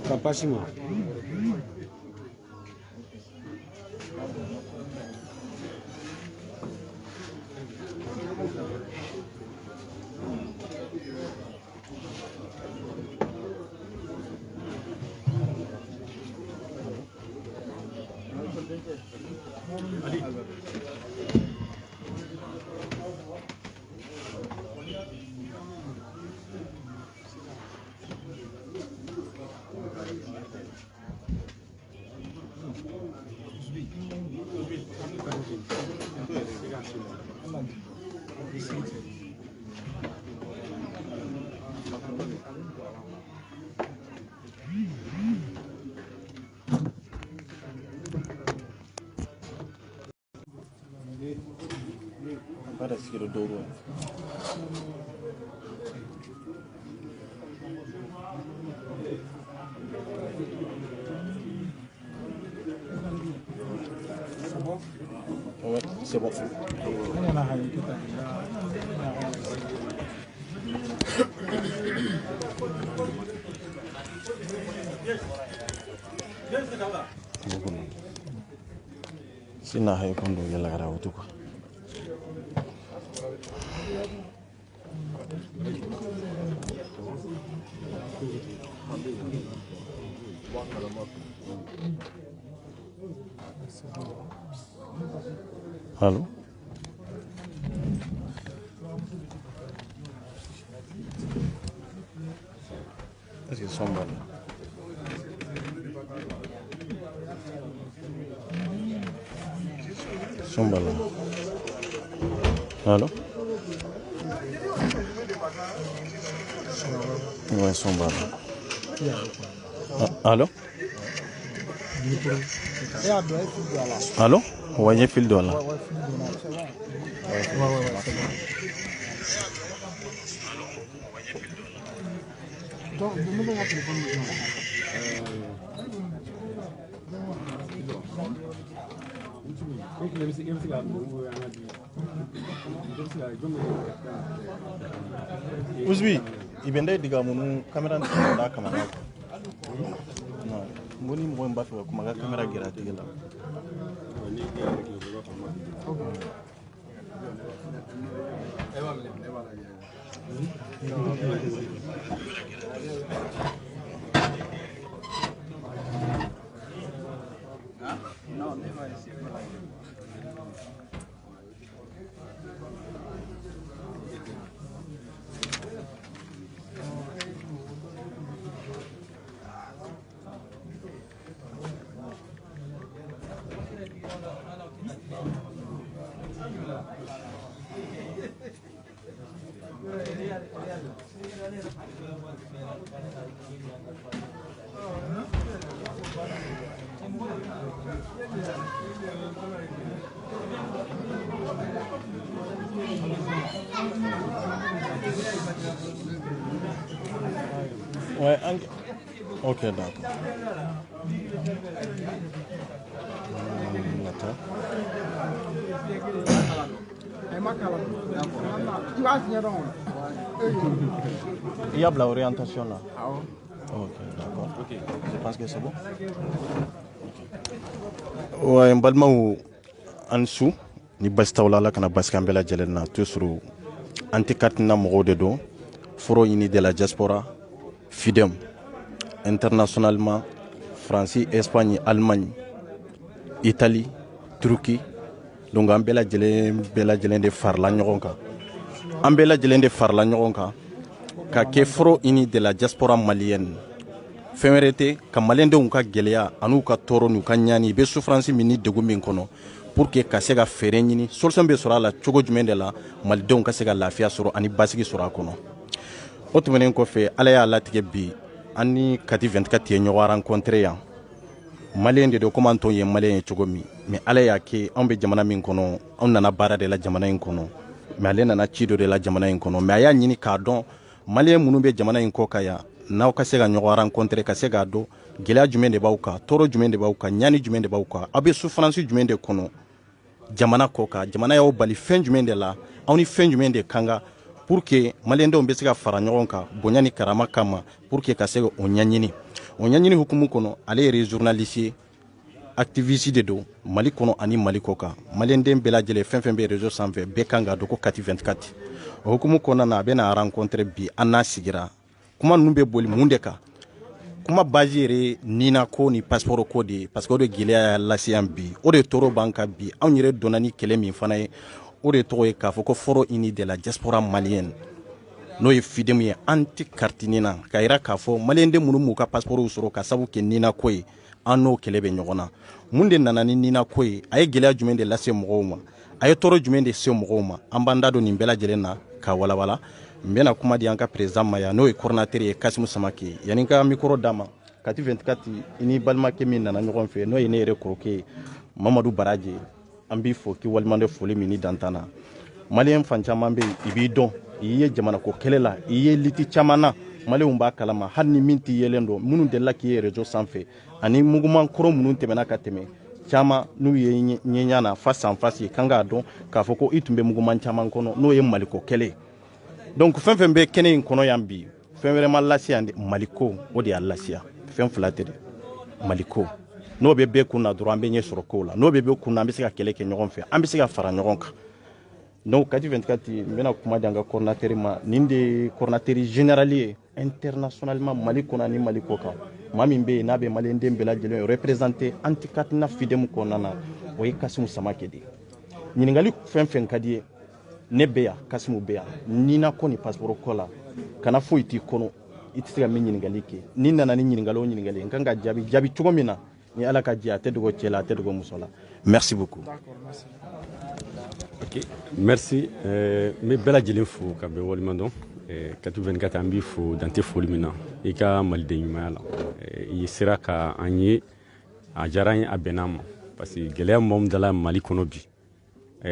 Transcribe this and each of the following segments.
Kapashima. Parece que eu dou. Ouais, c'est bon. Sina hay kondo yalla gara wutu ko. Allô? Est-ce qu'ils sont bons? Ils sont bons. Allô? Ouais, ils sont bons. Allô? Allô? Ouais, fil de là. Uzbi, ibende diga munu kamera da kamera. Non, moni mo mba fa kuma ga kamera gira tigela. No, never receive. Ouais, ok, d'accord. Attends. Il y a de l'orientation là. Ok, d'accord. Je pense que c'est bon. Ouais, balma ou ansu ni bastawla la kana baskambela jelena tusru antikatna mogode do foro ini de la diaspora fidem internationalement France, Espagne, Allemagne, Italie, Turquie. Donc bela jelen de farla ñogon ka an bɛɛ lajɛlen de farala ɲɔgɔn kan ka kɛ foro ini de la diaspora malienne fɛn wɛrɛ tɛ ka maliyɛndenw ka gɛlɛya an'u ka tɔɔrɔ n'u ka ɲani i bɛ souffrance min ni degun min kɔnɔ pour que ka se ka fɛɛrɛ ɲini solution bɛ sɔrɔ a la cogo jumɛn de la malidenw ka se ka lafiya sɔrɔ ani basigi sɔrɔ a kɔnɔ o tɛmɛnen kɔfɛ ala y'a latigɛ bi an ni kati 24 ye ɲɔgɔn rencontré yan maliyɛn de don komi an tɔw ye maliyɛn ye cogo min mais ala y'a kɛ anw bɛ jamana min kɔnɔ anw nana baara de la jamana in kɔnɔ mais ale nana ci dɔ de la jamana in kɔnɔ mais a y'a ɲini k'a dɔn maliyɛn minnu bɛ jamana in kɔ ka yan n'aw ka se ka ɲɔgɔn rencontré ka se k'a dɔn gɛlɛya jumɛn de b'aw kan tɔɔrɔ jumɛn de b'aw kan ɲani jumɛn de b'aw kan aw bɛ souffrance jumɛn de kɔnɔ jamana kɔ kan jamana y'aw bali fɛn jumɛn de la aw ni fɛn jumɛn de kan ka pour que maliyɛndenw bɛ se ka fara ɲɔgɔn kan bonya ni karama kama pour que ka se o ɲɛɲini hukumu kɔnɔ ale yɛrɛ ye journaliste ye activiste de don mali kɔnɔ ani mali kɔ kan maliyɛnden bɛɛ lajɛlen fɛn fɛn bɛ réseau sanfɛ bɛɛ kan ka dɔn ko kati 24 o hukumu kɔnɔna na a bɛ na rencontre bi an n'a sigira kuma ninnu bɛ boli mun de kan kuma base yɛrɛ nina ko ni passeport ko de parce que o de gɛlɛya y'a lase yan bi o de tɔɔrɔ b'an kan bi anw yɛrɛ donna ni kɛlɛ min fana ye o de tɔgɔ ye k'a fɔ ko foro ini de la diaspora malienne n'o ye fidemu ye an tɛ kariti nina k'a yira k'a fɔ maliyɛnden minnu m'u ka passeport sɔrɔ ka sabu kɛ nina ko ye an n'o kɛlɛ bɛ ɲɔgɔn na mun de nana ni nina ko ye a ye gɛlɛya jumɛn de lase mɔgɔw ma a ye tɔɔrɔ jumɛn de se mɔgɔw ma an b'an da don nin bɛɛ lajɛlen na ka walawala n bɛna kuma di an ka président ma yan n'o ye coordinateur ye Kasimu Samake yanni n ka micro d'a ma kati 24 i ni balimakɛ min nana ɲɔgɔn fɛ n'o ye ne yɛrɛ kɔrɔkɛ ye Mamadu Baraji an b'i fo k'i walimaden foli min ni dantan na maliyɛn fan caman bɛ yen i b'i dɔn i ye jamanako kɛlɛ la i ye liti caman na maliyɛnw b'a kalama hali ni min t'i yelen dɔn minnu delila k'i ye réseau sanfɛ ani muguman kɔrɔ minnu tɛmɛna ka tɛmɛ caman n'u ye ɲɛɲa na face en face kan k'a dɔn k'a fɔ ko i tun bɛ muguman caman kɔnɔ n'o ye maliko kɛlɛ donc fɛn fɛn bɛ kɛnɛ in kɔnɔ yan bi fɛn wɛrɛ ma lase yan maliko o de y'a lasiya fɛn fila tɛ dɛ maliko n'o bɛ bɛɛ kun na dɔrɔn an bɛ ɲɛ sɔrɔ kow la n'o bɛ bɛɛ kun na an bɛ se ka kɛlɛ kɛ ɲɔgɔn fɛ an bɛ se ka fara ɲɔgɔn kan donc kati 24 n bɛna kuma di an ka coordinateur ma nin de ye coordinateur général ye internationalement mali kɔnɔ ani mali kɔ kan maa min bɛ yen n'a bɛ maliyɛnden bɛɛ lajɛlen représenté anti-katina fidemu kɔnɔna na o ye Kasimu Samake de ye ɲininkali fɛn fɛn ka di ye ne bɛ yan Kasimu bɛ yan ni na ko ni passeport ko la kana foyi t'i kɔnɔ i tɛ se ka min ɲininkali kɛ ni nana ni ɲininkali o ɲininkali n kan ka jaabi cogo min na ni ala ka jɛ a tɛ dogo cɛ la a tɛ dogo muso la merci beaucoup. Ok, merci. N bɛ bɛɛ lajɛlen fo ka bɛn walimadɔn kati 24 an b'i fo dan tɛ foli min na i ka maliden ɲumanya la i sera ka an ye a diyara an ye a bɛnna ma parce que gɛlɛya min dala mali kɔnɔ bi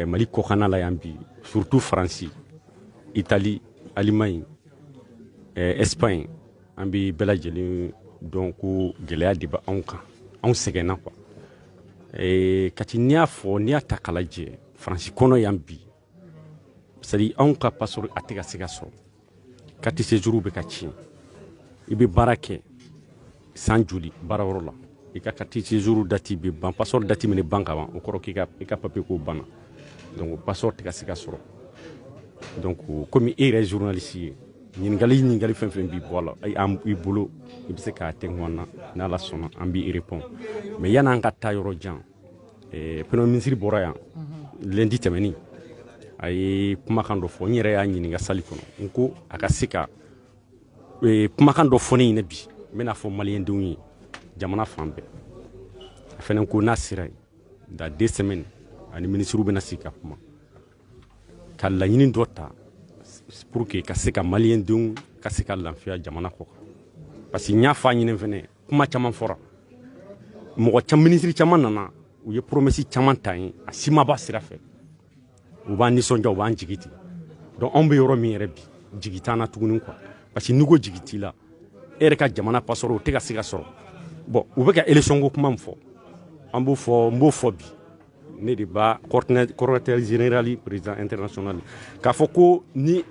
mali kɔkanna la yan bi surtout faransi itali alimaɲi espagne an bɛ bɛɛ lajɛlen dɔn ko gɛlɛya de bɛ anw kan anw sɛgɛnna quoi kati n'i y'a fɔ n'i y'a ta k'a lajɛ faransi kɔnɔ yan bi c'est à dire anw ka passeport a tɛ ka se ka sɔrɔ carte séjour bɛ ka tiɲɛ i bɛ baara kɛ san joli baarayɔrɔ la i ka carte séjour date bɛ ban passeport date min bɛ ban ka ban o kɔrɔ k'i ka papier ko banna donc passeport tɛ ka se ka sɔrɔ donc komi e yɛrɛ ye journaliste ye ɲininkali fɛn fɛn b'i bɔ a la i bolo i bɛ se k'a tɛŋɔ na n'ala sɔnna an b'i répond mais yan'an ka taa yɔrɔ jan premier ministre bɔra yan lundi tɛmɛnin a ye kumakan dɔ fɔ n yɛrɛ y'a ɲininka sali kɔnɔ n ko a ka se ka kumakan dɔ fɔ ne ɲinɛ bi n bɛna fɔ maliyɛndenw ye jamana fan bɛɛ a fɛnɛ ko n'a sera yen dans 2 semaines ani ministre bɛna sigi ka kuma ka laɲini dɔ ta pour que ka se ka maliyɛndenw ka se ka lafiya jamana kɔ kan parce que n y'a fɔ a ɲinɛ fɛnɛ kuma caman fɔra ministre caman nana u ye promesse caman ta ye a si ma ba sira fɛ u b'an nisɔndiya u b'an jigi ten donc anw bɛ yɔrɔ min yɛrɛ bi jigi t'an na tuguni quoi parce que n'i ko jigi t'i la e yɛrɛ ka jamana passeport o tɛ ka se ka sɔrɔ bon u bɛ ka élection ko kuma min fɔ an b'o fɔ n b'o fɔ bi ne de b'a coordinateur général président international k'a fɔ ko ni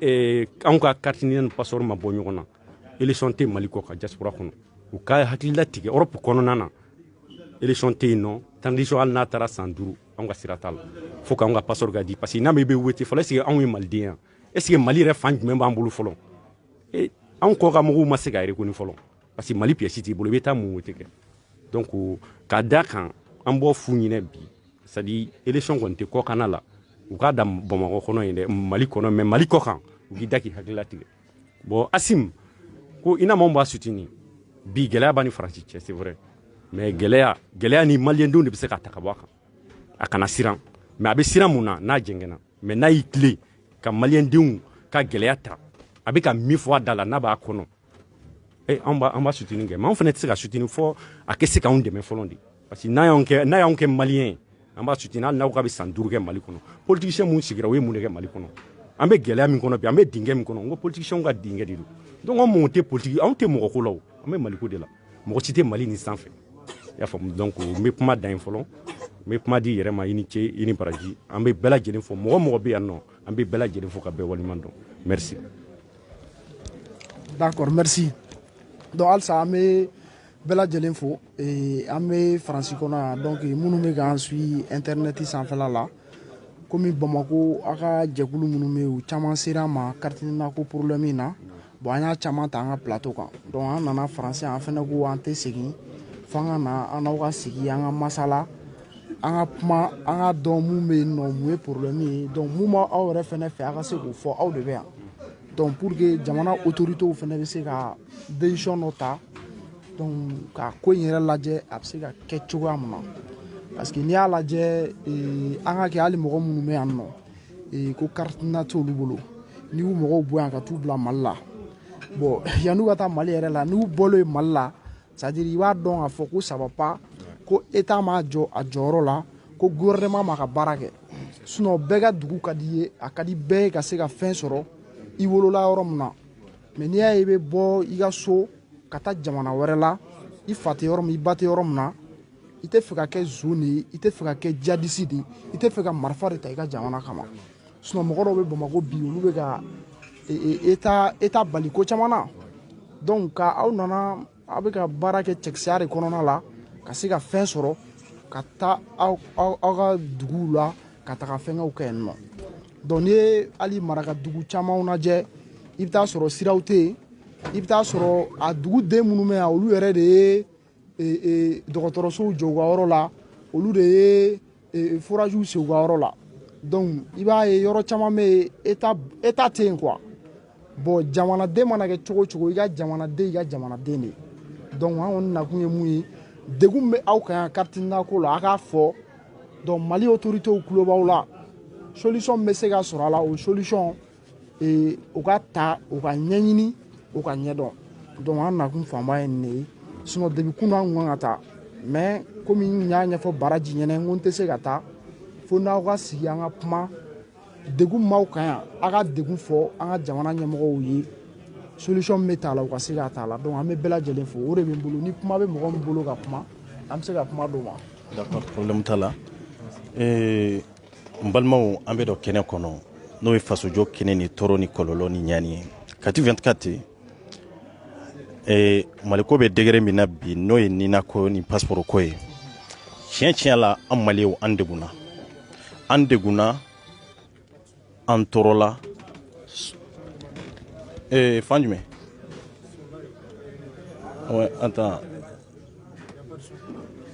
anw ka carte ni passeport ma bɔ ɲɔgɔn na élection tɛ mali kɔ ka diaspora kɔnɔ u ka hakilila tigɛ Europe kɔnɔna na élection tɛ yen nɔ transition hali n'a taara san 5 anw ka sira t'a la fo k'anw ka passeport ka di parce que n'a ma i bɛ wete fɔlɔ est-ce que anw ye maliden yan est-ce que mali yɛrɛ fan jumɛn b'an bolo fɔlɔ anw kɔ ka mɔgɔw ma se ka reconnu fɔlɔ parce que mali pièce t'i bolo i bɛ taa mun wete kɛ donc ka da kan an b'o f'u ɲinɛ bi c'est à dire élection kɔni tɛ kɔkanna la u k'a da Bamakɔ kɔnɔ yen dɛ Mali kɔnɔ mais Mali kɔ kan u k'i da k'i hakilila tigɛ bon Asim ko i n'a ma b'a soutenir bi gɛlɛya b'a ni Faransi cɛ c'est vrai mais gɛlɛya ni maliyɛndenw de bɛ se k'a ta ka bɔ a kan a kana siran mais a bɛ siran mun na n'a jɛngɛnna mais n'a y'i tilen ka maliyɛndenw ka gɛlɛya ta a bɛ ka min fɔ a da la n'a b'a kɔnɔ an b'a soutenir kɛ mais an fana tɛ se ka soutenir fɔ a ka se k'anw dɛmɛ fɔlɔ de parce que n'a y'anw kɛ maliyɛn ye an b'a soutenir hali n'aw ka bɛ san 5 kɛ Mali kɔnɔ politicien mun sigira u ye mun de kɛ Mali kɔnɔ an bɛ gɛlɛya min kɔnɔ bi an bɛ dingɛ min kɔnɔ n ko politiciens ka dingɛ de don donc an mun tɛ politique anw tɛ mɔgɔ ko la o an bɛ Mali ko de la mɔgɔ si tɛ Mali ni sanfɛ i y'a faamu donc n bɛ kuma dan yen fɔlɔ n bɛ kuma di yɛrɛ ma i ni ce i ni baraji an bɛ bɛɛ lajɛlen fɔ mɔgɔ mɔgɔ bɛ yan nɔ an bɛ bɛɛ lajɛlen fɔ ka bɛɛ waleɲuman dɔn merci. D'accord, merci. Donc halisa an bɛ bɛɛ lajɛlen fo an bɛ Faransi kɔnɔ yan donc minnu bɛ k'an suit internet sanfɛla la komi Bamako a ka jɛkulu minnu bɛ yen u caman sera an ma Karitiina ko problème na bon an y'a caman ta an ka plateau kan donc an nana Faransi an fana ko an tɛ segin f'an ka na an n'aw ka sigi an ka masala an ka kuma an ka dɔn mun bɛ yen nɔ mun ye problème ye donc mun b'aw yɛrɛ fana fɛ a ka se k'o fɔ aw de bɛ yan donc pour que jamana autorités fana bɛ se ka décision dɔ ta donc ka ko in yɛrɛ lajɛ a bɛ se ka kɛ cogoya min na parce que n'i y'a lajɛ an ka kɛ hali mɔgɔ minnu bɛ yan nɔ ko Karitiina t'olu bolo n'i y'u mɔgɔw bɔ yan ka t'u bila Mali la bon yan'u ka taa Mali yɛrɛ la n'u bɔlen Mali la c'est à dire i b'a dɔn k'a fɔ ko ça va pas ko État m'a jɔ a jɔyɔrɔ la ko gouvernement m'a ka baara kɛ sinon bɛɛ ka dugu ka di ye a ka di bɛɛ ye ka se ka fɛn sɔrɔ i wolola yɔrɔ min na mais n'i y'a ye i bɛ bɔ i ka so ka taa jamana wɛrɛ la i fa tɛ yɔrɔ min i ba tɛ yɔrɔ min na i tɛ fɛ ka kɛ zone de ye i tɛ fɛ ka kɛ djihadiste de ye i tɛ fɛ ka marifa de ta i ka jamana kama sinon mɔgɔ dɔw bɛ Bamako bi olu bɛ ka État bali ko caman na donc ka aw nana aw bɛ ka baara kɛ cɛkisɛya de kɔnɔna la ka se ka fɛn sɔrɔ ka taa aw ka duguw la ka taga fɛnkɛw kɛ yen nɔ donc n'i ye hali marakadugu camanw lajɛ i bɛ taa sɔrɔ siraw tɛ yen i bɛ taa sɔrɔ a duguden minnu bɛ yan olu yɛrɛ de ye dɔgɔtɔrɔsow jɔ u ka yɔrɔ la olu de ye forajiw sen u ka yɔrɔ la donc i b'a ye yɔrɔ caman bɛ yen État tɛ yen quoi bon jamanaden mana kɛ cogo o cogo i ka jamanaden de donc an kɔni nakun ye mun ye degun bɛ aw kan yan Karitiina ko la a k'a fɔ donc Mali autorités tulo b'aw la solution bɛ se ka sɔrɔ a la o solution u ka ta u ka ɲɛɲini u ka ɲɛdɔn donc an nakun fanba ye nin de ye sinon depuis kunun an kun kan ka taa mais komi n y'a ɲɛfɔ Baraji ɲɛna n ko n tɛ se ka taa fo n'aw ka sigi an ka kuma degun m'aw kan yan a ka degun fɔ an ka jamana ɲɛmɔgɔw ye solution bɛ t'a la u ka se k'a t'a la donc an bɛ bɛɛ lajɛlen fo o de bɛ n bolo ni kuma bɛ mɔgɔ min bolo ka kuma an bɛ se ka kuma d'o ma. D'accord, problème t'a la n balimaw an bɛ dɔ kɛnɛ kɔnɔ n'o ye fasojɔ kɛnɛ ni tɔɔrɔ ni kɔlɔlɔ ni ɲani ye Kati 24 Maliko bɛ degré min na bi n'o ye Nina ko ni passeport ko ye tiɲɛ la an Maliyɛnw an degunna an tɔɔrɔla fan jumɛn ouais attends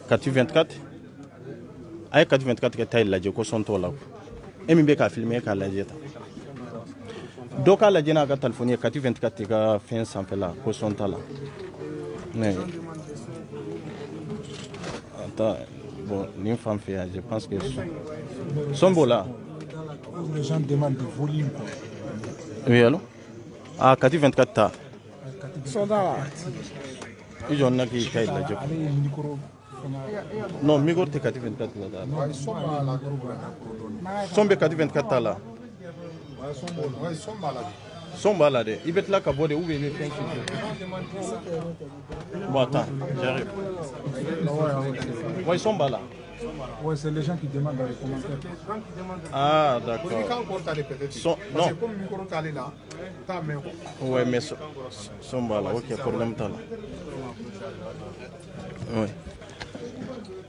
Kati 24 a ye Kati 24 kɛ ta ye lajɛ ko sɔn t'o la e min bɛ k'a filmer k'a lajɛ ta dɔ k'a lajɛ n'a ka téléphone ye Kati 24 ka fɛn sanfɛla ko sɔn t'a la mais attends bon nin fan fɛ yan je pense que son b'o la les gens demandent du volume. oui allô ah Kati 24 ta Son t'a la i jɔ na k'i ka ye lajɛ Ale ye micro non micro tɛ Kati 24 la ta son bɛ Kati 24 ta la son b'a la dɛ i bɛ tila ka bɔ de ou bien i bɛ fɛn bon attends j'arrive ouais son b'a la. Ouais, c'est les gens qui demandent dans les commentaires. Ah, d'accord. Non. Ouais, mais son bala, ok, problème t'as là. Ouais.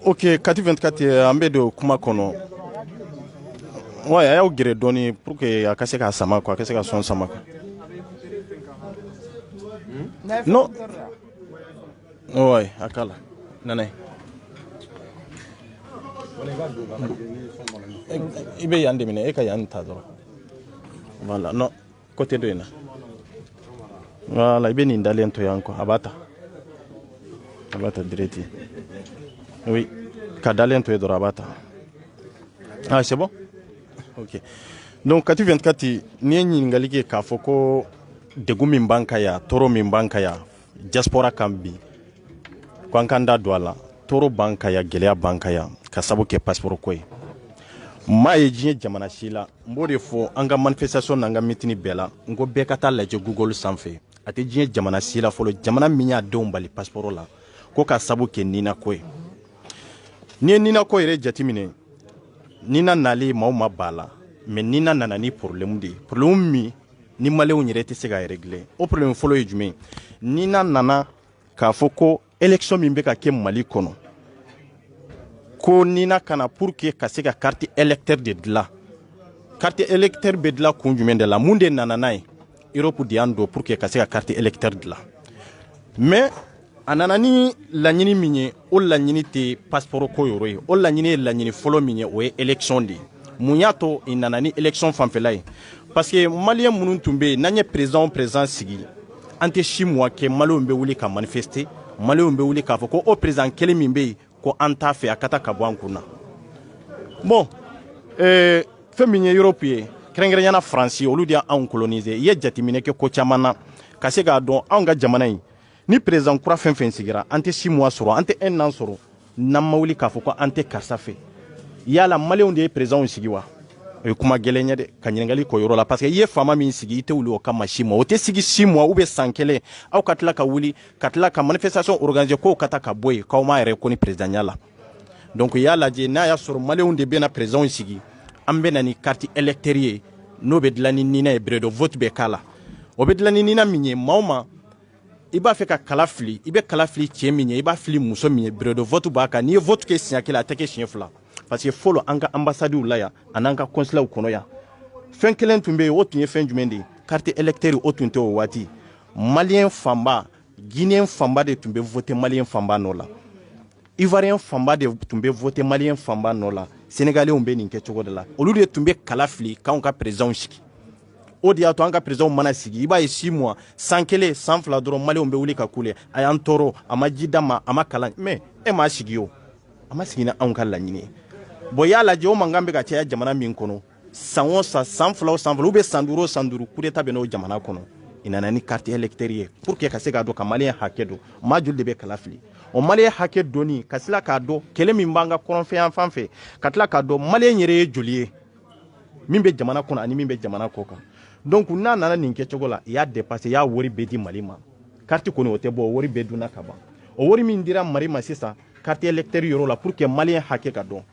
Ok, Kati 24 an bɛ don kuma kɔnɔ. Ouais, a y'aw gɛrɛ dɔɔni pour que a ka se ka sama quoi, a ka se ka sɔn sama quoi. Non. Ouais, a k'a la. Nana ye. i bɛ yan de minɛ e ka yan ta dɔrɔn voilà non côté dɔ in na voilà i bɛ nin dalen to yan quoi a b'a ta direct oui ka dalen to yen dɔrɔn a b'a ta ah c'est bon ok donc Kati 24 ni ye ɲininkali kɛ k'a fɔ ko degun min b'an kan yan tɔɔrɔ min b'an kan yan diaspora kan bi ko an k'an da don a la tɔɔrɔ b'an kan yan gɛlɛya b'an kan yan ka sabu kɛ passeport ko ye maa ye diɲɛ jamana si la n b'o de fɔ an ka manifestation n'an ka meeting bɛɛ la n ko bɛɛ ka taa lajɛ Google sanfɛ a tɛ diɲɛ jamana si la fɔlɔ jamana min y'a denw bali passeport la ko ka sabu kɛ Nina ko ye ni ye Nina ko yɛrɛ jateminɛ Nina nalen maaw ma b'a la mais Nina nana ni problème de ye problème min ni maliyɛnw yɛrɛ tɛ se ka régler o problème fɔlɔ ye jumɛn Nina nana k'a fɔ ko élection min bɛ ka kɛ Mali kɔnɔ ko Nina kana pour que ka se ka carte électeur de dilan carte électeur bɛ dilan kun jumɛn de la mun de nana n'a ye Europe de y'an don pour que ka se ka carte électeur dilan mais a nana ni laɲini min ye o laɲini tɛ passeport ko yɔrɔ ye o laɲini ye laɲini fɔlɔ min ye o ye élection de ye mun y'a to i nana ni élection fanfɛla ye parce que maliyɛn minnu tun bɛ yen n'an ye président sigi an tɛ 6 mois kɛ maliyɛnw bɛ wuli ka manifester maliyɛnw bɛ wuli k'a fɔ ko o président kelen min bɛ yen ko an t'a fɛ a ka taa ka bɔ an kun na bon fɛn min ye Europe ye kɛrɛnkɛrɛnyana Faransi olu de y'anw coloniser i ye jateminɛ kɛ ko caman na ka se k'a dɔn anw ka jamana in ni président kura fɛn fɛn sigira an tɛ 6 mois sɔrɔ an tɛ 1 an sɔrɔ n'an ma wuli k'a fɔ ko an tɛ karisa fɛ yala maliyɛnw de ye présidentw sigi wa o ye kuma gɛlɛn ye dɛ ka ɲininkali k'o yɔrɔ la parce que i ye faama min sigi i tɛ wuli o kama 6 mois o tɛ sigi 6 mois ou bien san kelen aw ka tila ka wuli ka tila ka manifestation organiser k'o ka taa ka bɔ yen k'aw m'a yɛrɛ ko ni présidentiya la donc i y'a lajɛ n'a y'a sɔrɔ maliyɛnw de bɛna présidentw sigi an bɛ na ni carte électeur ye n'o bɛ dilan ni Nina ye bureau de vote bɛ k'a la o bɛ dilan ni Nina min ye maa o maa i b'a fɛ ka kala fili i bɛ kala fili cɛ min ye i b'a fili muso min ye bureau de vote b'a kan n'i ye vote kɛ siɲɛ kelen a tɛ kɛ siɲɛ fila parce que fɔlɔ an ka ambassadew la yan an'an ka consulaw kɔnɔ yan fɛn kelen tun bɛ yen o tun ye fɛn jumɛn de ye carte électeur o tun tɛ o waati maliyɛn fanba guinéen fanba de tun bɛ voter maliyɛn fanba nɔ la ivoirien fanba de tun bɛ voter maliyɛn fanba nɔ la sénégalais bɛ nin kɛ cogo de la olu de tun bɛ kala fili k'anw ka présidentw sigi o de y'a to an ka présidentw mana sigi i b'a ye 6 mois san kelen san fila dɔrɔn maliyɛnw bɛ wuli ka kule a y'an tɔɔrɔ a ma ji d'a ma a ma kalan mais e m'a sigi o a ma sigi ni anw ka laɲini ye bon y'a lajɛ o mankan bɛ ka caya jamana min kɔnɔ san o san san fila o san fila ou bien san duuru o san duuru coup d'état bɛ n'o jamana kɔnɔ i nana ni carte électeur ye pour que ka se k'a dɔn ka maliyɛn hakɛ dɔn maa joli de bɛ kala fili o maliyɛn hakɛ dɔnni ka tila k'a dɔn kɛlɛ min b'an ka kɔrɔnfɛ yan fan fɛ ka tila k'a dɔn maliyɛn yɛrɛ ye joli ye min bɛ jamana kɔnɔ ani min bɛ jamana kɔ kan donc n'a nana nin kɛcogo la i y'a dépassé i y'a wari bɛɛ di Mali ma carte kɔni o tɛ bɔ o wari bɛɛ dunna ka ban o wari min dira Mali ma sisan carte électeur yɔrɔ la pour que maliyɛn hakɛ ka dɔn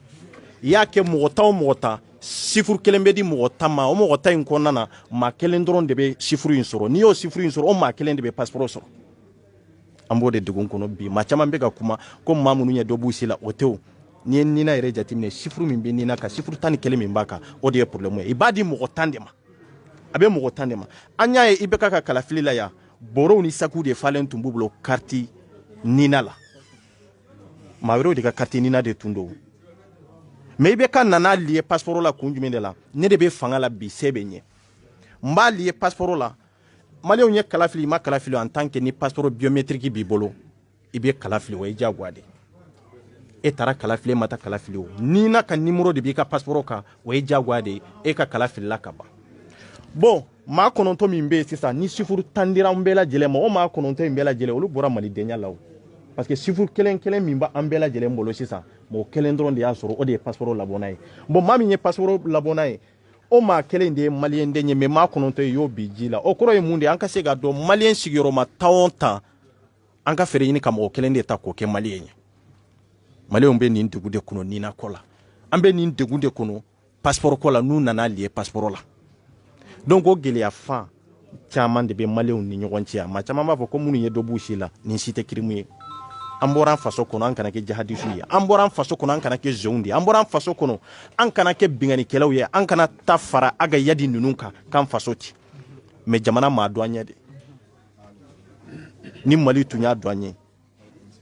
i y'a kɛ mɔgɔ ta o mɔgɔ ta chiffre kelen bɛ di mɔgɔ ta ma o mɔgɔ ta in kɔnɔna na maa kelen dɔrɔn de bɛ chiffre in sɔrɔ n'i y'o chiffre in sɔrɔ o maa kelen de bɛ passeport sɔrɔ an b'o de degun kɔnɔ bi maa caman bɛ ka kuma ko maa minnu ye dɔ b'u si la o tɛ o n'i ye Nina yɛrɛ jateminɛ chiffre min bɛ Nina kan chiffre 11 min b'a kan o de ye problème ye i b'a di mɔgɔ 10 de ma a bɛ mɔgɔ 10 de ma an y'a ye i bɛ ka kalafili la yan bɔrɔw ni sakiw de falen tun b'u bolo carte Nina la maa wɛrɛw de ka carte Nina de tun don mais i bɛ ka nana lié passeport la kun jumɛn de la ne de bɛ fanga la bi se bɛ ɲɛ n b'a lié passeport la maliyɛnw ye kala fili i ma kala fili en tant que ni passeport biométrique b'i bolo i bɛ kala fili o ye diyagoya de e taara kala fili e ma taa kala fili o Nina ka numéro de b'i ka passeport kan o ye diyagoya de e ka kala filila ka ban bon maa 9 min bɛ yen sisan ni chiffre 10 dira an bɛɛ lajɛlen ma o maa 9 in bɛɛ lajɛlen olu bɔra malidenya la o parce que chiffre kelen min b'an bɛɛ lajɛlen bolo sisan mɔgɔ kelen dɔrɔn de y'a sɔrɔ o de ye passeport labɔnna ye bon maa min ye passeport labɔnna ye o maa kelen de ye maliyɛn den ye mais maa 9 in y'o bi ji la o kɔrɔ ye mun de ye an ka se ka dɔn maliyɛn sigiyɔrɔma 10 o 10 an ka fɛɛrɛ ɲini ka mɔgɔ kelen de ta k'o kɛ maliyɛn ye maliyɛnw bɛ nin degun de kɔnɔ Nina ko la an bɛ nin degun de kɔnɔ passeport ko la n'u nana lié passeport la donc o gɛlɛya fan caman de bɛ maliyɛnw ni ɲɔgɔn cɛ maa caman b'a fɔ ko minnu ye dɔ b'u si la nin si tɛ kirimu ye an bɔra an faso kɔnɔ an kana kɛ jihadisiw ye an bɔra an faso kɔnɔ an kana kɛ zɛnw de ye an bɔra an faso kɔnɔ an kana kɛ binganikɛlaw ye an kana ta fara a ka yadi ninnu kan k'an faso ci mais jamana m'a dɔn an ɲɛ de ni Mali tun y'a dɔn an ɲɛ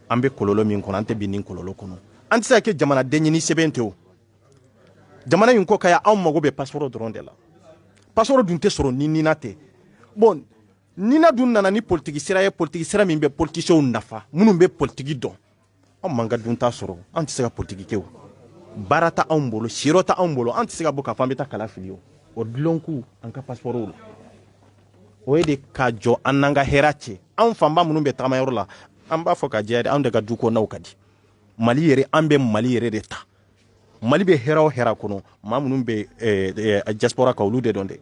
an bɛ kɔlɔlɔ min kɔnɔ an tɛ bi nin kɔlɔlɔ kɔnɔ an tɛ se ka kɛ jamanaden ye ni sɛbɛn tɛ o jamana in ko k'a anw mago bɛ passeport dɔrɔn de la passeport dun tɛ sɔrɔ ni nina tɛ bon nina dun nana ni politique sira ye politique sira min bɛ politiciens nafa minnu bɛ politique dɔn anw man ka dun t'a sɔrɔ an tɛ se ka politique kɛ o baara ta anw bolo siro ta anw bolo an tɛ se ka bɔ k'a fɔ an bɛ taa kala fili o dulonku an ka passeportw la o ye de ka jɔ an n'an ka hɛrɛ cɛ anw fanba minnu bɛ tagamayɔrɔ la an b'a fɔ ka jɛya de anw de ka du kɔnɔnaw ka di mali yɛrɛ an bɛ mali yɛrɛ de ta mali bɛ hɛrɛ o hɛrɛ kɔnɔ maa minnu bɛ diaspora ka olu de dɔn dɛ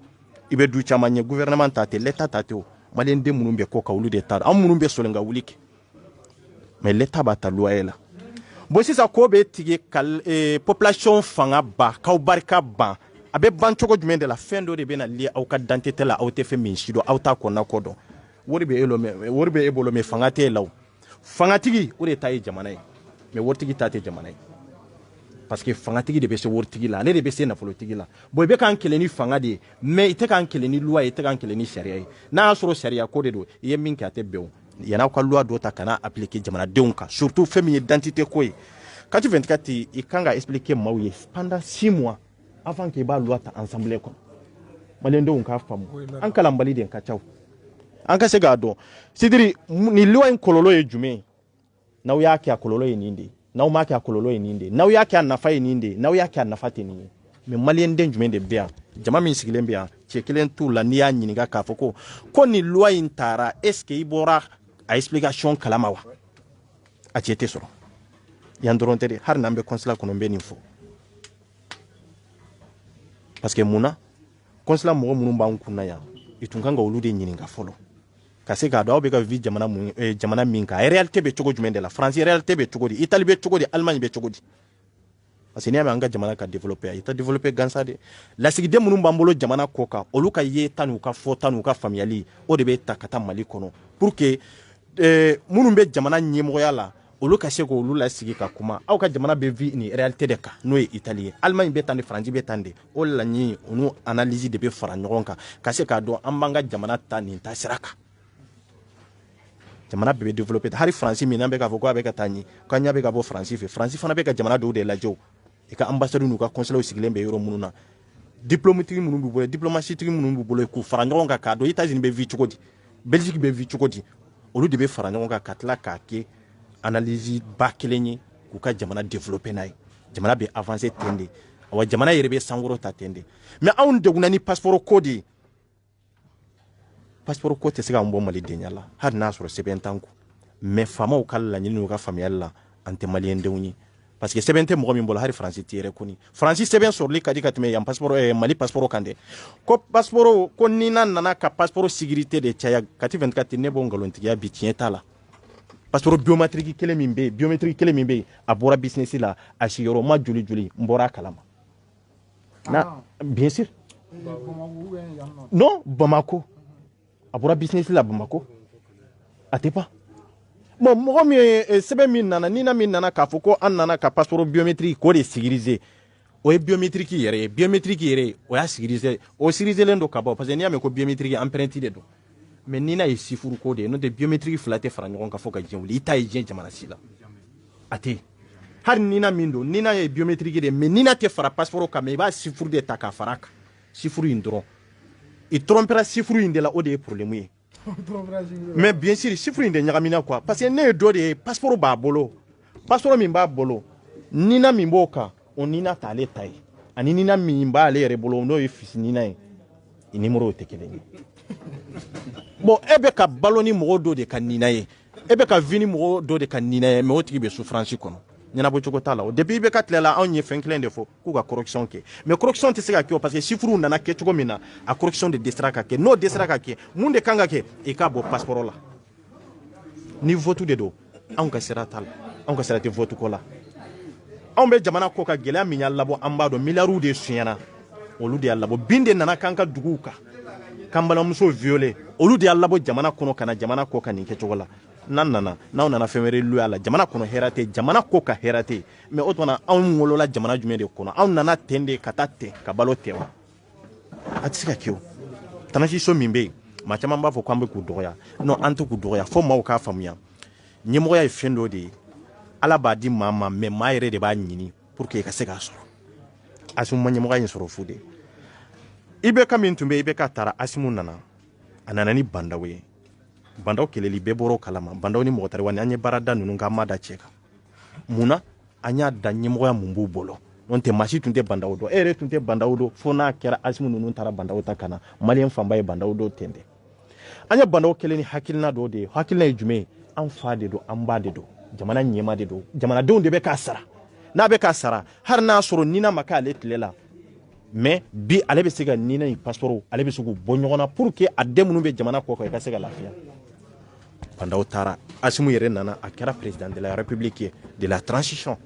i bɛ du caman ye gouvernement ta tɛ l'état ta tɛ o maliyɛn den minnu bɛ kɔ ka olu de ta an minnu bɛ sɔlɔ ka wuli kɛ mais l'état b'a ta loyer la bon sisan ko bɛ tigɛ ka population fanga ba k'aw barika ban a bɛ ban cogo jumɛn de la fɛn dɔ de bɛ na li aw ka dentité la aw tɛ fɛn min si dɔn aw t'a kɔnɔna kɔ dɔn wari bɛ e bolo mais fanga tɛ e la o fangatigi o de ta ye jamana ye mais waritigi ta tɛ jamana ye parce que fangatigi de bɛ se waritigi la ale de bɛ se nafolotigi la bon i bɛ k'an kɛlɛ ni fanga de ye mais i tɛ k'an kɛlɛ ni loi ye i tɛ k'an kɛlɛ ni sariya ye n'a y'a sɔrɔ sariya ko de don i ye min kɛ a tɛ bɛn o yan'aw ka loi dɔ ta ka na appliquer jamanadenw kan surtout fɛn min ye identité ko ye kati 24 i kan ka expliquer maaw ye pendant 6 mois avant que i b'a loi ta ensemble kɔnɔ maliyɛndenw k'a faamu an kalanbali de ka ca o an ka se k'a dɔn sidiri ni loi in kɔlɔlɔ ye jumɛn ye n'aw y'a kɛ a kɔlɔlɔ ye nin de ye n'aw m'a kɛ a kɔlɔlɔ ye nin de ye n'aw y'a kɛ a nafa ye nin de ye n'aw y'a kɛ a nafa tɛ nin ye mais maliyɛnden jumɛn de bɛ yan jama min sigilen bɛ yan cɛ kelen t'u la n'i y'a ɲininka k'a fɔ ko nin loi in taara est ce que i bɔra a explication kalama wa a cɛ tɛ sɔrɔ yan dɔrɔn tɛ de hali n'an bɛ consulat kɔnɔ n bɛ nin fɔ parce que mun na consulat mɔgɔ minnu b'an kunna yan i tun kan ka olu de ɲininka fɔlɔ ka se k'a dɔn aw bɛ ka vi jamana min kan réalité bɛ cogo jumɛn de la France réalité bɛ cogo di Italie bɛ cogo di Allemagne bɛ cogo di parce que n'i y'a mɛn an ka jamana ka développer i tɛ développer gansan de lasigiden minnu b'an bolo jamana kɔ kan olu ka ye ta n'u ka fɔta n'u ka faamuyali o de bɛ ta ka taa Mali kɔnɔ pour que minnu bɛ jamana ɲɛmɔgɔya la olu ka se k'olu lasigi ka kuma aw ka jamana bɛ vi ni réalité de kan n'o ye Italie ye Allemagne bɛ tan de France bɛ tan de o la ni olu analyse de bɛ fara ɲɔgɔn kan ka se k'a dɔn an b'an ka jamana ta nin ta sira kan jamana bɛ développer hali France min n'an bɛ k'a fɔ k'a bɛ ka taa ɲɛ k'an ɲɛ bɛ ka bɔ France fɛ France fana bɛ ka jamana dɔw de lajɛ o i ka ambassade n'u ka consulat sigilen bɛ yɔrɔ minnu na diplomatigi minnu b'u bolo diplomatigi minnu b'u bolo k'u fara ɲɔgɔn kan k'a dɔn États-Unis bɛ vi cogo di Belgique bɛ vi cogo di olu de bɛ fara ɲɔgɔn kan ka tila k'a kɛ analyse ba kelen ye k'u ka jamana développer n'a ye jamana bɛ avancer ten de wa jamana yɛrɛ bɛ sankɔrɔ ta ten de mais anw degunna ni passeport ko de ye passeport ko tɛ se k'an bɔ malidenya la hali n'a sɔrɔ sɛbɛn t'an kun mais faamaw ka laɲini n'u ka faamuyali la an tɛ maliyɛndenw ye parce que sɛbɛn tɛ mɔgɔ min bolo hali faransi tɛ yɛrɛ kɔni faransi sɛbɛn sɔrɔli ka di ka tɛmɛ yan passeport mali passeport kan dɛ ko passeport ko ni na nana ka passeport sécurité de caya kati 24 ne bɔ nkalontigiya bi tiɲɛ t'a la passeport biométrique kelen min bɛ yen biométrique kelen min bɛ yen a bɔra business la a sigiyɔrɔma joli joli n bɔra a kalama na bien sûr non Bamako a bɔra business la Bamako a tɛ pas bon mɔgɔ min ye sɛbɛn min nana ni na min nana k'a fɔ ko an nana ka passeport biométrique k'o de sécuriser o ye biométrique yɛrɛ ye biométrique yɛrɛ o y'a sécuriser o sécuriselen don ka bɔ parce que n'i y'a mɛn ko biométrique empreinte de don mais ni na ye sifuru ko de ye n'o tɛ biométrique fila tɛ fara ɲɔgɔn kan fɔ ka diɲɛ wuli i ta ye diɲɛ jamana si la a tɛ hali ni na min don ni na ye biométrique de mais ni na tɛ fara passeport kan mais i b'a sifuru de ta k'a fara a kan sifuru in dɔrɔn i trompera sifuru in de la o de ye problème ye mais bien sûr sifuru in de ɲagamina quoi parce que ne ye dɔ de ye passeport b'a bolo passeport min b'a bolo nina min b'o kan o nina t'ale ta ye ani nina min b'ale yɛrɛ bolo n'o ye fisi nina ye i numéro tɛ kelen ye bon e bɛ ka balo ni mɔgɔ dɔ de ka nina ye e bɛ ka vi ni mɔgɔ dɔ de ka nina ye mais o tigi bɛ souffrance kɔnɔ ɲɛnabɔ cogo t'a la o depuis i bɛ ka tilela anw ye fɛn kelen de fɔ k'u ka correction kɛ mais correction tɛ se ka kɛ o parce que chiffres nana kɛ cogo min na a correction de dɛsɛra ka kɛ n'o dɛsɛra ka kɛ mun de kan ka kɛ i k'a bɔ passeport la ni vote de don anw ka sira t'a la anw ka sira tɛ vote ko la anw bɛ jamana ko ka gɛlɛya min y'a labɔ an b'a dɔn miliyariw de sonyana olu de y'a labɔ bin de nana k'an ka duguw kan k'an balimamuso violer olu de y'a labɔ jamana kɔnɔ ka na jamana kɔ ka nin kɛ cogo la n'aw nana fɛn wɛrɛ lu a la jamana kɔnɔ hɛrɛ tɛ jamana ko ka hɛrɛ tɛ mais o tuma anw wolola jamana jumɛn de kɔnɔ anw nana ten de ka taa ten ka balo ten wa a tɛ se ka kɛ o tanasiso min bɛ yen maa caman b'a fɔ k'an bɛ k'u dɔgɔya non an tɛ k'u dɔgɔya fo maaw k'a faamuya ɲɛmɔgɔya ye fɛn dɔ de ye ala b'a di maa ma mais maa yɛrɛ de b'a ɲini pour que i ka se k'a sɔrɔ asimu ma ɲɛmɔgɔya in sɔrɔ fu de IBK min tun bɛ IBK taara asimu nana a nana ni bandaw ye bandaw kɛlɛli bɛɛ bɔra o kalama bandaw ni mɔgɔ tari an ye baarada ninnu k'an ma da cɛ kan munna an y'a da ɲɛmɔgɔya mun b'u bolo n'o tɛ maa si tun tɛ bandaw dɔn e yɛrɛ tun tɛ bandaw dɔn fo n'a kɛra asimu ninnu taara bandaw ta ka na maliyɛn fanba ye bandaw dɔn ten tɛ an ye bandaw kɛlɛ ni hakilina dɔw de ye hakilina ye jumɛn ye an fa de don an ba de don jamana ɲɛma de don jamanadenw de bɛ k'a sara n'a bɛ k'a sara hali n'a sɔrɔ nina ma k'ale tile la mais bi ale bɛ se ka nina ni passeport ale bɛ se k'u bɔ ɲɔgɔn na pour que a den minnu bɛ jamana kɔ kan i ka se ka lafiya bandaw taara asimu yɛrɛ nana a kɛra président de la république ye de la transition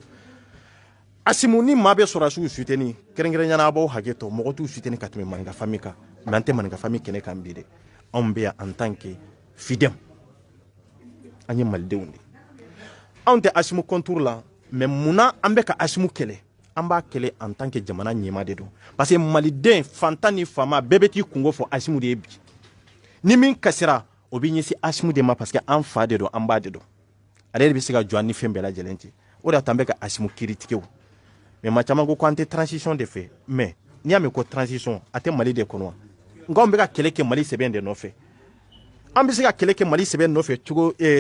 asimu ni maa bɛ sɔrɔ asiw suteni kɛrɛnkɛrɛnyana a b'aw hakɛ to mɔgɔ t'u suteni ka tɛmɛ maninka famille kan mais an tɛ maninka famille kɛnɛ kan bi dɛ anw bɛ yan en tant que fidèle an ye malidenw de anw tɛ asimu contour la mais munna an bɛ ka asimu kɛlɛ an b'a kɛlɛ en tant que jamana ɲɛma de don parce que maliden fantan ni faama bɛɛ bɛ t'i kungo fɔ asimu de ye bi ni min kasira o bɛ ɲɛsin asimu de ma parce que an fa de don an ba de don ale de bɛ se ka jɔ an ni fɛn bɛɛ lajɛlen cɛ o de y'a to an bɛ ka asimu kiiritigɛw mais maa caman ko an tɛ transition de fɛ mais n'i y'a mɛn ko transition a tɛ mali de kɔnɔ wa nka anw bɛ ka kɛlɛ kɛ mali sɛbɛn de nɔfɛ an bɛ se ka kɛlɛ kɛ mali sɛbɛn nɔfɛ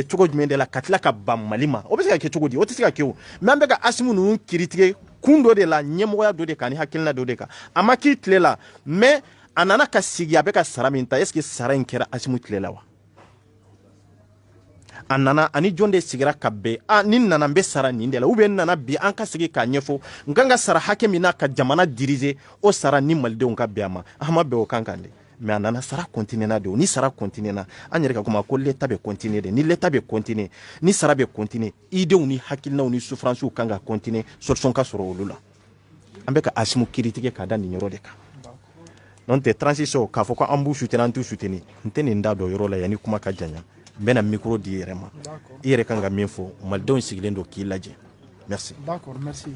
cogo jumɛn de la ka tila ka ban mali ma o bɛ se ka kɛ cogo di o tɛ se ka kɛ o mais an bɛ ka asimu ninnu kiiritigɛ kun dɔ de la ɲɛmɔgɔya dɔ de kan ni hakilina dɔ de kan a ma k'i tile la mais a nana ka sigi a bɛ ka sara min ta est ce que sara in kɛra asimu tile la wa a nana ani jɔn de sigira ka bɛn ni nana n bɛ sara nin de la ou bien nana bi an ka sigi k'a ɲɛfɔ n kan ka sara hakɛ min na ka jamana diriger o sara ni malidenw ka bɛn a ma an ma bɛn o kan kan de mais a nana sara continuer na de o ni sara continuer na an yɛrɛ ka kuma ko l'état bɛ continuer de ni l'état bɛ continuer ni sara bɛ continuer idenw ni hakilinaw ni souffrancew kan ka continuer solution ka sɔrɔ olu la an bɛ ka asimu kiiritigɛ k'a da nin yɔrɔ de kan n'o tɛ transition k'a fɔ ko an b'u soutenir an t'u soutenir n tɛ nin da dɔ yɔrɔ la yanni kuma ka janya n bɛna micro di i yɛrɛ ma i yɛrɛ kan ka min fɔ malidenw sigilen don k'i lajɛ merci. D'accord, merci.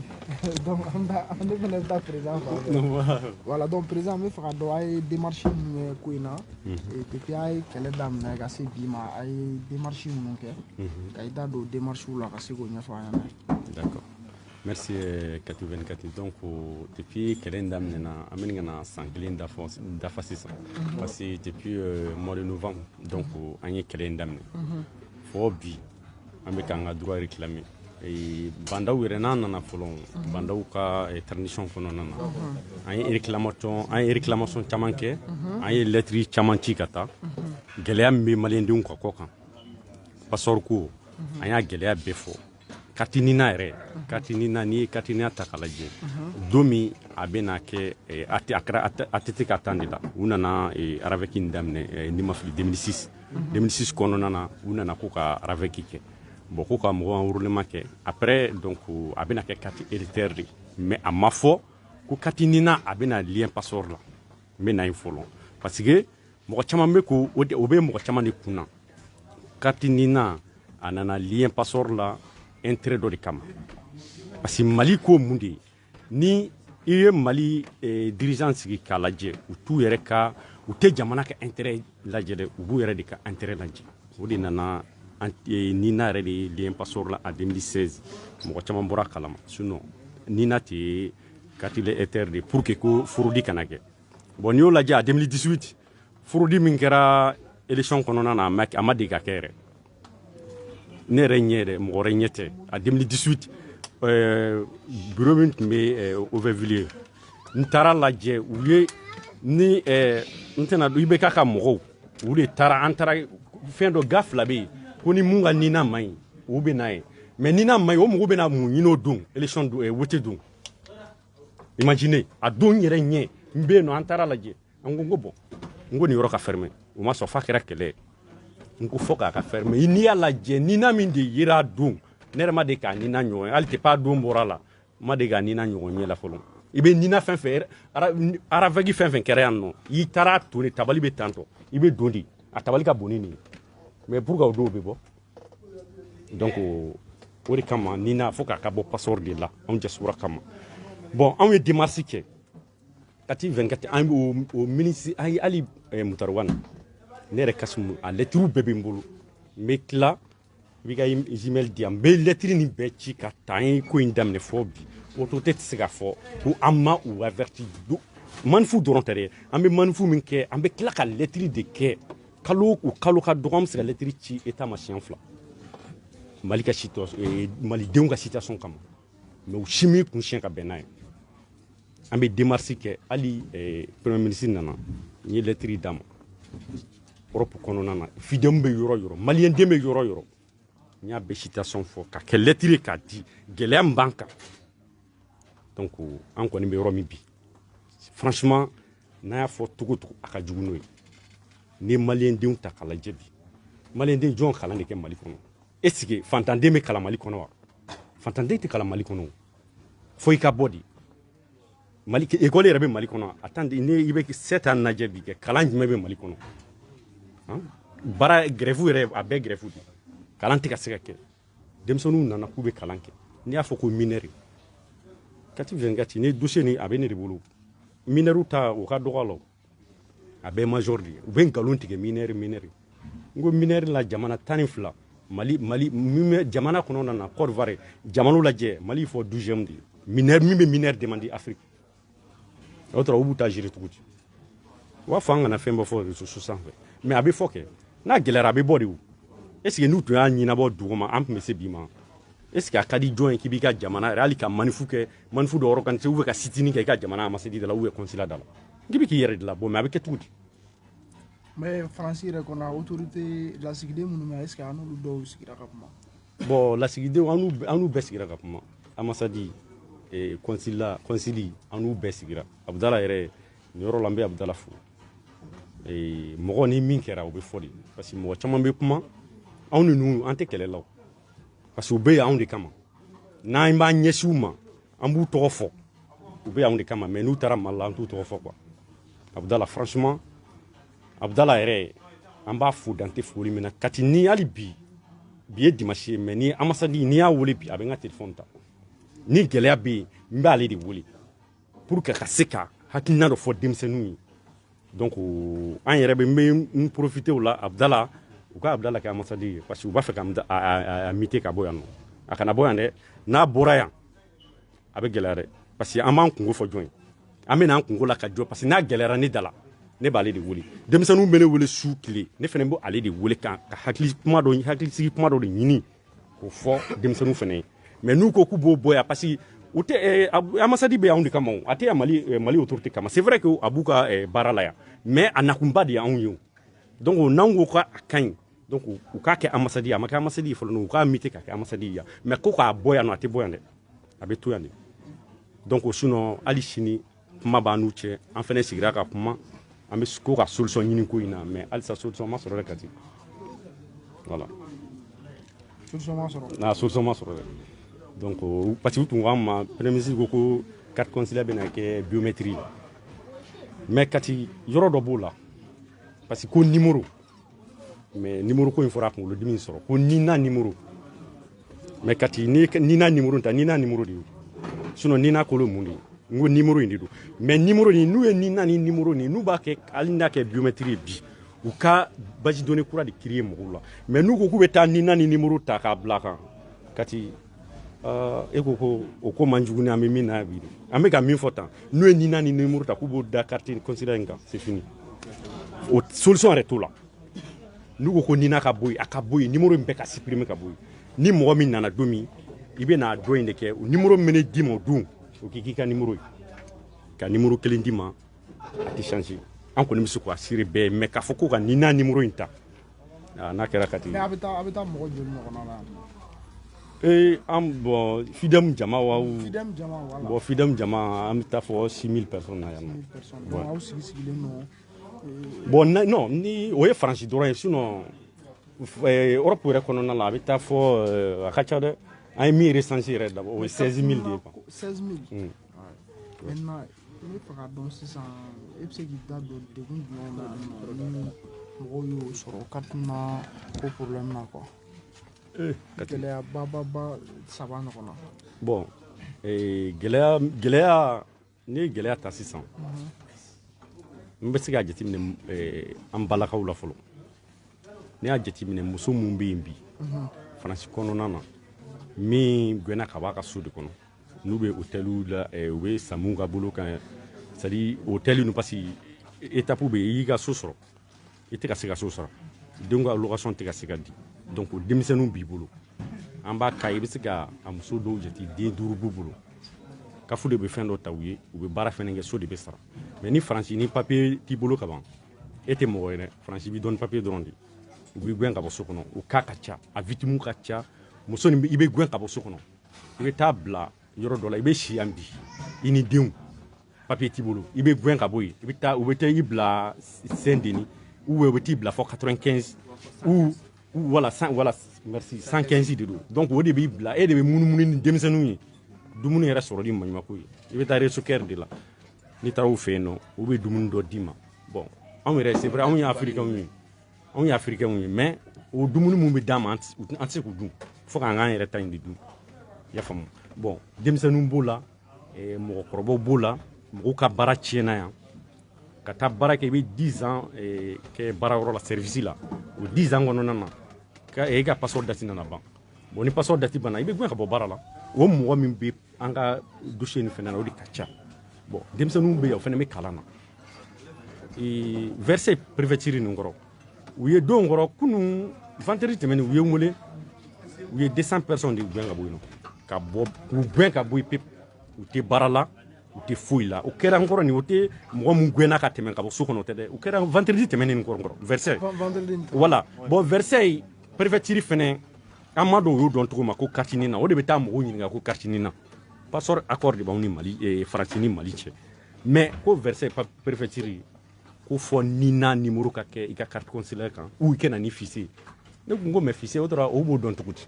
Donc on est venu d'être présent. Voilà, donc président me fera do ay démarche mu ko ina et depuis ay kele dam na ga se bima ay démarche mu ke kay da do démarche la ga se go nya fa yana. D'accord. Merci Katu 24. Donc depuis kele dam na ameni na sanglin da fasisa. Parce que depuis mois de novembre donc anye kele dam fo bi ambe kan ga droit réclamer bandaw yɛrɛ n'a nana fɔlɔ bandaw ka transition kɔnɔna na an ye réclamation caman kɛ an ye lettre caman ci ka taa gɛlɛya min bɛ maliyɛndenw ka kɔ kan passeport ko an y'a gɛlɛya bɛɛ fɔ carte nina yɛrɛ carte nina n'i ye carte nina ta k'a lajɛ don min a bɛna kɛ a tɛ se ka tan de la u nana araveki daminɛ ni ma fili 2006 kɔnɔna na u nana ko ka araveki kɛ bon ko ka mɔgɔ enrôlement kɛ après donc a bɛna kɛ carte héréditaire de mais a ma fɔ ko carte nina a bɛna lien passeport la n bɛ na yen fɔlɔ parce que mɔgɔ caman bɛ ko o bɛ mɔgɔ caman de kunna carte nina a nana lien passeport la intérêt dɔ de kama parce que mali ko mun de ni i ye mali dirigeant sigi k'a lajɛ u t'u yɛrɛ ka u tɛ jamana ka intérêt lajɛ dɛ u b'u yɛrɛ de ka intérêt lajɛ o de nana nina yɛrɛ de ye lien passeport la en 2016 mɔgɔ caman bɔra kalama sinon nina tɛ carte héréditaire de pour que ko forodi kana kɛ bon n'i y'o lajɛ a 2018 forodi min kɛra élection kɔnɔna na a ma deli ka kɛ yɛrɛ ne yɛrɛ ɲɛ dɛ mɔgɔ wɛrɛ ɲɛ tɛ a 2018 bureau min tun bɛ Aubervilliers n taara lajɛ u ye ni n tɛna i bɛ ka mɔgɔw u de taara an taara fɛn dɔ ga fila bɛ yen ko ni mun ka nina man ɲi u bɛ n'a ye mais nina man ɲi o mɔgɔw bɛ na mun ɲini o don élection wote don imagine a don yɛrɛ ɲɛ n bɛ yen nɔ an taara lajɛ an ko bon n ko nin yɔrɔ ka fermer o ma sɔn f'a kɛra kɛlɛ n ko fɔ k'a ka fermer n'i y'a lajɛ nina min de yera a don ne yɛrɛ ma de k'a nina ɲɔgɔn ye hali tɛ pas don bɔra la ma de k'a nina ɲɔgɔn ɲɛ la fɔlɔ i bɛ nina fɛn fɛn aravɛki fɛn fɛn kɛra yan nɔ i taara to de tabali bɛ tantɔ i bɛ don de a tabali ka bon ni nin ye mais pour que o dɔw bɛ bɔ donc o de kama nina fo k'a ka bɔ passeport de la anw jasura kama bon anw ye démarche kɛ kati 24 an o ministre an ye hali Mutari Wane ne yɛrɛ Kasimu a lettre bɛɛ bɛ n bolo n bɛ tila i b'i ka email di yan n bɛ lettre nin bɛɛ ci ka taa an ye ko in daminɛ fɔ bi autorité tɛ se k'a fɔ ko an ma u averti manifu dɔrɔn tɛ dɛ an bɛ manifu min kɛ an bɛ tila ka lettre de kɛ kalo o kalo ka dɔgɔ an bɛ se ka lettre ci état ma siɲɛ 2 mali ka malidenw ka situation kama mais u si m'i kun siɲɛ ka bɛn n'a ye an bɛ démarche kɛ hali premier ministre nana n ye lettre d'a ma Europe kɔnɔna na fidèles bɛ yɔrɔ yɔrɔ maliyɛn den bɛ yɔrɔ yɔrɔ n y'a bɛɛ situation fɔ ka kɛ lettre k'a di gɛlɛya min b'an kan donc an kɔni bɛ yɔrɔ min bi franchement n'a y'a fɔ togo togo a ka jugu n'o ye ni maliyɛn denw ta k'a lajɛ bi maliyɛn den jɔn kalan de kɛ mali kɔnɔ est ce que fantanden bɛ kalan mali kɔnɔ wa fantanden tɛ kalan mali kɔnɔ fo i ka bɔ de mali école yɛrɛ bɛ mali kɔnɔ attends ni i bɛ 7 ans lajɛ bi kɛ kalan jumɛn bɛ mali kɔnɔ baara grève yɛrɛ a bɛɛ grève de kalan tɛ ka se ka kɛ denmisɛnninw nana k'u bɛ kalan kɛ n'i y'a fɔ ko mineur kati 24 ni dossier ni a bɛ ne de bolo mineur ta o ka dɔgɔ la a bɛɛ major de ye u bɛ nkalon tigɛ mineur n ko mineur la jamana 12 mali jamana kɔnɔna na Côte d'Ivoire jamanaw lajɛ mali fɔ 12e de mineur min bɛ mineur demander Afrique o tora u b'u ta gérer cogo di u b'a fɔ an kana fɛn bɛ fɔ réseaux sanfɛ mais a bɛ fɔ kɛ n'a gɛlɛyara a bɛ bɔ de o est ce que n'u tun y'a ɲɛnabɔ dugu ma an tun bɛ se bi ma est ce que a ka di jɔn ye k'i b'i ka jamana yɛrɛ hali ka manifu kɛ manifu dɔ organiser ou bien ka sitini kɛ i ka jamana ambassade da la ou bien consulat da la k'i bɛ k'i yɛrɛ de labɔ mais a bɛ kɛ cogo di mais faransi yɛrɛ kɔnɔ autorité lasigiden minnu bɛ est ce que an n'olu dɔw sigira ka kuma bon lasigidenw an n'u bɛɛ sigira ka kuma ambassade consulat an n'u bɛɛ sigira abudala yɛrɛ nin yɔrɔ la n bɛ abudala fo mɔgɔ ni min kɛra o bɛ fɔ de parce que mɔgɔ caman bɛ kuma anw ni ninnu an tɛ kɛlɛ la parce que u bɛ yen anw de kama n'an b'an ɲɛsin u ma an b'u tɔgɔ fɔ u bɛ anw de kama mais n'u taara mali la an t'u tɔgɔ fɔ quoi abudala franchement abudala yɛrɛ an b'a fo dante foli min na kati ni hali bi ye dimanche ye mais ni ambassade n'i y'a wele bi a bɛ n ka téléphone ta ni gɛlɛya bɛ yen n b'ale de wele pour que ka se ka hakilina dɔ fɔ denmisɛnninw ye donc an yɛrɛ bɛ n profiter o la abudala u ka abudala kɛ ambassade ye parce que u b'a fɛ ka mite ka bɔ yan nɔ a kana bɔ yan dɛ n'a bɔra yan a bɛ gɛlɛya dɛ parce que an b'an kungo fɔ jɔn ye an bɛ n'an kungo la ka jɔ parce que n'a gɛlɛyara ne da la ne b'ale de wele denmisɛnninw bɛ ne wele su tile ne fana bɛ ale de wele ka hakilisigi kuma dɔ de ɲini k'o fɔ denmisɛnninw fana ye mais n'u ko k'u b'o bɔ yan parce que u tɛ ambassade bɛ anw de kama a tɛ mali autorité kama c'est vrai que a b'u ka baara la yan mais a nakunba de y'anw ye donc n'anw ko k'a ka ɲi donc u k'a kɛ ambassade a ma kɛ ambassade fɔlɔ u k'a mite ka kɛ ambassade yan mais ko k'a bɔ yan nɔ a tɛ bɔ yan dɛ a bɛ to yan de donc sinon hali sini kuma b'an n'u cɛ an fana sigira ka kuma an bɛ ko ka solution ɲini ko in na mais halisa solution ma sɔrɔ dɛ Kati voilà solution ma sɔrɔ dɛ donc parce que u tun ko an ma premier ministre ko carte consulaire bɛna kɛ biométrie mais Kati yɔrɔ dɔ b'o la parce que ko numéro mais numéro ko in fɔra a kunkolodimi sɔrɔ ko ni n'a numéro mais Kati ni n'a numéro ta ni n'a numéro de ye sinon ni n'a kolo mun de ye n ko numéro in de don mais numéro nin n'u ye ni n'a ni numéro nin n'u b'a kɛ hali n'a kɛ biométrie ye bi u ka base données kura de créer mɔgɔw la mais n'u ko k'u bɛ taa ni n'a ni numéro ta k'a bila kan Kati e ko ko o ko man jugu ni an bɛ min na bi an bɛ ka min fɔ tan n'u ye ni n'a ni numéro ta k'u b'o da carte consulaire in kan c'est fini o solution yɛrɛ t'o la n'u ko ko ni n'a ka bɔ yen a ka bɔ yen numéro in bɛɛ ka supprimer ka bɔ yen ni mɔgɔ min nana don min i bɛ n'a dɔ in de kɛ numéro min bɛ ne d'i ma o don o k'i ka numéro ye ka numéro kelen d'i ma a tɛ changer an kɔni bɛ se k'a siri bɛɛ mais k'a fɔ ko ka ni n'a numéro in ta n'a kɛra Kati mais a bɛ taa mɔgɔ joli ɲɔgɔnna la an bon FIDEM jama wa FIDEM jama voilà bon FIDEM jama an bɛ taa fɔ 6000 personnes na yan nɔ donc aw sigilen don bon non ni o ye Faransi dɔrɔn ye sinon Europe yɛrɛ kɔnɔna la a bɛ taa fɔ a ka ca dɛ an ye min recensé yɛrɛ d'abord o ye 16000 de ye quoi 16000 maintenant i bɛ fɛ k'a dɔn sisan e bɛ se k'i da don degun jumɛn na ni mɔgɔw y'o sɔrɔ carte na ko problème na quoi gɛlɛyaba saba ɲɔgɔn na bon gɛlɛya n'i ye gɛlɛya ta sisan n bɛ se k'a jateminɛ an balakaw la fɔlɔ n'i y'a jateminɛ muso mun bɛ yen bi faransi kɔnɔna na min gɛnna ka b'a ka so de kɔnɔ n'u bɛ hôteliw la u bɛ samu ka bolo kan c'est à dire hôtel nu parce que étape bɛ i y'i ka so sɔrɔ i tɛ ka se ka so sɔrɔ denw ka location tɛ ka se ka di donc denmisɛnninw b'i bolo an b'a ka i bɛ se ka a muso dɔw jate den 5 b'u bolo kafu de bɛ fɛn dɔ ta u ye u bɛ baara fɛnɛ kɛ so de bɛ sara mais ni faransi ni papier t'i bolo ka ban e tɛ mɔgɔ ye dɛ faransi b'i dɔnni papier dɔrɔn de u b'i gɛn ka bɔ so kɔnɔ o cas ka ca a victime ka ca muso nin i bɛ gɛn ka bɔ so kɔnɔ i bɛ taa bila yɔrɔ dɔ la i bɛ si yan bi i ni denw papier t'i bolo i bɛ gɛn ka bɔ yen i bɛ taa u bɛ taa i bila Saint-Denis ou u bɛ t'i bila fɔ 95 ou voilà merci 115 de don donc o de b'i bila e de bɛ munumunu ni denmisɛnninw ye dumuni yɛrɛ sɔrɔli maɲumako ye i bɛ taa resocɛr de la n'i taara u fɛ yen nɔ u bɛ dumuni dɔ d'i ma bon anw yɛrɛ c'est vrai anw ye africains ye mais o dumuni mun bɛ d'an ma an tɛ se k'u dun fo k'an k'an yɛrɛ ta in de dun i y'a faamu bon denmisɛnninw b'o la mɔgɔkɔrɔbaw b'o la mɔgɔw ka baara tiɲɛna yan ka taa baara kɛ i bɛ 10 ans kɛ baarayɔrɔ la service la o 10 ans kɔnɔna na i ka passeport date nana ban bon ni passeport date banna i bɛ gɛn ka bɔ baara la o mɔgɔ min bɛ an ka dossier nin fɛnɛ na o de ka ca bon denmisɛnninw bɛ yan o fɛnɛ bɛ kalan na verset préfecture nin kɔrɔ u ye don kɔrɔ kunun vendredi tɛmɛnen u ye n wele u ye 200 personnes de gɛn ka bɔ yen nɔ ka bɔ k'u gɛn ka bɔ yen pewu u tɛ baara la u tɛ foyi la o kɛra n kɔrɔ nin o tɛ mɔgɔ min gɛnna ka tɛmɛ ka bɔ so kɔnɔ tɛ dɛ o kɛra vendredi tɛmɛnen nin kɔrɔ verset voilà bon verset préfecture fɛnɛ an ma dɔn u y'o dɔn cogo ma ko carte na o de bɛ taa mɔgɔw ɲininka ko carte na passeport accord de b'anw ni Mali Faransi ni Mali cɛ mais ko verset préfecture ko fɔ nina numéro ka kɛ i ka carte consulaire kan ou i kana ni fichier ne ko mais fichier o dɔrɔn o b'o dɔn cogo di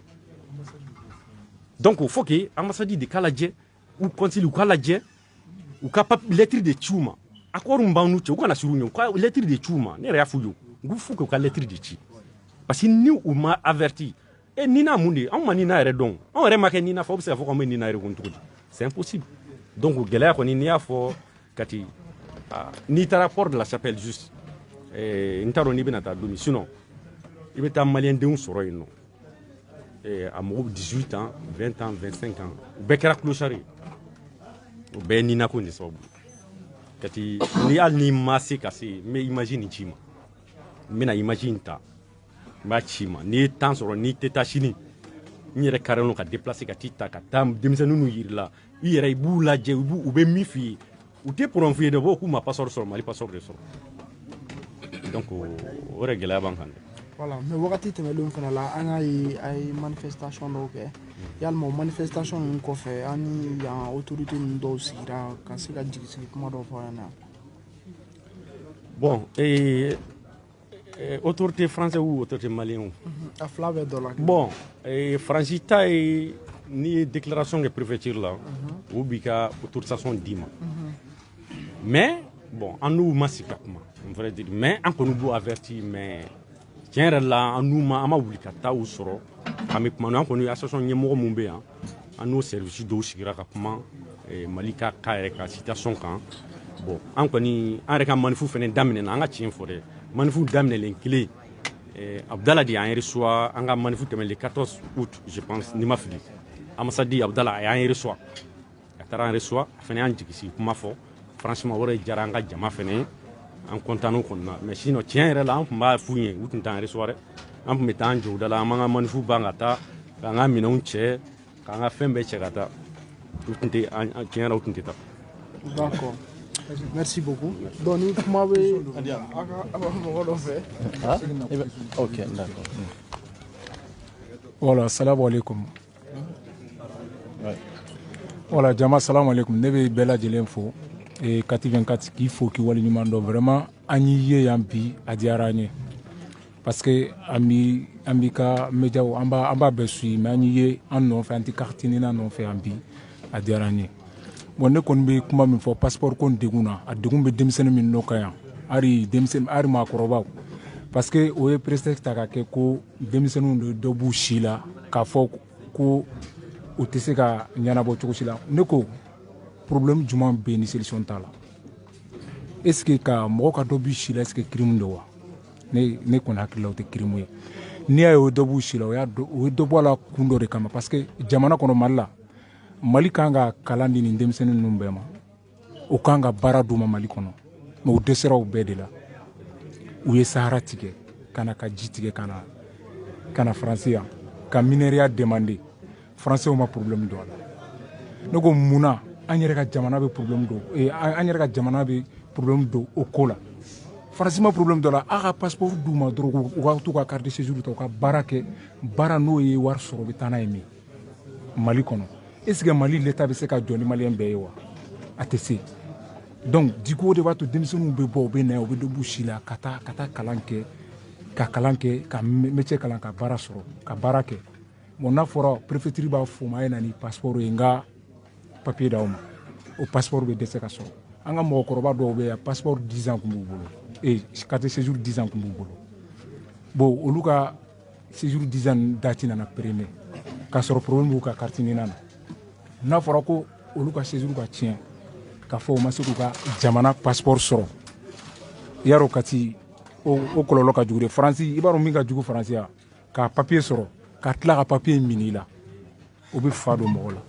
donc il faut que ambassade de k'a lajɛ u consul u k'a lajɛ u ka lettre de ci u ma accord min b'an n'u cɛ u kana surun ɲɛ u ka lettre de ci u ma ne yɛrɛ y'a f'u ye n ko fo que u ka lettre de ci parce que ni u ma averti nina mun de anw ma nina yɛrɛ dɔn anw yɛrɛ ma kɛ nina fɔ u bɛ se ka fɔ k'an bɛ nina yɛrɛ kun cogo di c'est impossible donc gɛlɛya kɔni n'i y'a fɔ kati n'i taara port de la chapelle juste n t'a dɔn n'i bɛna taa don min sinon i bɛ taa maliyɛndenw sɔrɔ yen nɔ a mɔgɔw 18 ans 20 ans 25 ans u bɛɛ kɛra clochard ye o bɛɛ ye nina ko de sababu kati ni hali n'i ma se ka se n bɛ image nin ci ma n bɛna image in ta n b'a ci ma n'i ye temps sɔrɔ n'i tɛ taa sini n yɛrɛ carrément ka déplacer ka t'i ta ka taa denmisɛnninw yiri la i yɛrɛ i b'u lajɛ u bɛ min f'i ye u tɛ problème f'i ye dɛ u b'o k'u ma passeport sɔrɔ Mali passeport de sɔrɔ donc o yɛrɛ gɛlɛya b'an kan dɛ. Voilà, mais wagati tɛmɛlenw fana la an y'a ye a ye manifestation dɔw kɛ yalima o manifestation ninnu kɔfɛ an ni yan autorité ninnu dɔw sigira ka se ka jigisigi kuma dɔw fɔ an na. Bon autorité française ou autorité malienne a fila bɛɛ dɔ la. Bon Faransi ta ye n'i ye déclaration kɛ préfecture la o b'i ka autorisation d'i ma mais bon an n'u ma sigi ka kuma on vrai dire mais an kɔni b'u averti mais tiɲɛ yɛrɛ la an n'u ma wuli ka taa u sɔrɔ an bɛ kuma an kɔni association ɲɛmɔgɔ mun bɛ yan an n'o service dɔw sigira ka kuma Mali ka yɛrɛ ka situation kan bon an kɔni an yɛrɛ ka manifu fɛnɛ daminɛna an ka tiɲɛ fɔ dɛ manifu daminɛlen kelen Abdallah de y'an reçoit an ka manifu tɛmɛlen 14 août je pense ni ma fili ambassade Abdallah a y'an reçoit a taara an reçoit a fɛnɛ y'an jigisigi kuma fɔ franchement o de diyara an ka jama fɛnɛ an content kɔnɔ na mais sinon tiɲɛ yɛrɛ la an tun b'a f'u ɲɛ u tun t'an reçoit dɛ an tun bɛ taa an jɔ u da la an b'an ka manifu ban ka taa k'an ka minɛnw cɛ k'an ka fɛn bɛɛ cɛ ka taa u tun tɛ tiɲɛ yɛrɛ u tun tɛ taa. D'accord. Merci beaucoup. Donc, nous pouvons ok, d'accord. Voilà, salam alaikum. Voilà, jama salam alaikum. Ne bɛ bɛɛ lajɛlen fo. Kati 24 k'i fo k'i waleɲuman dɔn vraiment an y'i ye yan bi a diyara an ye parce que an b'i ka médiaw an b'a bɛɛ suit mais an y'i ye an nɔfɛ an tɛ carte ɲinina nɔfɛ yan bi a diyara an ye. Bon ne kɔni bɛ kuma min fɔ passeport ko degun na a degun bɛ denmisɛnnin min n'o kan yan hali maakɔrɔbaw parce que o ye prétexte ta ka kɛ ko denmisɛnninw de dɔ b'u si la k'a fɔ ko u tɛ se ka ɲɛnabɔ cogo si la ne ko problème jumɛn bɛ yen ni solution t'a la est ce que ka mɔgɔ ka dɔ b'u si la est ce que crime don wa ne kɔni hakili la o tɛ crime ye n'i y'a ye o dɔ b'u si la o ye dɔ bɔ a la kun dɔ de kama parce que jamana kɔnɔ Mali la Mali kan ka kalan di nin denmisɛnnin ninnu bɛɛ ma o kan ka baara d'u ma Mali kɔnɔ mais u dɛsɛra o bɛɛ de la u ye Sahara tigɛ ka na ka ji tigɛ ka na Faransi yan ka minɛriya demander Français ma problème dɔ la ne ko munna an yɛrɛ ka jamana bɛ problème dɔ an yɛrɛ ka jamana bɛ problème dɔ o ko la Faransi ma problème dɔ la a ka passeport d'u ma dɔrɔn u ka t'u ka carte de séjour ta u ka baara kɛ baara n'o ye wari sɔrɔ u bɛ taa n'a ye min Mali kɔnɔ est-ce que Mali l'État bɛ se ka jɔ ni maliyɛn bɛɛ ye wa a tɛ se donc du coup o de b'a to denmisɛnninw bɛ bɔ u bɛ na yan u bɛ dɔ b'u si la ka taa kalan kɛ ka métier kalan ka baara sɔrɔ ka baara kɛ bon n'a fɔra préfecture b'a fɔ ma a ye na ni passeport ye n ka papier d'aw ma o passeport bɛ dɛsɛ ka sɔrɔ an ka mɔgɔkɔrɔba dɔw bɛ yan passeport 10 ans tun b'u bolo carte de séjour 10 ans tun b'u bolo bon olu ka séjour 10 ans date nana périmé k'a sɔrɔ problème b'u ka carte ɲinan na n'a fɔra ko olu ka séjour ka tiɲɛ k'a fɔ u ma se k'u ka jamana passeport sɔrɔ i y'a dɔn Kati o kɔlɔlɔ ka jugu de Faransi i b'a dɔn min ka jugu Faransi ya ka papier sɔrɔ ka tila ka papier minɛ i la o bɛ fa don mɔgɔ la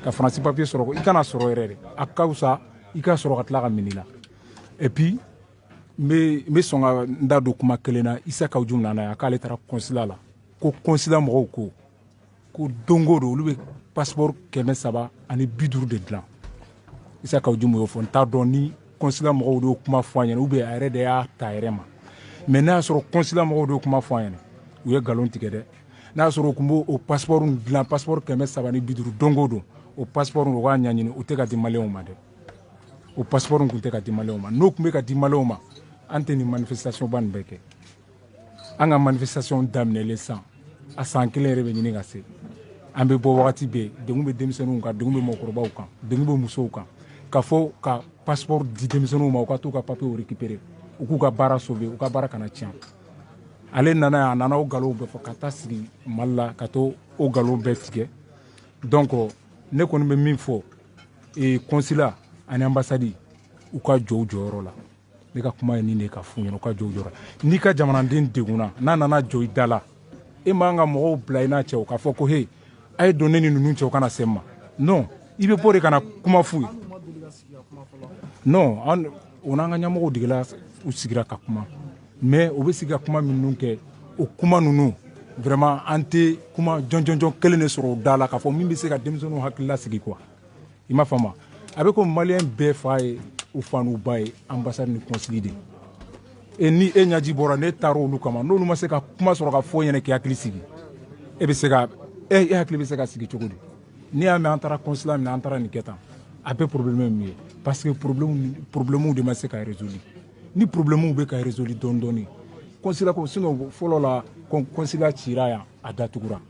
ka Faransi papier sɔrɔ i kana sɔrɔ yɛrɛ de a ka fisa i ka sɔrɔ ka tila ka minɛ i la et puis n bɛ sɔn ka n da don kuma kelen na Isa Kawuju nana yan k'ale taara consulat la ko consulat mɔgɔw ko don o don olu bɛ passeport 350 de dilan Isa Kawuju m'o fɔ n t'a dɔn ni consulat mɔgɔw de y'o kuma fɔ an ɲɛna ou bien a yɛrɛ de y'a ta yɛrɛ ma mais n'a y'a sɔrɔ consulat mɔgɔw de y'o kuma fɔ an ɲɛna u ye nkalon tigɛ dɛ n'a y'a sɔrɔ u tun b'o passeport dilan passeport 350 don o don o passeport u k'a ɲɛɲini u tɛ ka di maliyɛnw ma dɛ o passeport tun tɛ ka di maliyɛnw ma n'o tun bɛ ka di maliyɛnw ma an tɛ nin manifestation ba nin bɛɛ kɛ an ka manifestation daminɛlen san a san kelen yɛrɛ bɛ ɲini ka se an bɛ bɔ wagati bɛɛ degun bɛ denmisɛnninw kan degun bɛ mɔgɔkɔrɔbaw kan degun bɛ musow kan ka fɔ ka passeport di denmisɛnninw ma u ka t'u ka papier récupérer u k'u ka baara sauver u ka baara kana tiɲɛ ale nana yan a nana o nkalonw bɛɛ fɔ ka taa sigi Mali la ka to o nkalon bɛɛ tigɛ donc ne kɔni bɛ min fɔ consulat ani ambassade u ka jɔ u jɔyɔrɔ la ne ka kuma ye nin de ka f'u ɲɛna u ka jɔ u jɔyɔrɔ la n'i ka jamanaden degunna n'a nana jɔ i da la e man ka mɔgɔw bila i n'a cɛ k'a fɔ ko he a ye don ne ni ninnu cɛ u kana se n ma non i bɛ bɔ de ka na kuma f'u ye non o n'an ka ɲɛmɔgɔw degela u sigira ka kuma mais u bɛ sigi ka kuma minnu kɛ o kuma ninnu vraiment an tɛ kuma jɔnjɔnjɔn kelen de sɔrɔ o da la k'a fɔ min bɛ se ka denmisɛnninw hakili lasigi quoi i m'a faamu a bɛ ko maliyɛn bɛɛ fa ye u fa n'u ba ye ambassade ni consulat de et ni e ɲaji bɔra ne taara olu kama n'olu ma se ka kuma sɔrɔ ka fɔ ɲɛna k'i hakili sigi e bɛ se ka e hakili bɛ se ka sigi cogo di n'i y'a mɛn an taara consulat min na an taara nin kɛ tan a bɛ problème ye mun ye parce que problème de ma se ka résoudre ni problème bɛ ka résoudre dɔɔni dɔɔni consulat ko sinon fɔlɔ la consulat cira yan a datugura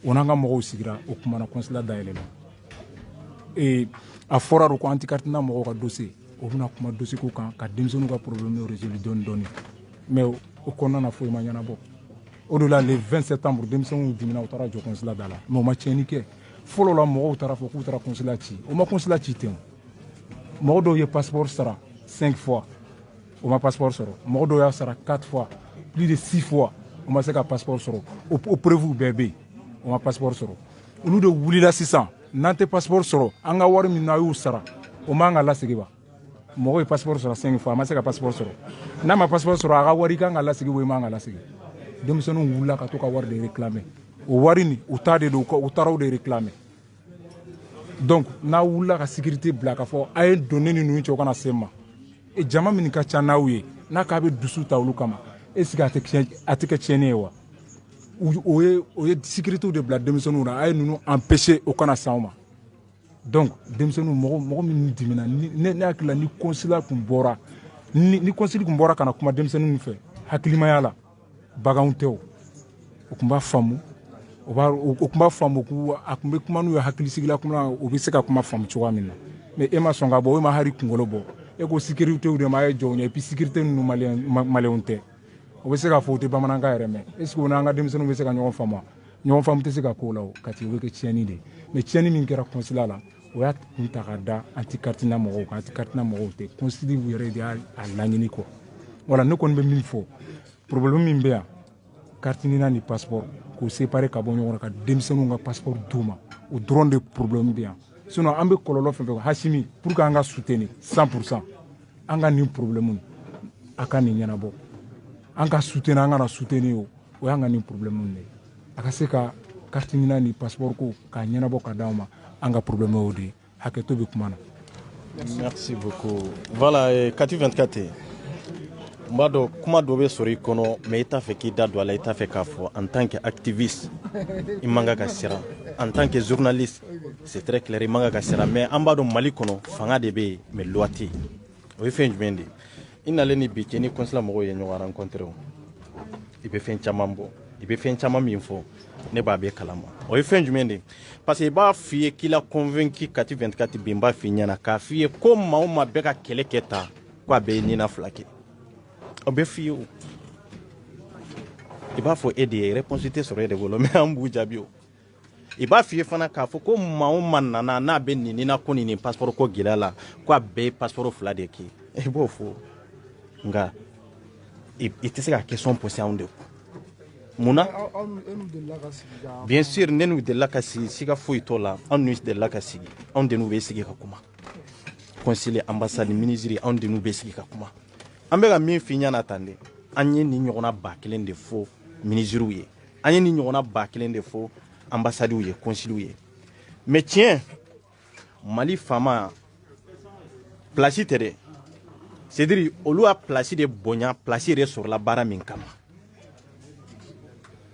o n'an ka mɔgɔw sigira o kumana consulat dayɛlɛla a fɔra de ko anti-cartena mɔgɔw ka dossier o bɛna kuma dossier ko kan ka denmisɛnninw ka problème résoudre dɔɔni dɔɔni mais o kɔnɔna na foyi ma ɲɛnabɔ o de la le 20 septembre denmisɛnninw dimina u taara jɔ consulat da la mais o ma tiɲɛni kɛ fɔlɔ la mɔgɔw taara fɔ k'u taara consulat ci o ma consulat ci ten mɔgɔ dɔw ye passeport sara 5 fois o ma passeport sɔrɔ mɔgɔ dɔw y'a sara 4 fois plus de 6 fois o ma se ka passeport sɔrɔ o preuve bɛɛ bɛ yen o ma passeport sɔrɔ olu de wulila sisan n'an tɛ passeport sɔrɔ an ka wari min n'a y'u sara o man ka lasegin wa mɔgɔ ye passeport sɔrɔ 5 fois a ma se ka passeport sɔrɔ n'a ma passeport sɔrɔ a ka wari kan ka lasegin o man ka lasegin denmisɛnninw wulila ka to ka wari de réclamer o wari nin u ta de don u taara o de réclamer donc n'a wulila ka sécurité bila ka fɔ a ye don ne ni ninnu cɛ u kana se n ma jama min ka ca n'aw ye n'a k'a bɛ dusu ta olu kama est-ce que a tɛ kɛ tiɲɛni ye wa o ye sécurité de bila denmisɛnninw na a ye ninnu empêcher o kana s'anw ma donc denmisɛnninw mɔgɔ min dimina ne hakili la ni consulat tun bɔra ni consulat tun bɔra ka na kuma denmisɛnninw fɛ hakilimaya la baganw tɛ o tun b'a faamu o tun b'a faamu a tun bɛ kuma n'u ye hakilisigila kuma o bɛ se ka kuma faamu cogoya min na mais e ma sɔn ka bɔ e ma hari kunkolo bɔ e ko sécurité de ma ye jɔ ɲɛ et puis sécurité ninnu maliyɛnw tɛ o bɛ se k'a fɔ o tɛ bamanankan yɛrɛ mɛn est ce que o n'an ka denmisɛnninw bɛ se ka ɲɔgɔn faamu ɲɔgɔn faamu tɛ se ka k'o la o Kati o bɛ kɛ tiɲɛni de ye mais tiɲɛni min kɛra consulat la o y'a kun ta ka da anti-cartena mɔgɔw kan anti-cartena mɔgɔw tɛ consulat yɛrɛ de y'a laɲini kɔ voilà ne kɔni bɛ min fɔ problème min bɛ yan carte ɲinan ni passeport k'o séparer ka bɔ ɲɔgɔn na ka denmisɛnninw ka passeport d'u ma o dɔrɔn de problème bɛ yan sinon an bɛ kɔlɔlɔ fɛn fɛn Hasimi pour que an ka soutenir 100% an ka nin problème a ka nin ɲɛnabɔ an ka soutenir an ka na soutenir o y'an ka nin problème de ye a ka se ka carte ɲinan ni passeport ko k'a ɲɛnabɔ ka d'anw ma an ka problème o de ye hakɛto bɛ kuma na. Merci beaucoup. Voilà, Kati 24. Mbado kuma dobe sori kono mais ita fait ki dadu ala ita fait kafo en tant qu'activiste imanga kasira en tant que journaliste c'est très clair imanga kasira mais ambado Mali kono fanga de be mais loati o fe njmendi inale ni bikeni consulat mo ye nyo rencontrer o ibe fe chamambo ibe fe chamam info ne ba be kalama o fe njmendi parce que ba fiye kila convaincu Kati 24 bimba finyana ka fiye ko ma be ka kele keta kwa be ni na flake obe fiyo iba fo aider responsabilité sur aider volo mais ambu jabio iba fiye fana ka fo ko ma nana na be ni na ko ni passeport ko gilala ko be passeport fla de ki e bo fo nga ite se ka question posée on de muna bien sûr nenu de la kasi siga fo itola on nuit de la kasi on de nous be sigi ka kuma conseiller ambassade ministre on de nous be sigi ka kuma ambega min finya na tande anye ni nyona ba kelen de fo ministre ye anye ni nyona ba kelen de fo ambassade ye consul ye mais tiens Mali fama place tere c'est-à-dire olu a place de bonya place re sur la bara min kama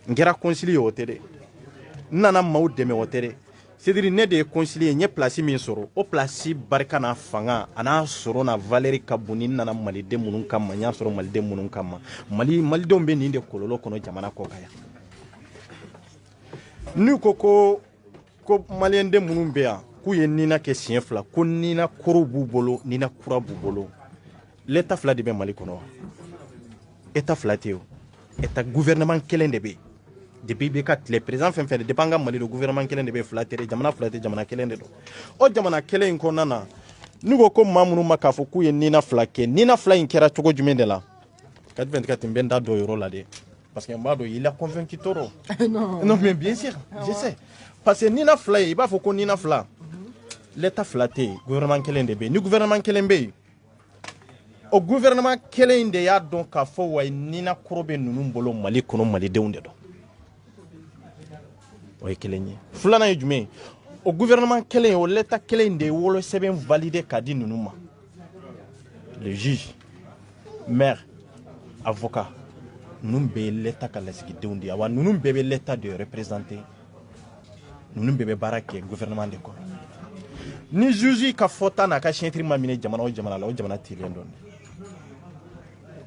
ngera consul ye otere nana maw deme otere c'est-à-dire ne de concilier nye place min soro o place barka na fanga ana soro na Valérie Kabuni nana malide munun kama nya soro malide munun kama mali don be ni de kololo kono jamana ko kaya ni ko malien de munun be ya ku ye nina ke sien fla ko nina koro bu bolo nina kura bu bolo l'état fla de be Mali kono état flateo état gouvernement kelen de be depuis les présidents fait de dépanga Mali le gouvernement kelen de be flatter jamana kelen de do o jamana kelen ko nana nugo ko mamunu makafo ku ye nina flake nina fla in kera chogo jumende la 24 mbenda do yoro la de parce que mbado il a convaincu toro non mais bien sûr je sais parce que nina fla il va faut ko nina fla l'état flatté gouvernement kelen de be ni gouvernement kelen be o gouvernement kelen de ya donc ka fo way nina krobe nunum bolo Mali kono Mali de unde do o kelenye fulana yume au gouvernement kelen o l'état kelen de wolo seben validé kadi nunuma le juge maire avocat nunum be l'état kalasiki de undi awa nunum be l'état de représenter nunum be barake gouvernement de ko ni juge ka fota na ka chentri mamine jamana o jamana la o jamana tilien don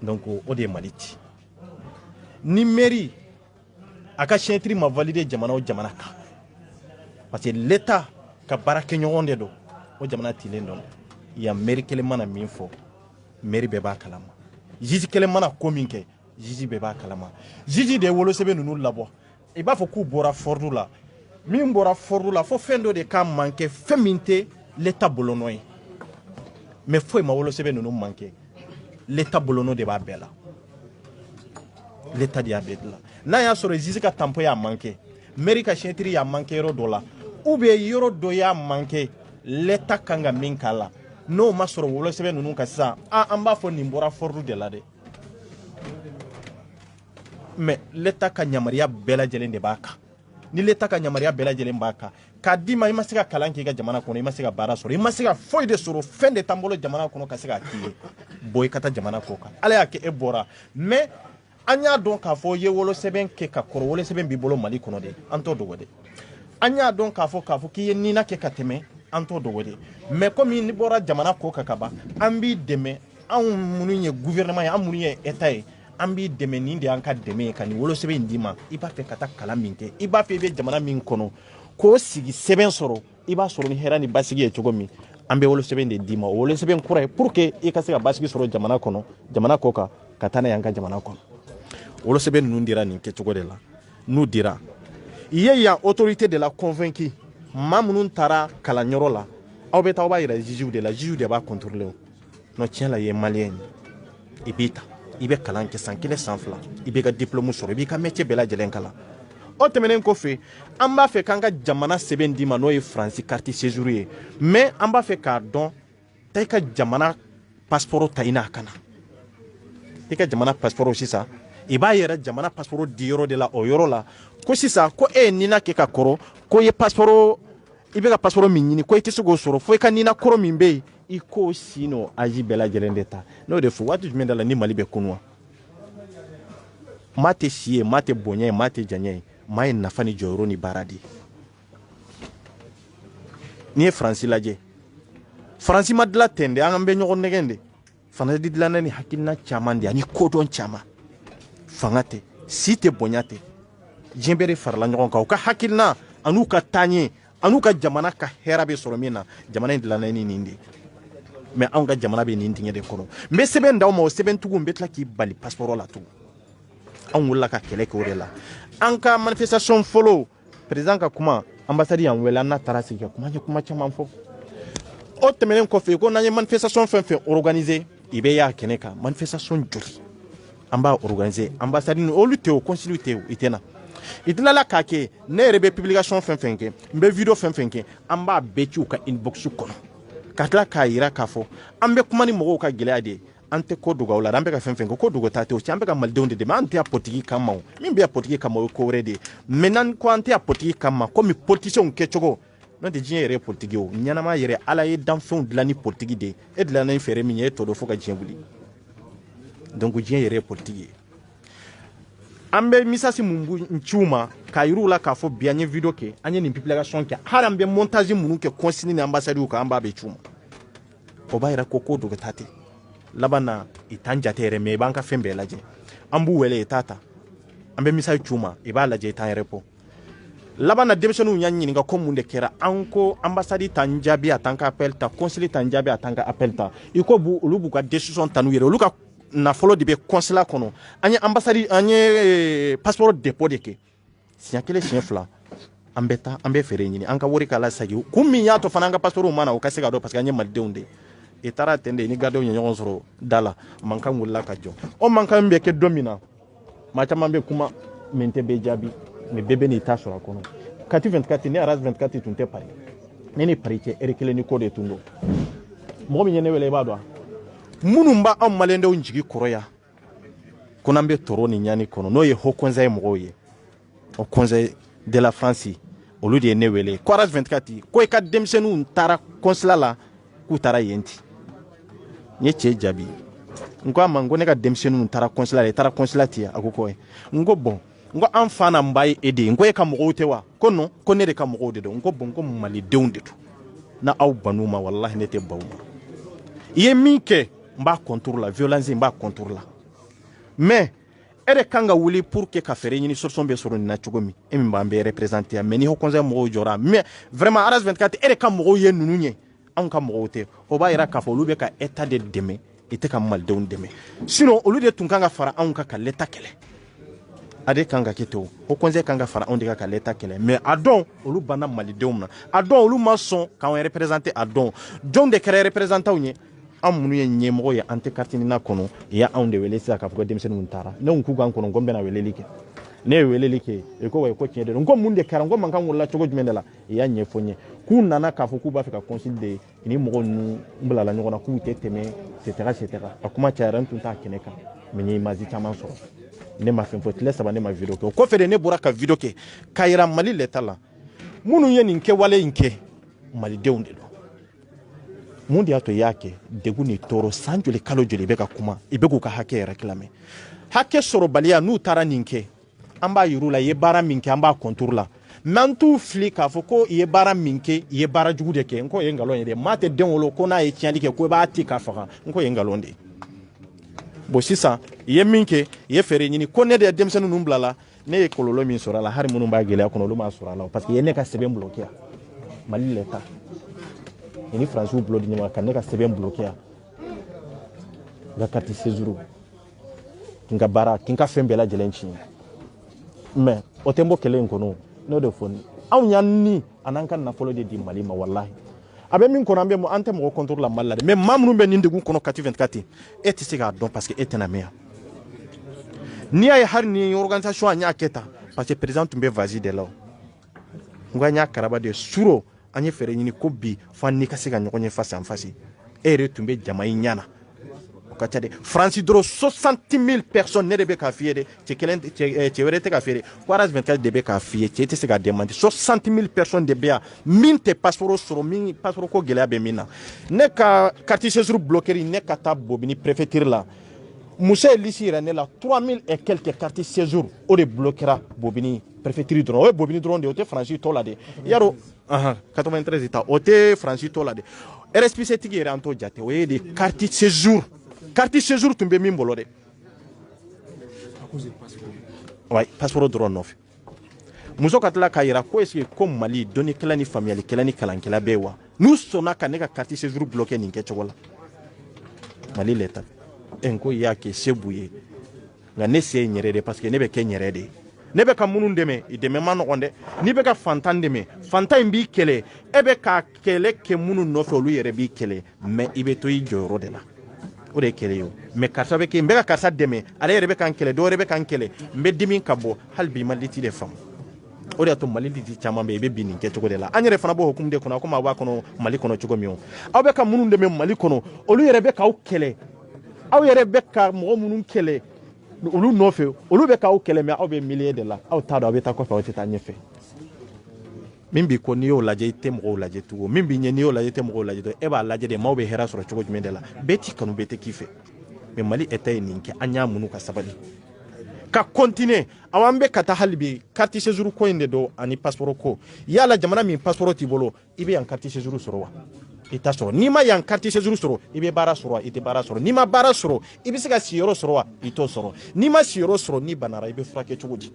donc o de maliti ni mairie aka chentri ma validé jamana o jamana ka parce que l'état ka barake nyonde do o jamana tilien don ya mairie kele mana minfo mairie be ba kalama jiji kele mana kominke jiji be ba kalama jiji de wolo sebe nunu labo e ba fo ku bora fordu la min bora fordu la fo fendo de ka manke feminte l'état bolonoy mais foi ma wolo sebe nunu manke l'état bolono de ba bela l'état dia bedla na ya soro jiji ka tampo ya manke mairie ka chentri ya manke ro dola ou be yoro do ya manke l'état kanga minkala no masoro wolo sebe nunu ka sa amba fo nimbora fordu de la de mais l'état ka nyamaria bela jelen de baka ni l'état ka nyamaria bela jelen baka kadima ima sika kalanki ga jamana kono ima sika bara soro ima sika foi de soro fin de tambolo jamana kono ka sika kiye boy kata jamana koka ala ya ke ebora mais anya donc ka fo ye wolo seben ke ka koro wolo seben bibolo Mali kono de anto do wode anya donc ka fo ki ye nina ke kateme anto do wode mais comme ni bora jamana koka kaba ambi deme an mununye gouvernement ya mununye état ambi deme ni de anka deme kan wolo seben ndima iba fe kata kala minke iba fe be jamana min kono ko sigi seben soro iba soro ni hera ni basigi e chogomi ambe wolo seben de dima wolo seben kura pour que e ka sega basigi soro jamana kono jamana koka katana yanka jamana kono wolo seben nu dira ni ke chogo de la nu dira iye ya autorité de la convaincu mamunun tara kala nyoro la aw beta ba ira juge de la juge de ba contrôler no tien la ye malien ibita i bɛ kalan kɛ san 1 san 2 i bɛ ka diplôme sɔrɔ i b'i ka métier bɛɛ lajɛlen kalan o tɛmɛnen kɔfɛ an b'a fɛ k'an ka jamana sɛbɛn d'i ma n'o ye France carte séjour ye mais an b'a fɛ k'a dɔn ta i ka jamana passeport ta i n'a kana i ka jamana passeport sisan i b'a yɛrɛ jamana passeport di yɔrɔ de la o yɔrɔ la ko sisan ko e ye nina kɛ ka kɔrɔ ko i ye passeport i bɛ ka passeport min ɲini ko i tɛ se k'o sɔrɔ fo i ka nina kɔrɔ min bɛ yen i k'o si n'o âge bɛɛ lajɛlen de ta n'o de fɔ waati jumɛn de la ni Mali bɛ kunu wa maa tɛ si ye maa tɛ bonya ye maa tɛ janya ye maa ye nafa ni jɔyɔrɔ ni baara de ye n'i ye Faransi lajɛ Faransi ma dilan ten de an bɛ ɲɔgɔn nɛgɛn de Faransi dilanna ni hakilina caman de ani kodɔn caman fanga tɛ si tɛ bonya tɛ diɲɛ bɛɛ de farala ɲɔgɔn kan u ka hakilina an'u ka taaɲɛ an'u ka jamana ka hɛrɛ bɛ sɔrɔ min na jamana in dilanna ni nin de mais anw ka jamana bɛ nin dingɛ de kɔnɔ n bɛ sɛbɛn d'aw ma o sɛbɛntigiw n bɛ tila k'i bali passeport la tugun anw wulila ka kɛlɛ kɛ o de la an ka manifestation fɔlɔ président ka kuma ambassade y'an wele an n'a taara sigi ka kuma an ye kuma caman fɔ o tɛmɛnen kɔfɛ ko n'an ye manifestation fɛn fɛn organiser i bɛ y'a kɛnɛ kan manifestation joli an b'a organiser ambassade ni olu tɛ o consul tɛ o i tɛ na i tilala k'a kɛ ne yɛrɛ bɛ publication fɛn fɛn kɛ n bɛ video fɛn fɛn kɛ an b'a bɛɛ ci u ka inbox kɔnɔ ka tila k'a yira k'a fɔ an bɛ kuma ni mɔgɔw ka gɛlɛya de ye an tɛ ko dogo aw la an bɛ ka fɛn fɛn kɛ ko dogo ta tɛ o cɛ an bɛ ka malidenw de dɛmɛ an tɛ yan politique kama o min bɛ yan politique kama o ye ko wɛrɛ de ye maintenant ko an tɛ yan politique kama komi politiciens kɛcogo n'o tɛ diɲɛ yɛrɛ ye politique ye o ɲɛnama yɛrɛ ala ye danfɛnw dilan ni politique de ye e dilanna ni fɛɛrɛ min ye e t'o dɔn fo ka diɲɛ wuli donc diɲɛ yɛrɛ ye politique ye an bɛ misasi mun ciw ma k'a yir'u la k'a fɔ bi an ye video kɛ an ye nin publication kɛ hali an bɛ montage minnu kɛ consigne ni ambassade kan an b'a bɛ ciw ma o b'a yira ko dogo ta tɛ laban na i t'an jate yɛrɛ mais i b'an ka fɛn bɛɛ lajɛ an b'u wele i t'a ta an bɛ misali ciw ma i b'a lajɛ i t'an yɛrɛ bɔ laban na denmisɛnninw y'an ɲininka ko mun de kɛra an ko ambassade t'an jaabi a t'an ka appel ta consul t'an jaabi a t'an ka appel ta i ko olu b'u ka décision ta n'u yɛrɛ olu ka nafolo de bɛ consulat kɔnɔ an ye ambassade an ye passeport dépôt de kɛ siɲɛ 1 siɲɛ 2 an bɛ taa an bɛ fɛɛrɛ ɲini an ka wari k'a la sagi kun min y'a to fana an ka passeport ma na o ka se ka dɔn parce que an ye malidenw de i taara ten de ni gardiw ye ɲɔgɔn sɔrɔ da la mankan wulila ka jɔ o mankan bɛ kɛ don min na maa caman bɛ kuma min tɛ bɛɛ jaabi mais bɛɛ bɛ n'i ta sɔrɔ a kɔnɔ kati 24 ni aras 24 tun tɛ pari ne ni pari cɛ heure 1 ni ko de tun don mɔgɔ min ye ne wele i b'a dɔn minnu b'anw maliyɛndenw jigi kɔrɔ yan ko n'an bɛ tɔɔrɔ ni ɲani kɔnɔ n'o ye haut conseil mɔgɔw ye au conseil de la France olu de ye ne wele ko aras 24 ko i ka denmisɛnninw taara consulat la k'u taara yen ten n ye cɛ jaabi n ko a ma n ko ne ka denmisɛnninw taara consulat la i taara consulat ten a ko ko n ko bon n ko an fa n'an ba ye e de ye n ko e ka mɔgɔw tɛ wa ko non ko ne de ka mɔgɔw de don n ko bon n ko malidenw de don na aw ban'u ma walahi ne tɛ ban u ma i ye min kɛ n b'a contour la violence n b'a contour la mais e de kan ka wuli pour que ka fɛɛrɛ ɲini solution bɛ sɔrɔ nin na cogo min e min b'an bɛ représenter yan mais ni haut conseil mɔgɔw jɔra mais vraiment aras 24 e de ka mɔgɔw ye ninnu ye anw ka mɔgɔw tɛ o b'a yira k'a fɔ olu bɛ ka état de dɛmɛ i tɛ ka malidenw dɛmɛ sinon olu de tun kan ka fara anw kan ka l'état kɛlɛ a de kan ka kɛ ten o conseil kan ka fara anw de kan ka l'état kɛlɛ mais a dɔn olu banna malidenw na a dɔn olu ma sɔn k'anw représenter a dɔn jɔnw de kɛra représentanw ye an minnu ye ɲɛmɔgɔ ye an tɛ carte ɲinina kɔnɔ i y'anw de wele sisan k'a fɔ ko denmisɛnninw taara ne ko k'u k'an kɔnɔ ko n bɛna weleli kɛ ne ye weleli kɛ i ko wa ko tiɲɛ de don n ko mun de kɛra n ko mankan wulila cogo jumɛn de la i y'a ɲɛfɔ n ye k'u nana k'a fɔ k'u b'a fɛ ka consul de ni mɔgɔ ninnu n bilala ɲɔgɔn na k'u tɛ tɛmɛ etc a kuma cayara n tun t'a kɛnɛ kan mais n ye image caman sɔrɔ ne ma fɛn fɔ tile 3 ne ma video kɛ o kɔfɛ de ne bɔra ka video kɛ k'a yira Mali l'état la minnu ye nin kɛwale in kɛ malidenw de don mun de y'a to i y'a kɛ degun ni tɔɔrɔ san joli kalo joli i bɛ ka kuma i bɛ k'u ka hakɛ yɛrɛ tilamɛ hakɛ sɔrɔbaliya n'u taara nin kɛ an b'a yir'u la i ye baara min kɛ an b'a contour la mais an t'u fili k'a fɔ ko i ye baara min kɛ i ye baara jugu de kɛ n ko ye nkalon ye dɛ maa tɛ den wolo ko n'a ye tiɲɛli kɛ ko i b'a ti k'a faga n ko ye nkalon de ye bon sisan i ye min kɛ i ye fɛɛrɛ ɲini ko ne de ye denmisɛnnin ninnu bila la ne ye kɔlɔlɔ min sɔrɔ a la hali minnu b'a gɛlɛya kɔnɔ olu m'a sɔrɔ a la parce que i ye ne ka sɛbɛn bloqué yan Mali l'état i ni faransiw bolo di ɲɔgɔn ka ne ka sɛbɛn bloqué yan n ka carte séjour n ka baara k'i ka fɛn bɛɛ lajɛlen tiɲɛ mais o tɛ n bɔ kɛlɛ in kɔnɔ n'o de fɔ anw y'an ni a n'an ka nafolo de di Mali ma walahi a bɛ min kɔnɔ an tɛ mɔgɔ contrôle la Mali la dɛ mais maa minnu bɛ nin degun kɔnɔ kati 24 e tɛ se k'a dɔn parce que e tɛna mɛn yan Ni a har ni organisation anya keta parce que président tumbe vasi de là. Nganya karaba de suro anye fere ni ko bi fa ni ka se ga nyokonye face en face. Ere tumbe jama'i nyana. France dro 60 000 personnes ne de ka fiere che werete ka fiere 24 de ka fiere che se ga demander 60 000 personnes de bia minte passeport sur min passeport ko gele be mina ne ka carte séjour bloqué ne ka ta bobini préfecture là Moussa Lissira ne la 3000 et quelques cartes séjour o de bloquera bobini préfecture drone o bobini drone de o te franchi to la de yaro 93 états o te franchi to la de RSPC tigi ranto jate o de carte séjour carte séjour tumbe min bolode ouais passeport drone nof muso katla kayira ko est ko Mali doni kala ni famille kala ni kalankela bewa nous sona ka ne ka carte séjour bloqué ni ke chogola Mali l'état enko yake sebuye nga ne se nyerede parce que ne be ke nyerede ne be ka munun deme ideme man onde ni be ka fantan deme fantan bi kele ebe ka kele ke munun no fe olu yere bi kele mais ibe to yi joro de la o de kele yo mais karsa be ke mbe ka karsa deme ale yere be kan kele do yere be kan kele mbe dimin kabo halbi maliti de fam o de to maliti ti chama be be binin ke togo de la anyere fana bo hukum de kono ko ma wa kono mali kono chugo mi o aw be ka munun deme mali kono olu yere be ka o kele aw yere be ka mo munun kele olu nofe olu be ka o kele me aw be milliers de la aw ta do be ta ko fa o ta nyefe mimbi ko ni yo laje tem ko laje tugo mimbi nye ni yo laje tem ko laje to e ba laje de mawbe hera soro chugo jume de la beti kanu beti kife me mali etay ninke anya munu ka sabali ka continuer awambe kata halbi carte séjour ko inde do ani passeport ko yala jamana mi passeport ti bolo ibe yan carte séjour soro wa ita soro ni ma yan carte séjour soro ibe bara soro ite bara soro ni ma bara soro ibe siga siyoro soro wa ito soro ni ma siyoro soro ni banara ibe frake chugo ji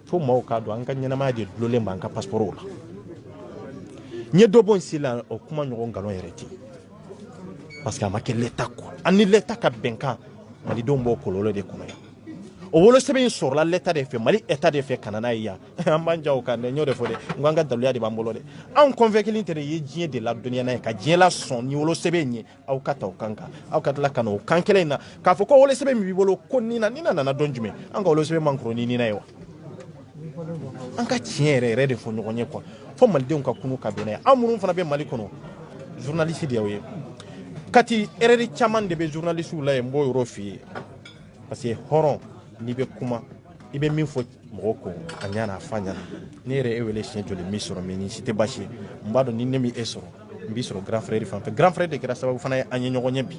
fo mo ka do an kan nyana ma de lole banka passeport la nye do bon sila o kuma nyogo ngalon yereti parce que amake l'état ko ani l'état ka benka mali don bo kololo de kono o wolo sebe sur la l'état de fait mali état de fait kanana ya ambanja o kan nyo de fode nganga dalu ya de bambolo de an convaincu l'intere ye jien de la dunia na ka jien la son ni wolo sebe nyi au kata o kanka au kata la kano kankele na ka fo ko wolo sebe mi bolo ko nina na donjume anga wolo sebe mankro ni na yo anka tiere re de fo nyogonye ko fo mali de on ka kunu ka bena amunu fana be mali kono journaliste de yawe kati ereri chaman de be journaliste la mbo rofi parce que horon ni be kuma ibe min fo moko anyana afanya ni re ewele shenjo le misoro meni cité bashi mbado ni nemi esoro mbisoro grand frère de kira sababu fana anye nyogonye bi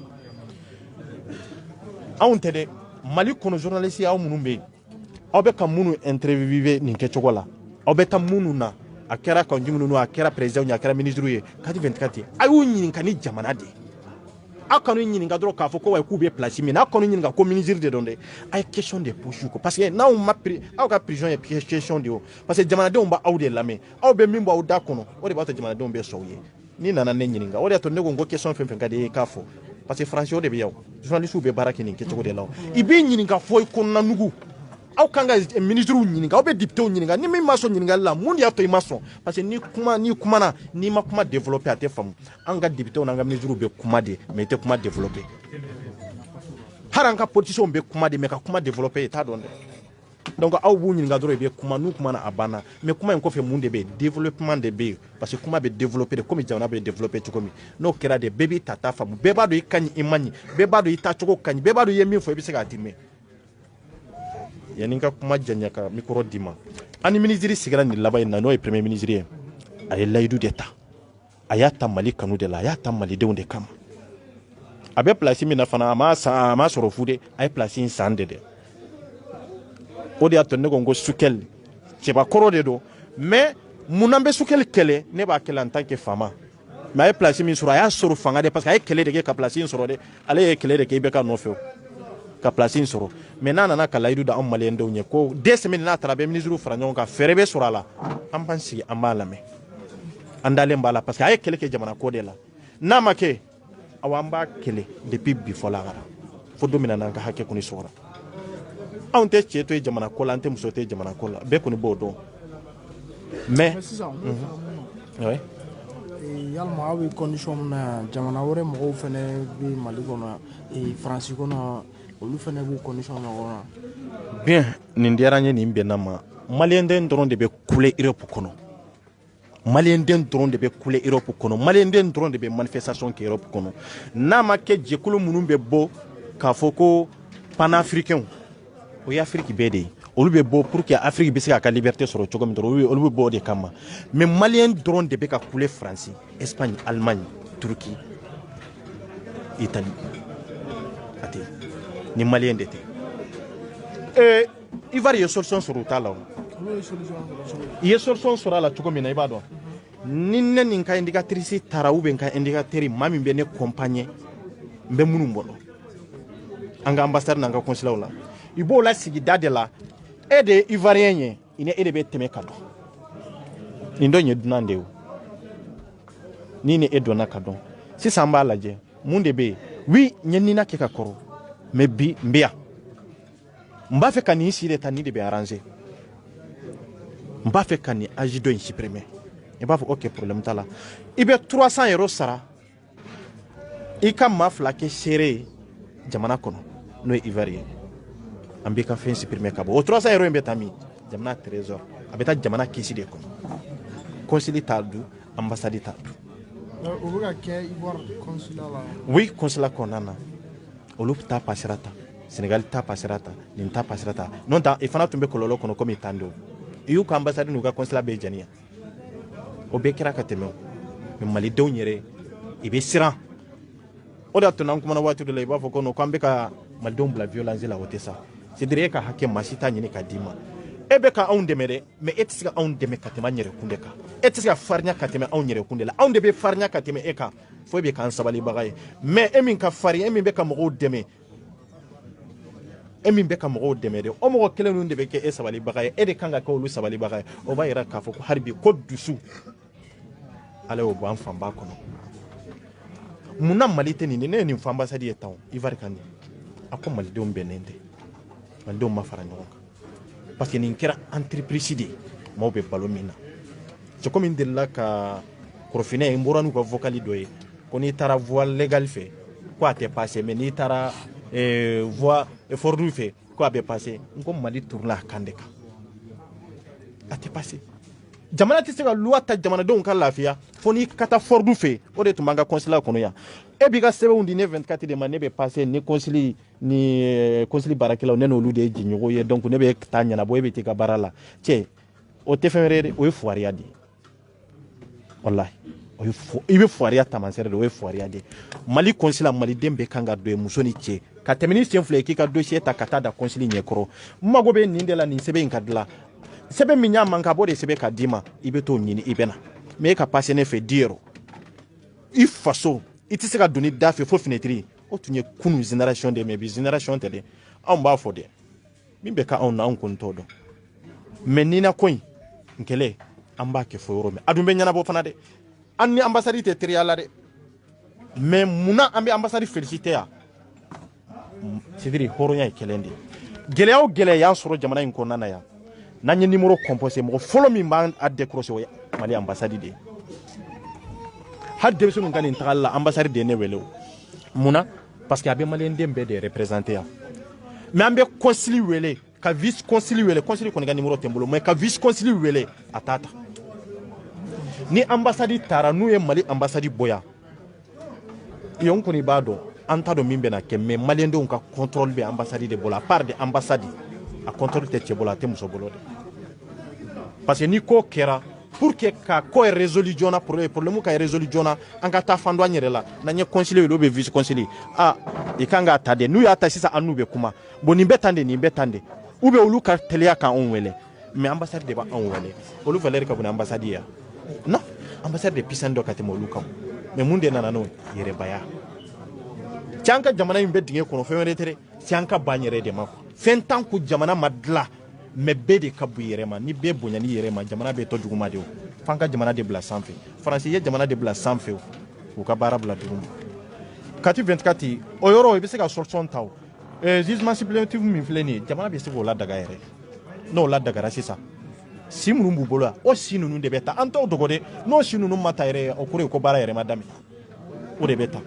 awunte de mali kono journaliste aw munumbe awbe kam munu interviewer ni ke chogola awbe tam munu na akera kan jumunu no akera president akera ministre ye kati 24 ayu nyin kan ni jamana de akanu nyin nga dro ka fo ko wa ku be place mi na akanu nyin nga ko ministre de donde ay question de pochu ko parce que na on m'a pris aw ka prison e question de o parce que jamana de on ba aw de lame aw be mimbo aw da kono o de ba to jamana de on be soye ni nana ne nyin nga o de to nego ngo question fen ka de ka fo parce que français o de be yaw journaliste be baraki ni ke to de law ibe nyin nga fo ko na nugu aw kanga ministre nyinga aw be député nyinga ni mi maso nyinga la mundi ya to i maso parce que ni kuma na ni ma kuma développer ate fam anga député on anga ministre be kuma de mais te kuma développer haranga position be kuma de mais ka kuma développer ta donde donc aw bu nyinga doro be kuma nu kuma na abana mais kuma en ko fe mundi be développement de be parce que kuma be développer de comme jawna be développer ci komi no kera de bebi tata fam be ba do ikani imani be ba do ita choko kanyi be ba do yemi fo be se ga timé yaninka kuma janya ka micro dima ani ministre sigara ni laba ina no e premier ministre ay laydu d'etat ayata mali kanu de la ayata mali de onde kam abe place mi na fana ma soro fude ay place in sande de odi atonne go sukel ci ba koro de do mais munambe sukel kele ne ba kele en tant que femme mais ay place mi soro ay soro fanga de parce que ay kele de ka place in soro de ale kele de ke be ka no feo ka place in soro mais nana na kala idu da am malien de ko 2 semaines na tarabe ministre franyon ka ferebe soro la am pansi amala me andale mbala parce que ay kele ke jamana ko de la na make awamba kele depuis before la gara fo domina na ka hakke kuni sora on te cheto e jamana ko la ante musote jamana ko la be kuni bodo mais ouais yalma awi condition na jamana wore mo fene bi mali kono e france kono olu fana b'u condition ɲɔgɔn na. Bien, nin diyara n ye nin bɛnna ma. Maliyɛnden dɔrɔn de bɛ kule Europe kɔnɔ. Maliyɛnden dɔrɔn de bɛ kule Europe kɔnɔ. Maliyɛnden dɔrɔn de bɛ manifestation kɛ Europe kɔnɔ. N'a ma kɛ jɛkulu minnu bɛ bɔ k'a fɔ ko panafricains o ye Afrique bɛɛ de ye. Olu bɛ bɔ pour que Afrique bɛ se k'a ka liberté sɔrɔ cogo min dɔrɔn olu bɛ bɔ o de kama. Mais Maliyɛn dɔrɔn de bɛ ka kule France, Espagne, Allemagne, Turquie, Italie. Ate ni Maliyɛn de tɛ. Ivoire ye solution sɔrɔ u t'a la o. I ye solution sɔrɔ a la cogo min na i b'a dɔn. Ni ne ni n ka indicatrice taara ou bien n ka indicateur maa min bɛ ne accompagner n bɛ minnu bolo. An ka ambassade n'an ka consulaw la. I b'o la sigida de la. E de ye Ivoirien ye, i ni e de bɛ tɛmɛ ka dɔn. Nin dɔ in ye dunan de ye o. Ni ni e dɔnna ka dɔn. Sisan an b'a lajɛ mun de bɛ yen. Oui, n ye nina kɛ ka kɔrɔ. Mais bi n bɛ yan. N b'a fɛ ka nin si de ta ni de bɛ arranger. N b'a fɛ ka nin âge dɔ in supprimer. I b'a fɔ ok problème t'a la. I bɛ 300 € sara. I ka maa fila kɛ seere ye jamana kɔnɔ n'o ye Ivoirien. An bɛ ka fɛn supprimer ka bɔ. O 300 € in bɛ taa min? Jamana trésor. A bɛ taa jamana kisi de kɔnɔ. Consul t'a dun, ambassade t'a dun. O bɛ ka kɛ Ivoire consulat la. Oui, consulat kɔnɔna na. Olu ta passera ta. Sénégal ta passera ta. Nin ta passera ta. Non ta i fana tun bɛ kɔlɔlɔ kɔnɔ comme i tan do. I y'u ka ambassade n'u ka consulat bɛɛ jɛniya. O bɛɛ kɛra ka tɛmɛ o. Mais malidenw yɛrɛ i bɛ siran. O de y'a to n'an kumana waati dɔ la i b'a fɔ ko non k'an bɛ ka malidenw bila violence la o tɛ sa. C'est-à-dire e ka hakɛ maa si t'a ɲini k'a d'i ma. E bɛ ka anw dɛmɛ dɛ mais e tɛ se ka anw dɛmɛ ka tɛmɛ an yɛrɛ kun de kan. E tɛ se ka farinya ka tɛmɛ anw yɛrɛ kun de la. Anw de bɛ farinya ka tɛmɛ e kan fo e bɛ k'an sabalibaga ye. Mais e min ka farin e min bɛ ka mɔgɔw dɛmɛ e min bɛ ka mɔgɔw dɛmɛ de o mɔgɔ kelen ninnu de bɛ kɛ e sabalibaga ye e de kan ka kɛ olu sabalibaga ye o b'a yira k'a fɔ ko hali bi ko dusu ala y'o bɔ an fanba kɔnɔ. Munna Mali tɛ nin ne ye nin fɔ ambassade ye tan Ivoire kan a ko malidenw bɛnnen tɛ malidenw ma fara ɲɔgɔn kan parce que nin kɛra entreprise de ye maaw bɛ balo min na c'est comme n delila ka kɔrɔfinɛ ye n bɔra n'u ka vocal dɔ ye ko n'i taara voie légale fɛ ko a tɛ passer mais n'i taara voie fordu fɛ ko a bɛ passer n ko Mali turula a kan de kan a tɛ passer. Jamana tɛ se ka loi ta jamanadenw ka lafiya fo n'i ka taa fordu fɛ o de tun b'an ka consulat kɔnɔ yan e b'i ka sɛbɛnw di ne 24 de ma ne bɛ passer ni consul ni consul baarakɛlaw ne n'olu de ye jɛɲɔgɔn ye donc ne bɛ taa ɲɛnabɔ e bɛ t'i ka baara la cɛ o tɛ fɛn wɛrɛ ye dɛ o ye fugariya de ye walahi i bɛ fugariya taamasiyɛn de o ye fugariya de ye Mali consulat maliden bɛɛ kan ka don ye muso ni cɛ ka tɛmɛ ni sen fila ye k'i ka dossier ta ka taa da consul ɲɛkɔrɔ n mago bɛ nin de la nin sɛbɛn in ka dilan sɛbɛn min y'a man ka bɔ de sɛbɛn ka d'i ma i bɛ t'o ɲini i bɛ na mais e ka passer ne fɛ 10 € i faso i tɛ se ka don ni da fɛ fo fenêtre o tun ye kunun génération de mais bi génération tɛ dɛ anw b'a fɔ dɛ min bɛ ka anw na anw kɔni t'o dɔn mais ni na ko in n kɛlɛ an b'a kɛ fo yɔrɔ min a dun bɛ ɲɛnabɔ fana dɛ an ni ambassade tɛ teriya la dɛ mais munna an bɛ ambassade féliciter yan c'est-à-dire hɔrɔnya ye kɛlɛ de gɛlɛya o gɛlɛya y'an sɔrɔ jamana in kɔnɔna na yan n'an ye numéro composé mɔgɔ fɔlɔ min b'an a décroché o ye Mali ambassade de ye hali denmisɛnninw ka nin tagali la ambassade de ye ne wele o munna parce que a bɛ maliyɛnden bɛɛ de représenté yan mais an bɛ consul wele ka vice consul wele consul kɔni ka numéro tɛ n bolo mais ka vice consul wele a t'a ta ni ambassade taara n'u ye Mali ambassade bɔ yan n kɔni b'a dɔn an t'a dɔn min bɛna kɛ mais maliyɛndenw ka contrôle bɛ ambassade de bolo à part de ambassade a contrôle tɛ cɛ bolo a tɛ muso bolo de parce que ni ko kɛra pour que ka ko ye résolu joona problème ka résolu joona an ka taa fan dɔ an yɛrɛ la n'an ye conseiller olu bɛ vice conseiller i kan k'a ta de n'u y'a ta sisan an n'u bɛ kuma bon nin bɛ tan de nin bɛ tan de ou bien olu ka teliya ka anw wele mais ambassade de b'anw wele olu valeur ka bon ambassade ye non ambassade de puissant dɔ ka tɛmɛ olu kan mais mun de nana n'o yɛrɛbaya cɛ an ka jamana in bɛ dingɛ kɔnɔ fɛn wɛrɛ tɛ dɛ c'est an ka ban yɛrɛ de ma fɛn tan ko jamana ma dilan mais bɛɛ de ka bon i yɛrɛ ma ni bɛɛ bonyana i yɛrɛ ma jamana bɛ tɔ juguma de o f'an ka jamana de bila sanfɛ faransi ye jamana de bila sanfɛ u ka baara bila duguma kati 24 o yɔrɔ i bɛ se ka solution ta o jugement supplétif min filɛ nin ye jamana bɛ se k'o ladaga yɛrɛ n'o ladagara sisan si minnu b'u bolo yan o si ninnu de bɛ ta an t'o dogo dɛ n'o si ninnu ma ta yɛrɛ o kɔrɔ ye ko baara yɛrɛ ma daminɛ o de bɛ ta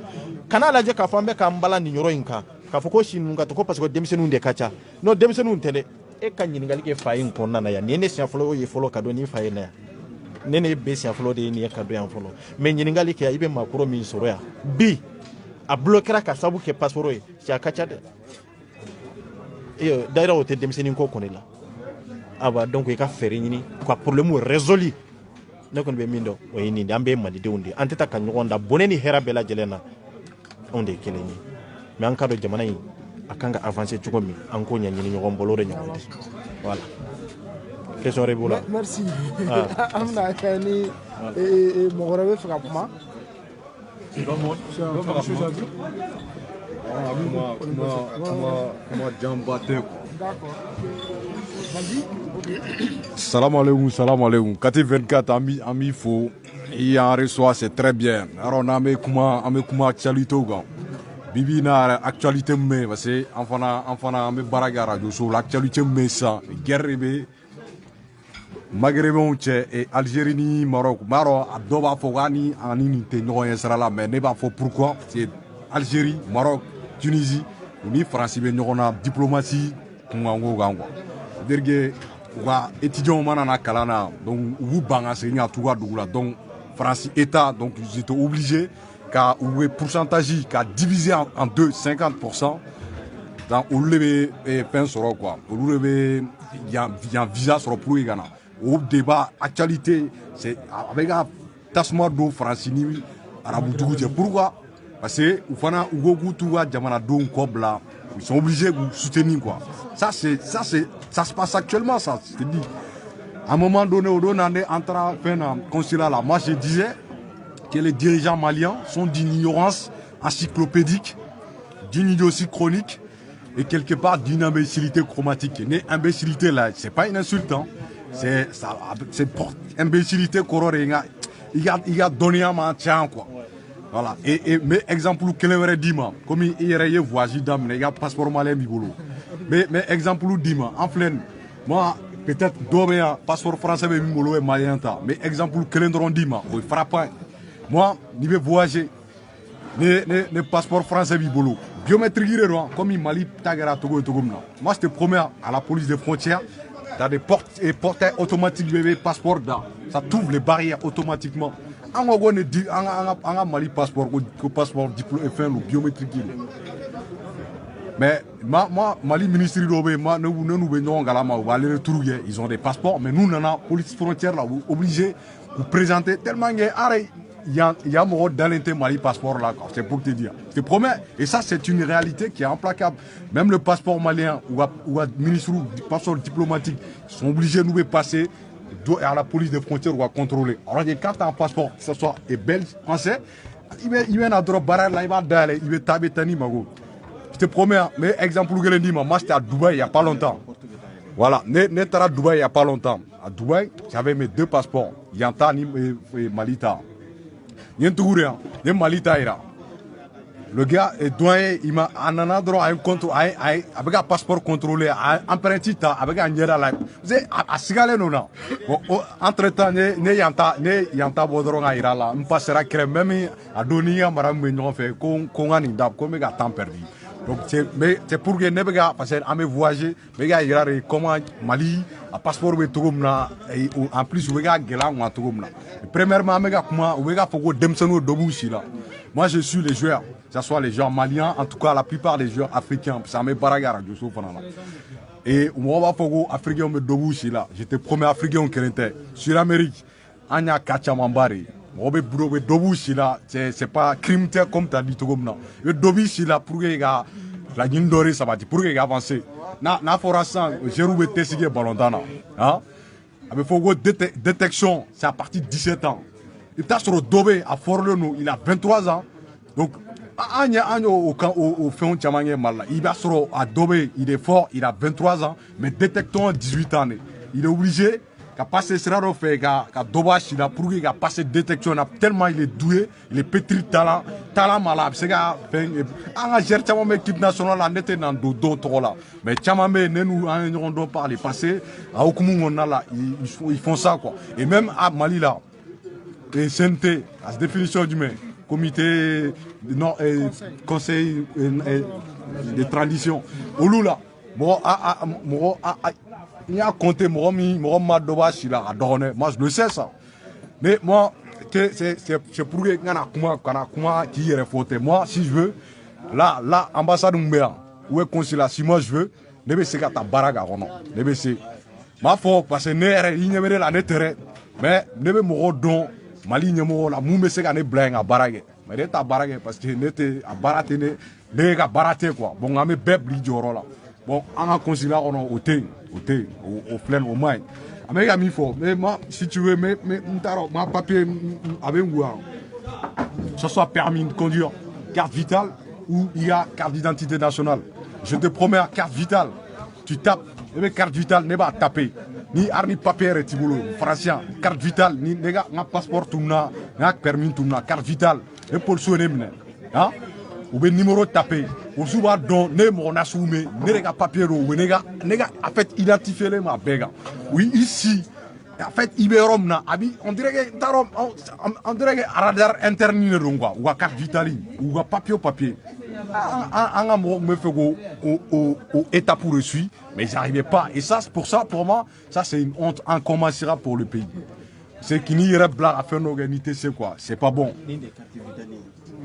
kana lajɛ k'a fɔ an bɛ k'an bala nin yɔrɔ in kan k'a fɔ ko si ninnu ka to ko parce que denmisɛnninw de ka ca non denmisɛnninw tɛ dɛ e ka ɲininkali kɛ fa in kɔnɔna na yan nin ye ne siɲɛ fɔlɔ ye fɔlɔ ka don ni fa ye na yan ne ne bɛ siɲɛ fɔlɔ de ye nin ye ka don yan fɔlɔ mais ɲininkali kɛ i bɛ maakɔrɔ min sɔrɔ yan bi a bloquera ka sababu kɛ passeport ye c'est a ka ca dɛ d'ailleurs o tɛ denmisɛnnin ko kɔni la aba donc i ka fɛɛrɛ ɲini ka problème résolu ne kɔni bɛ min dɔn o ye nin de an bɛ malidenw de an tɛ taa ka ɲɔgɔn da bonɛ ni hɛrɛ bɛɛ lajɛlen na anw de ye kelen ye mais an ka dɔn jamana in a kan ka avancer cogo min an k'o ɲɛɲini ɲɔgɔn bolo de ɲɔgɔn tɛ voilà question wɛrɛ b'o la merci an bɛna kɛ ni mɔgɔ wɛrɛ bɛ fɛ ka kuma kuma janba tɛ d'accord vas-y salam alaikum kati 24 an b'i fo i y'an reçoit c'est très bien alors n'an bɛ kuma actualité kan bibi na actualité min bɛ yen parce que an fana an bɛ baara kɛ radio so la actualité min bɛ yen sisan guerre de bɛ maghrébins cɛ Algérie ni Maroc m'a dɔn a dɔw b'a fɔ k'an ni nin tɛ ɲɔgɔn ye sira la mais ne b'a fɔ pourquoi c'est Algérie Maroc Tunisie u ni Faransi bɛ ɲɔgɔn na diplomatie kunkanko kan quoi c'est-à-dire que u ka étudiants mana na kalan na donc u b'u ban ka segin ka t'u ka dugu la donc France État donc ils étaient obligés ka u bɛ pourcentage ka diviser en deux 50% donc olu de bɛ fɛn sɔrɔ quoi olu de bɛ yan visa sɔrɔ pour ka na o débat actualité c'est avec un tasuma do France ni arabu dugu cɛ pourquoi parce que u fana u ko k'u t'u ka jamanadenw kɔ bila ils sont obligés de soutenir quoi ça se passe actuellement ça c'est-à-dire à un moment donné au don entre fin consulat là moi je disais que les dirigeants maliens sont d'une ignorance encyclopédique d'une idiotie chronique et quelque part d'une imbécilité chromatique une imbécilité là c'est pas une insulte hein. C'est imbécilité il y a donné un maintien quoi voilà mais exemple kelen dima comme il y a voyage d'âme il y a passeport malien bibolo mais exemple dima en pleine moi peut-être dobe passeport français bibolo et malien ta mais exemple kelen dron dima o frappant moi ni vais voyager ne passeport français bibolo biométrique comme il Mali tagara togo moi je te promets à la police des frontières t'as des portes et portails automatiques bébé passeport là ça t'ouvre les barrières automatiquement an ga Mali passeport ko passeport diplôme et fin le biométrique mais moi Mali ministre d'obé moi nous venons galama ou aller retour ils ont des passeports mais nous nana police frontière là obligé vous présenter tellement il y a mon dans l'inter Mali passeport là c'est pour te dire je te promets et ça c'est une réalité qui est implacable même le passeport malien ou ministre du passeport diplomatique ils sont obligés de nous passer à la police des frontières ou à contrôler alors quand tu as un passeport que ce soit belge français il vient à droite barre là il va d'aller il va taber tani mago je te promets mais exemple que le dit moi j'étais à Dubaï il y a pas longtemps voilà n'était à Dubaï il y a pas longtemps à Dubaï j'avais mes deux passeports Yanta et Malita le gars est douanier, il m'a un endroit un contrôle avec un passeport contrôlé, un empreinte avec un niera là. Vous savez, à Sigale non non. Entre temps, ne yanta bodron à ira là. On passera crème même à Donia, madame Mignon fait qu'on a une dame comme un temps perdu. Donc c'est pour que ne bega parce que ame voyager, bega ira comment Mali a passeport be tugumna et en plus bega gela wa tugumna. Premièrement bega comment bega foko demseno dobushi là. Moi je suis les joueurs, que ce soit les joueurs maliens, en tout cas la plupart des joueurs africains, ça me baragara de so fanana. Et moi va foko africain me dobushi là. J'étais premier africain qui était sur l'Amérique. Anya Kachamambari. Obe bureau dobushi là, c'est pas crime comme tu as dit tugumna. Le dobushi là pour que la Nindori ça va dire pour que avancer. Na forasa Jérôme Tessigué Ballondana. Hein? Avec Fogo détection, c'est à partir de 17 ans. Il t'a sur le Dobé à Fort-le-Nou, il a 23 ans. Donc, au fond, il va sur à Dobé, il est fort, il a 23 ans, mais détectant 18 ans. Il est obligé de passer ce fait qu'à Dobashi pour qu'il passe détection tellement il est doué, il est pétri de talent malade. C'est qu'à gère l'équipe nationale en était dans d'autres là. Mais Tchamamé, nous en parler passé à Okumu on a là, ils font ça quoi. Et même à Mali là, et CNT, à la définition du main, comité non conseil de tradition olula mo il y a compté moi je le sais ça mais moi c'est pour que comment qui est faute moi si je veux là ambassade Mbea ou consulat si moi je veux ne be se ka ta baraga kono ne be se ma fo parce que ne yɛrɛ i ɲɛmere la ne tɛrɛ mais ne be mɔgɔ dɔn Mali ɲɛmɔgɔ la mun be se ka ne bila yen ka baara kɛ mais ne ta baara kɛ parce que ne tɛ a baara tɛ ne ka baara tɛ quoi bon an be bɛɛ bila jɔyɔrɔ la bon an ka consulat kɔnɔ o tɛ yen o filɛ o man ɲi an bɛ ka min fɔ mais moi si tu veux mais n t'a dɔn ma papier a bɛ n goya que ce soit permis de conduire carte vitale ou il y a carte d'identité nationale. Je te promets, carte vitale, tu tapes, et carte vitale, ne va taper. Ni arni papier et tibolo, français, carte vitale, ni nega, na passeport tumna, na permis tumna, carte vitale, et pour le soigner, hein? Ou bien numéro tapé, ou souvent don, ne mon assume, ne nega papier ou nega, en fait, identifier les ma béga. Oui, ici, en fait, Iberom na, on dirait que radar interne ou à carte vitale, ou à papier. Un amour me fait au état pour le suivre, mais j'arrivais pas. Et ça, pour ça, pour moi, ça c'est une honte incommensurable pour le pays. C'est qu'il n'y aurait pas à faire une organisation, c'est quoi? C'est pas bon.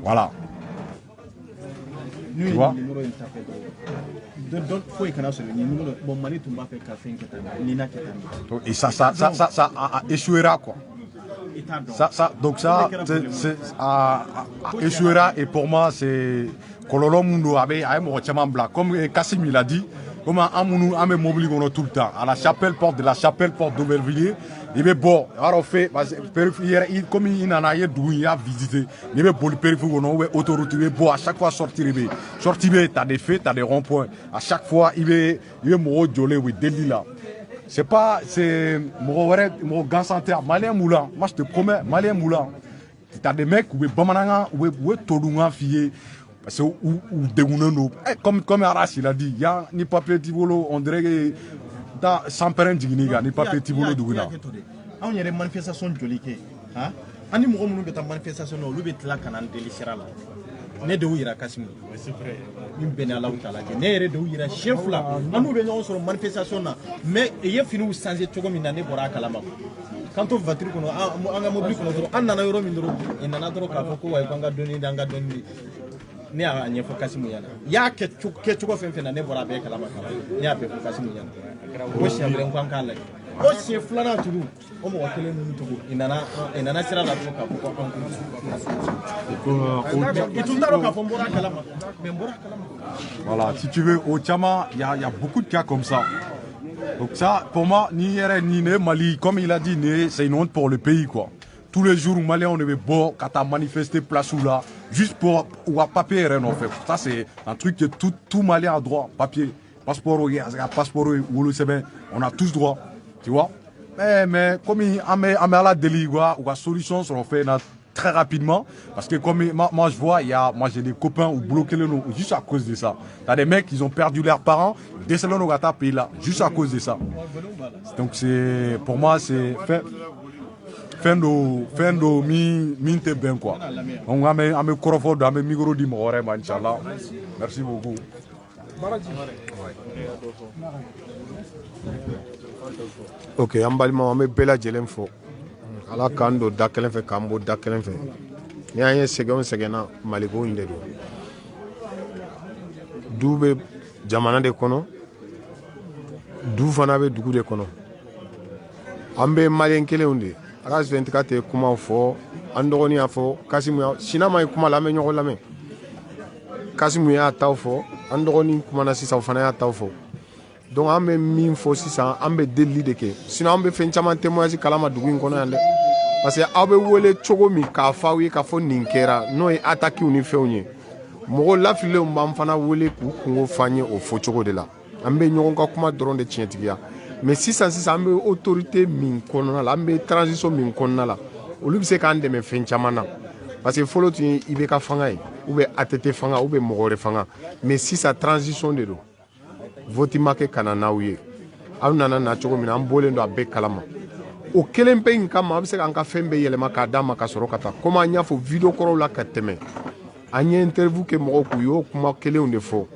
Voilà. Tu vois? Et ça échouera quoi. Donc ça échouera et pour moi c'est Kololo Mundo avait comme Kassim il a dit, comme Amounou Amé Mobili tout le temps à la chapelle porte d'Aubervilliers. Il est bon, alors fait comme il en a d'où il a visité. Il est bon le périphérie autoroute, il est bon à chaque fois sortir t'as des faits, t'as des ronds-points. À chaque fois il est mort jolé oui délit là. C'est pas, c'est mon gars santé, Malien Moulin. Moi je te promets, Malien Moulin. T'as des mecs où Bamananga, où Tolunga fille, parce que ou Degunano. Comme Arras il a dit, il y a ni papier Tivolo, on dirait que dans sans parent d'Igniga, ni papier Tivolo Duguna. On y a des manifestations jolies. Hein? On y a des manifestations, on y a des canal de l'Israël. Ne de ira Kassim c'est vrai min bena la utala ne yɛrɛ de ira chef la anu be ɲɔgɔn sɔrɔ manifestation na mais ye finiw changer cogo min na ne bɔra kalama quand on voiture kɔnɔ an ka mobile kɔnɔ dɔrɔn an nana yɔrɔ min dɔrɔn i nana dɔrɔn k'a fɔ ko wa ko an ka dɔnni an ka dɔnni ne y'a ɲɛfɔ Kassim ɲɛna y'a kɛ cogo fɛn fɛn na ne bɔra a bɛɛ kalama ne y'a bɛɛ fɔ Kassim ɲɛna o siɲɛ wɛrɛ ko an k'a lajɛ o siɲɛ filanan tugu o mɔgɔ kelen minnu tugu i nana sira la tugu k'a fɔ ko an Voilà, si tu veux, au Tchama, il y a beaucoup de cas comme ça. Donc ça, pour moi, ni Mali, comme il a dit, c'est une honte pour le pays, quoi. Tous les jours, au Mali, on est beau, quand on manifesté place ou là, juste pour ou à papier, rien en fait. Ça, c'est un truc que tout Malien a droit, papier, passeport, on a tous droit, tu vois. Mais comme il y a la délit, ou la solution, on fait très rapidement, parce que comme moi je vois, moi j'ai des copains où bloquer le nom juste à cause de ça. T'as des mecs qui ont perdu leurs parents, décédés dans le pays là, juste à cause de ça. Donc c'est, pour moi c'est fin de minte bien quoi. On a mes corofos, on a mes micros di moré, inchallah. Merci beaucoup. Ok, an balima an bɛ bɛɛ lajɛlen fo ala k'an don da kelen fɛ k'an bɔ da kelen fɛ ni an ye sɛgɛnw sɛgɛnna maliko in de don du bɛ jamana de kɔnɔ du fana bɛ dugu de kɔnɔ an bɛ maliyɛn kelenw de Aras 24 tɛ kuma fɔ an dɔgɔnin y'a fɔ Kassim Sina ma ye kuma la an bɛ ɲɔgɔn lamɛn Kassim y'a taw fɔ an dɔgɔnin kumana sisan o fana y'a taw fɔ. Donc an bɛ min fɔ sisan an bɛ delili de kɛ sinon an bɛ fɛn caman témoignage kalama dugu in kɔnɔ yan dɛ parce que aw bɛ wele cogo min k'a fɔ aw ye k'a fɔ nin kɛra n'o ye attaque ni fɛnw ye mɔgɔ lafililenw b'an fana wele k'u kungo f'an ye o fɔcogo de la an bɛ ɲɔgɔn ka kuma dɔrɔn de tiɲɛtigiya mais sisan an bɛ autorité min kɔnɔna la an bɛ transition min kɔnɔna la olu bɛ se k'an dɛmɛ fɛn caman na parce que fɔlɔ tun ye IBK fanga ye ou bien ATT fanga ou bien mɔgɔ wɛrɛ fanga mais sisan transition de don vote ma kɛ ka na n'aw ye aw nana na cogo min na an bɔlen don a bɛɛ kalama o kelen pe in kama an bɛ se k'an ka fɛn bɛɛ yɛlɛma k'a d'a ma ka sɔrɔ ka taa komi an y'a fɔ video kɔrɔw la ka tɛmɛ an ye interview kɛ mɔgɔw k'u y'o kuma kelenw de fɔ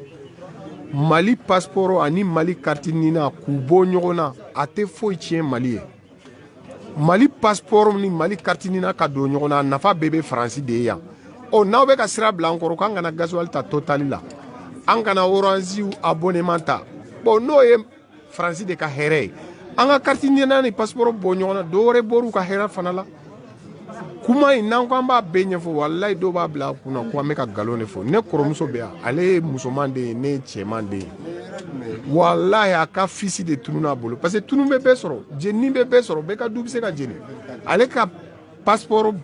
Mali passeport ani Mali carte nina k'u bɔ ɲɔgɔn na a tɛ foyi tiɲɛ Mali ye Mali passeport ni Mali carte nina ka don ɲɔgɔn na nafa bɛɛ bɛ Faransi de ye yan n'aw bɛ ka sira bila an kɔrɔ k'an kana gasoil ta Total la an kana Orange abonnement ta n'o ye Faransi de ka hɛrɛ ye an ka carte nina ni passeport bɔ ɲɔgɔn na dɔ wɛrɛ bɔr'u ka hɛrɛ fana la kuma in n'an ko an b'a bɛɛ ɲɛfɔ walayi dɔw b'a bila kunna ko an bɛ ka nkalon de fɔ ne kɔrɔmuso bɛ yan ale ye musoman de ye ne ye cɛman de ye walayi a ka fisi de tunun'a bolo parce que tunu bɛ bɛɛ sɔrɔ jeni bɛ bɛɛ sɔrɔ bɛɛ ka du bɛ se ka jeni ale ka passeport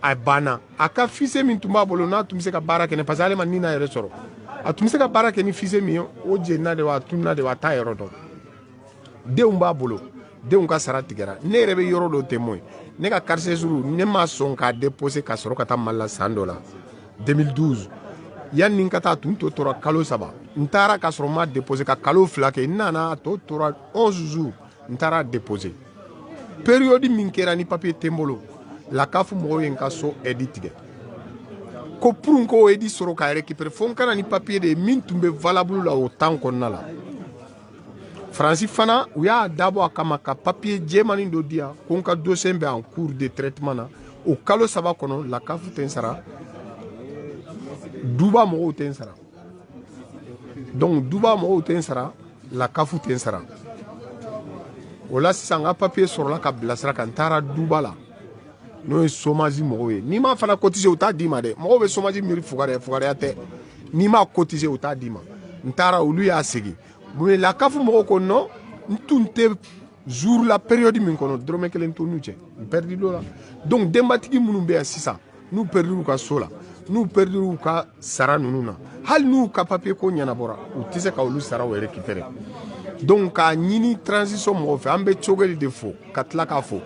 a banna a ka fise min tun b'a bolo n'a tun bɛ se ka baara kɛ parce que ale ma ni n'a yɛrɛ sɔrɔ a tun bɛ se ka baara kɛ ni fise min ye o jenina de wa a tununa de wa a t'a yɔrɔ dɔn denw b'a bolo denw ka sara tigɛra ne yɛrɛ bɛ yɔrɔ dɔ témoin ne ka carte séjour ne ma sɔn k'a déposer ka sɔrɔ ka taa Mali la san dɔ la 2012 yanni n ka taa tun to tora kalo 3 n taara ka sɔrɔ ma déposer ka kalo 2 kɛ n nana to tora 11 jours n taara déposer période min kɛra ni papier tɛ n bolo la CAF mɔgɔw ye n ka so aide tigɛ ko pour n k'o aide sɔrɔ ka récupérer fo n kana ni papier de min tun bɛ valable la o temps kɔnɔna la Faransi fana u y'a dabɔ a kama ka papier jɛmanin dɔ di yan ko n ka dossier bɛ en cours de traitement na o kalo 3 kɔnɔ la CAF tɛ n sara duba mɔgɔw tɛ n sara donc duba mɔgɔw tɛ n sara la CAF tɛ n sara o la sisan n ka papier sɔrɔla ka bilasira ka n taara duba la n'o ye chômage mɔgɔw ye n'i ma fana cotiser u t'a d'i ma dɛ mɔgɔw bɛ chômage miiri fugariya tɛ n'i ma cotiser u t'a d'i ma n taara olu y'a segin mais la CAF mɔgɔw ko non n tun tɛ jour la période min kɔnɔ dɔrɔmɛ kelen to n'u cɛ n perdu l'o la donc denbatigi minnu bɛ yan sisan n'u perdu u ka so la n'u perdu u ka sara ninnu na hali n'u ka papier ko ɲɛnabɔra u tɛ se ka olu saraw récupérer donc k'a ɲini transition mɔgɔw fɛ an bɛ Cogɛli de fo ka tila k'a fo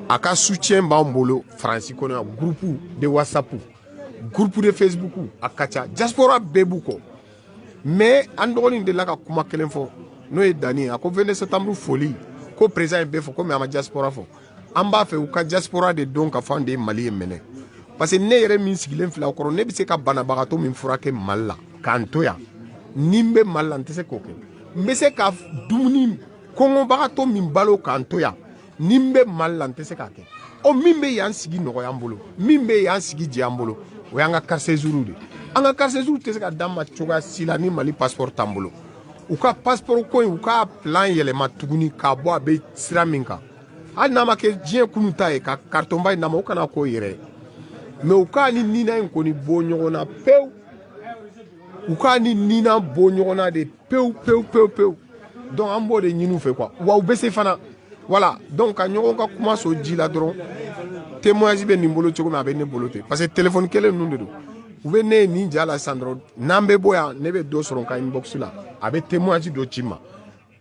a ka soutien b'an bolo Faransi kɔnɔ yan groupe de WhatsApp groupe de Facebook a ka ca diaspora bɛɛ b'u kɔ mais an dɔgɔnin de la ka kuma kelen fɔ n'o ye Dani a ko 22 septembre foli ko président ye bɛɛ fɔ komi a ma diaspora fɔ an b'a fɛ u ka diaspora de dɔn ka fɔ an de ye Mali ye minɛ parce que ne yɛrɛ min sigilen filɛ aw kɔrɔ ne bɛ se ka banabagatɔ min furakɛ Mali la k'an to yan ni n bɛ Mali la n tɛ se k'o kɛ n bɛ se ka dumuni kɔngɔbagatɔ min balo k'an to yan ni n bɛ Mali la n tɛ se k'a kɛ min bɛ yan sigi nɔgɔya an bolo min bɛ yan sigi diya an bolo o y'an ka carte séjour de an ka carte séjour tɛ se ka d'an ma cogoya si la ni Mali passeport t'an bolo u ka passeport ko in u ka plan yɛlɛma tuguni k'a bɔ a bɛ sira min kan hali n'a ma kɛ diɲɛ kunu ta ye ka carton ba in d'a ma u kana k'o yɛrɛ ye mais u k'a ni nina in kɔni bɔ ɲɔgɔn na pewu u k'a ni nina bɔ ɲɔgɔn na de pewu pewu pewu pewu donc an b'o de ɲini u fɛ quoi wa u bɛ se fana voilà donc ka ɲɔgɔn ka kuma so ji la dɔrɔn témoignage bɛ nin bolo cogo min a bɛ ne bolo ten parce que téléphone kelen ninnu de don u bɛ ne ye nin ja la sisan dɔrɔn n'an bɛ bɔ yan ne bɛ dɔ sɔrɔ n ka inbox la a bɛ témoignage dɔ ci n ma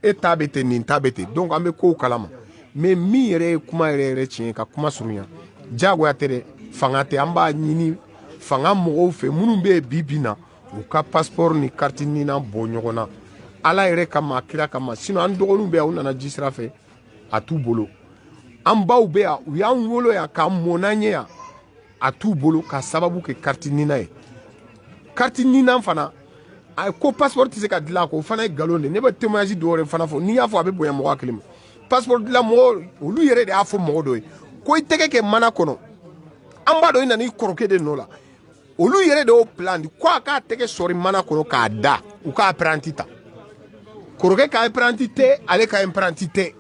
e ta bɛ ten nin ta bɛ ten donc an bɛ kow kalama mais min yɛrɛ ye kuma yɛrɛ tiɲɛ ye ka kuma surunya diyagoya tɛ dɛ fanga tɛ an b'a ɲini fanga mɔgɔw fɛ minnu bɛ yen bi bi in na u ka passeport ni carte nina bɔ ɲɔgɔn na ala yɛrɛ kama kira kama sinon an dɔgɔninw bɛ yan u nana ji sira fɛ a t'u bolo an baw bɛ yan u y'an wolo yan k'an mɔ n'an ye yan a t'u bolo ka sababu kɛ carte nina ye carte nina fana a ko passeport tɛ se ka dilan ko o fana ye nkalon de ne bɛ témoignage dɔw yɛrɛ fana fɔ n'i y'a fɔ a bɛ bonya mɔgɔ hakili ma passeport dilan mɔgɔ olu yɛrɛ de y'a fɔ mɔgɔ dɔ ye ko i tɛgɛ kɛ mana kɔnɔ an b'a dɔn i nana i kɔrɔkɛ de nɔ la olu yɛrɛ de y'o plan di ko a k'a tɛgɛ sɔri mana kɔnɔ k'a da u ka apprenti ta kɔrɔkɛ ka apprenti tɛ ale ka apprenti tɛ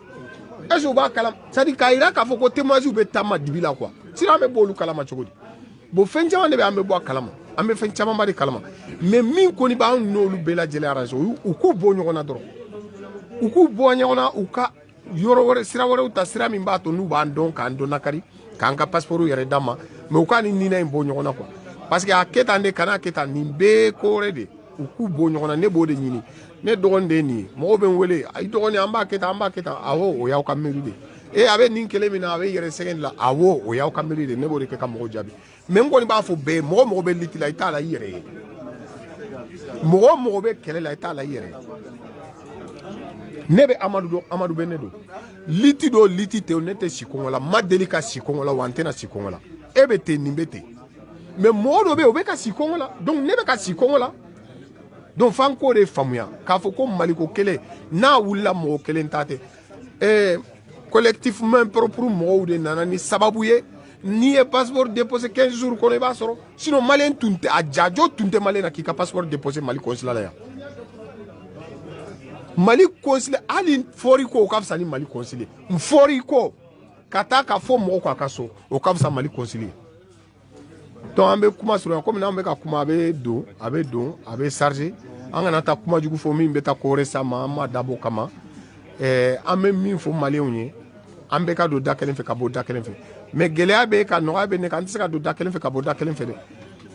est-ce que u b'a kalama c'est à dire k'a yira k'a fɔ ko témoignage bɛ taama dibi la quoi sinon an bɛ bɔ olu kalama cogo di bon fɛn caman de bɛ an bɛ bɔ a kalama an bɛ fɛn camanba de kalama mais min kɔni b'an n'olu bɛɛ lajɛlen arranger u k'u bɔ ɲɔgɔn na dɔrɔn u k'u bɔ ɲɔgɔn na u ka yɔrɔ wɛrɛ sira wɛrɛw ta sira min b'a to n'u b'an dɔn k'an dɔn nakari k'an ka passeport yɛrɛ d'a ma mais u k'a ni nina in bɔ ɲɔgɔn na quoi parce que a kɛ tan de kana kɛ tan nin bɛɛ ko wɛrɛ de u k'u bɔ ɲɔgɔn na ne b'o de ɲini ne dɔgɔnin de ye nin ye mɔgɔw bɛ n wele ayi dɔgɔnin an b'a kɛ tan an b'a kɛ tan awɔ o y'aw ka miiri de ye a bɛ nin kelen min na a bɛ yɛrɛ sɛgɛn la awɔ o y'aw ka miiri de ne b'o de kɛ ka mɔgɔw jaabi mais n kɔni b'a fɔ bɛɛ ye mɔgɔ bɛ liti la i t'a la i yɛrɛ ye mɔgɔ bɛ kɛlɛ la i t'a la i yɛrɛ ye ne be Amadou be ne do liti do liti te ne te si Congo la ma deli ka si Congo la wa antena si Congo la e be te nimbe te mais modo be o be ka si Congo la donc ne be ka si Congo la donc fanko de famuya k'a fɔ ko Mali ko kelen n'a wulila mɔgɔ kelen ta tɛ collectivement propre mɔgɔw de nana ni sababu ye n'i ye passeport déposé 15 jours kɔnɔ i b'a sɔrɔ sinon malien tun tɛ a jajo tun tɛ malien na k'i ka passeport déposé Mali consulat la yan Mali consulat hali fɔri ko o ka fisa ni Mali consulat fɔri ko ka taa ka fɔ mɔgɔ k'a ka so o ka fisa Mali consulat donc an bɛ kuma surunya komi n'an bɛ ka kuma a bɛ don a bɛ charger an kana taa kuma jugu fɔ min bɛ taa ko wɛrɛ s'a ma an ma dabɔ kama an bɛ min fɔ maliyɛnw ye an bɛ ka don da kelen fɛ ka bɔ da kelen fɛ mais gɛlɛya bɛ ka nɔgɔya bɛ ne kan an tɛ se ka don da kelen fɛ ka bɔ da kelen fɛ dɛ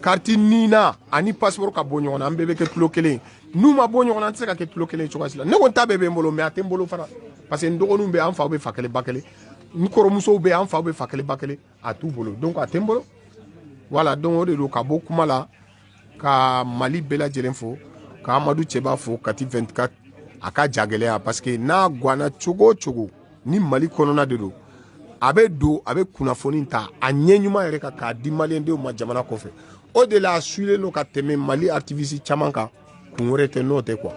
carte nina ani passeport ka bɔ ɲɔgɔn na an bɛɛ bɛ kɛ kilo kelen n'u ma bɔ ɲɔgɔn na an tɛ se ka kɛ kilo kelen cogoya si la ne ko n ta bɛɛ bɛ n bolo mais a tɛ n bolo fana parce que n dɔgɔninw bɛ an faw bɛ fa kelen ba kelen n kɔrɔmusow bɛ an faw bɛ fa kelen ba kelen a t'u bolo donc a tɛ n bolo voilà donc o de don ka bɔ kuma la ka Mali bɛɛ lajɛlen fo ka Amadu Cɛba fo Kati 24 a ka jagɛlɛya parce que n'a guana cogo o cogo ni Mali kɔnɔna de don a bɛ don a bɛ kunnafoni ta a ɲɛ ɲuman yɛrɛ kan k'a di maliyɛndenw ma jamana kɔfɛ o de la a suilen don ka tɛmɛ Mali activiste caman kan kun wɛrɛ tɛ n'o tɛ quoi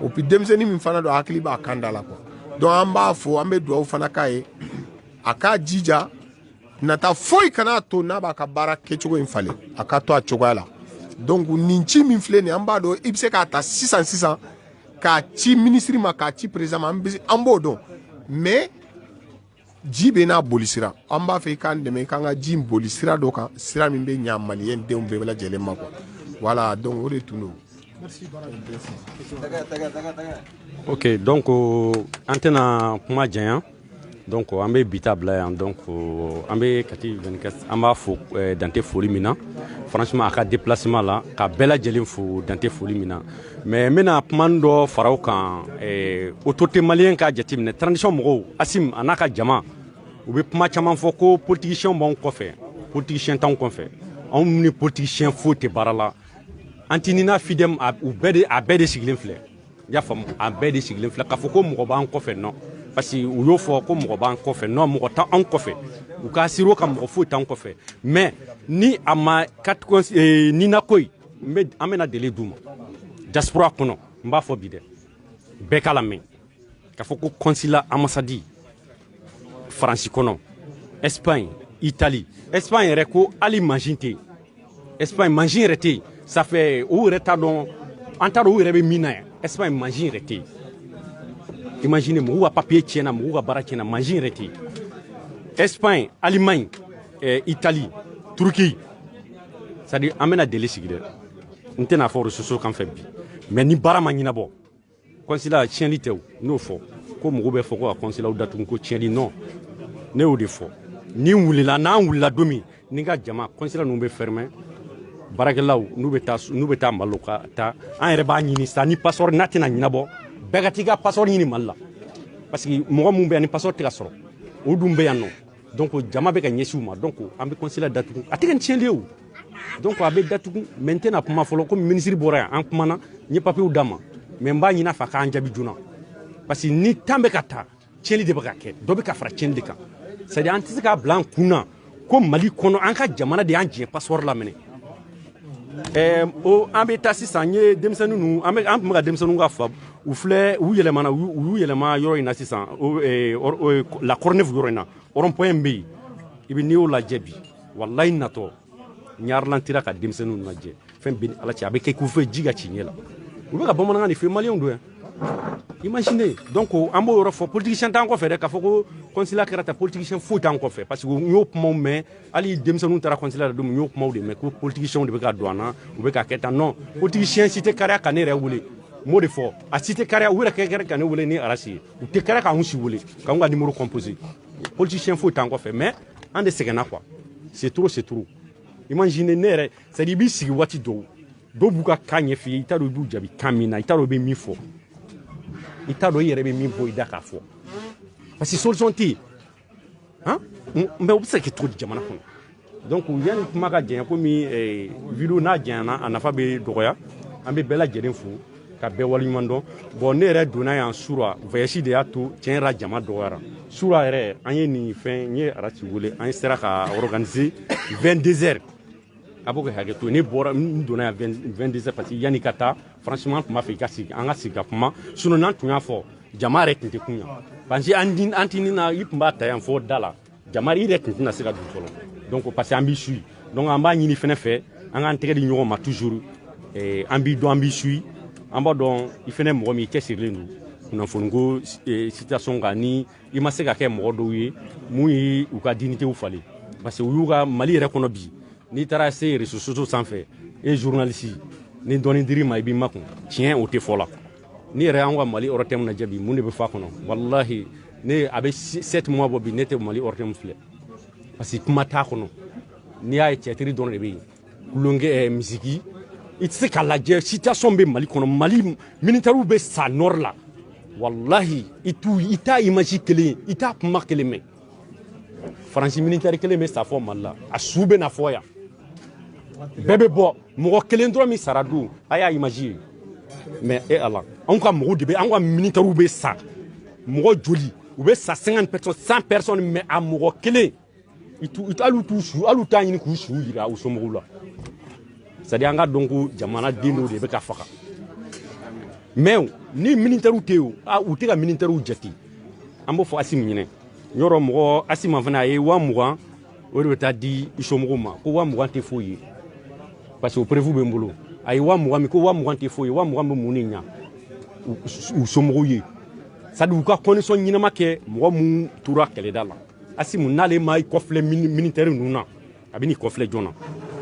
et puis denmisɛnnin min fana don hakili b'a kan da la quoi donc an b'a fo an bɛ dugawu fana k'a ye a k'a jija nata foyi kana to n'a b'a ka baara kɛcogo in falen a ka to a cogoya la donc nin ci min filɛ nin an b'a dɔn i bɛ se k'a ta sisan k'a ci ministre ma k'a ci président ma an b'o dɔn mais ji bɛ n'a boli sira an b'a fɛ i k'an dɛmɛ i k'an ka ji boli sira dɔ kan sira min bɛ ɲa maliyɛndenw bɛɛ lajɛlen ma quoi voilà donc o de tun don. Ok donc an tɛna kuma janya donc an bɛ bi ta bila yan donc an bɛ Kati 24 an b'a fo Dante foli min na franchement a ka déplacement la ka bɛɛ lajɛlen fo Dante foli min na mais n bɛna kuma dɔ fara o kan autorité maliyɛn ka jateminɛ transition mɔgɔw Asim a n'a ka jama u bɛ kuma caman fɔ ko politicien b'anw kɔfɛ politicien t'anw kɔfɛ anw ni politicien foyi tɛ baara la Antinina Fidem a bɛɛ de sigilen filɛ i y'a faamu a bɛɛ de sigilen filɛ k'a fɔ ko mɔgɔ b'an kɔfɛ non parce que u y'o fɔ ko mɔgɔ b'an kɔfɛ non mɔgɔ t'anw kɔfɛ u ka siro ka mɔgɔ foyi t'anw kɔfɛ mais ni a ma Nina ko ye an bɛna délai d'u ma diaspora kɔnɔ n b'a fɔ bi dɛ bɛɛ k'a lamɛn k'a fɔ ko consulat ambassade Faransi kɔnɔ Espagne Italie Espagne yɛrɛ ko hali mansin tɛ yen Espagne mansin yɛrɛ tɛ yen ça fait u yɛrɛ t'a dɔn an t'a dɔn u yɛrɛ bɛ min na yan Espagne mansin yɛrɛ tɛ yen imaginez mɔgɔw ka papier tiɲɛna mɔgɔw ka baara tiɲɛna mansin yɛrɛ tɛ yen Espagne Allemagne Italie Turquie c'est à dire an bɛna délai sigi dɛ n tɛna fɔ ressources kan fɛ bi mais ni baara ma ɲɛnabɔ consulat tiɲɛli tɛ o n'o fɔ ko mɔgɔw bɛ fɔ ko ka consulat datugu ko tiɲɛli non ne y'o de fɔ ni wulila n'an wulila don min ni ka jama consulat ninnu bɛ fermer baarakɛlaw n'u bɛ taa Mali ka taa an yɛrɛ b'a ɲini sa ni passeport n'a tɛna ɲɛnabɔ bɛɛ ka t'i ka passeport ɲini Mali la parce que mɔgɔ min bɛ yan ni passeport tɛ ka sɔrɔ o dun bɛ yan nɔ donc jama bɛ ka ɲɛsin u ma donc an bɛ consulat datugu a tɛ kɛ ni tiɲɛli ye o donc a bɛ datugu mais n tɛna kuma fɔlɔ komi ministre bɔra yan an kumana n ye papiers d'a ma mais n b'a ɲini a fɛ a k'an jaabi joona parce que ni temps bɛ ka taa tiɲɛli de bɛ ka kɛ dɔ bɛ ka fara tiɲɛli de kan c'est à dire an tɛ se k'a bila an kun na ko Mali kɔnɔ an ka jamana de y'an jɛ passeport laminɛ an bɛ taa sisan n ye denmisɛnnin ninnu an tun bɛ ka denmisɛnninw ka fa u filɛ u y'u yɛlɛma yɔrɔ in na sisan la Courneuve yɔrɔ in na rond-point bɛ yen i bɛ n'i y'o lajɛ bi walayi natɔ n ɲarilantira ka denmisɛnninw lajɛ fɛn bɛ ni Ala cɛ a bɛ kɛ k'u fɛ ji ka ci ɲɛ la u bɛ ka bamanankan de fɛ maliyɛnw don yan imaginez donc an b'o yɔrɔ fɔ politicien t'an kɔfɛ dɛ k'a fɔ ko consulat kɛra tan politicien foyi t'an kɔfɛ parce que n y'o kumaw mɛn hali denmisɛnninw taara consulat la don min n y'o kumaw de mɛn ko politiciens de bɛ ka don an na u bɛ ka kɛ tan non politicien si tɛ kariya ka ne yɛrɛ wele n m'o de fɔ a si tɛ kariya u yɛrɛ kɛ ka ne wele ni arasi ye u tɛ kariya k'anw si wele k'anw ka numéro composé politicien foyi t'an kɔfɛ mais an de sɛgɛnna quoi c'est trop imaginez ne yɛrɛ c'est à dire i b'i sigi waati dɔw b'u ka kan ɲɛf'i ye i t'a dɔn i b'u jaabi kan min na i t'a dɔn i bɛ min fɔ i t'a dɔn i yɛrɛ bɛ min bɔ i da k'a fɔ parce que solution tɛ yen mais u bɛ se ka kɛ cogo di jamana kɔnɔ donc yanni kuma ka janya komi vidéo n'a janyana a nafa bɛ dɔgɔya an bɛ bɛɛ lajɛlen fo ka bɛɛ waleɲuman dɔn bon ne yɛrɛ donna yan sura voyage de y'a to tiɲɛ yɛrɛ jama dɔgɔyara sura yɛrɛ an ye nin fɛn n ye arati wele an sera ka organiser 22 heures a b'o kɛ hakɛ to ne bɔra n donna yan 22 heures parce que yanni ka taa franchement tun b'a fɛ i ka sigi an ka sigi ka kuma sinon n'an tun y'a fɔ jama yɛrɛ tun tɛ kun yan parce que an tɛ nin na i tun b'a ta yan fɔ da la jama i yɛrɛ tun tɛna se ka don fɔlɔ donc parce que an b'i suit donc an b'a ɲini fɛnɛ fɛ an k'an tɛgɛ di ɲɔgɔn ma toujours an b'i dɔn an b'i suit an b'a dɔn i fɛnɛ mɔgɔ min i cɛsirilen don kunnafoniko situation kan ni i ma se ka kɛ mɔgɔ dɔw ye mun ye u ka dignité falen parce que u y'u ka Mali yɛrɛ kɔnɔ bi n'i taara se réseaux sociaux sanfɛ e journaliste ni dɔɔni dir'i ma i b'i makun tiɲɛ o tɛ fɔ la ni yɛrɛ an ka Mali ORTM lajɛ bi mun de bɛ fɔ a kɔnɔ wallahi ne a bɛ 7 mois bɔ bi ne tɛ Mali ORTM filɛ parce que kuma t'a kɔnɔ n'i y'a ye cɛtiri dɔrɔn de bɛ yen kulonkɛ misiki i tɛ se ka lajɛ situation bɛ Mali kɔnɔ Mali militaires bɛ sa nord la wallahi i t'a image kelen i t'a kuma kelen mɛn Faransi militaire kelen bɛ sa fɔ Mali la a su bɛ na fɔ yan bɛɛ bɛ bɔ mɔgɔ kelen dɔrɔn min sara don a y'a image ye mais Ala anw ka mɔgɔw de bɛ anw ka militaires bɛ sa mɔgɔ joli u bɛ sa 50 personnes 100 personnes mais a mɔgɔ kelen hali t'a ɲini k'u su yira u somɔgɔw la c'est-à-dire an ka dɔn ko jamana den dɔw de bɛ ka faga mais ni militaires tɛ yen u tɛ ka militaires jate an b'o fɔ Asimu ɲinɛ yɔrɔ mɔgɔ Asimu fana a ye 20,000 o de bɛ taa di i somɔgɔw ma ko 20,000 tɛ foyi ye parce que o prévu bɛ n bolo a ye 20,000 min ko 20,000 tɛ foyi ye 20,000 bɛ mun de ɲa u somɔgɔw ye c'est-à-dire u ka condition ɲɛnama kɛ mɔgɔ mun tora kɛlɛda la Asimu n'ale ma i kɔfilɛ militaire ninnu na a bɛ n'i kɔfilɛ joona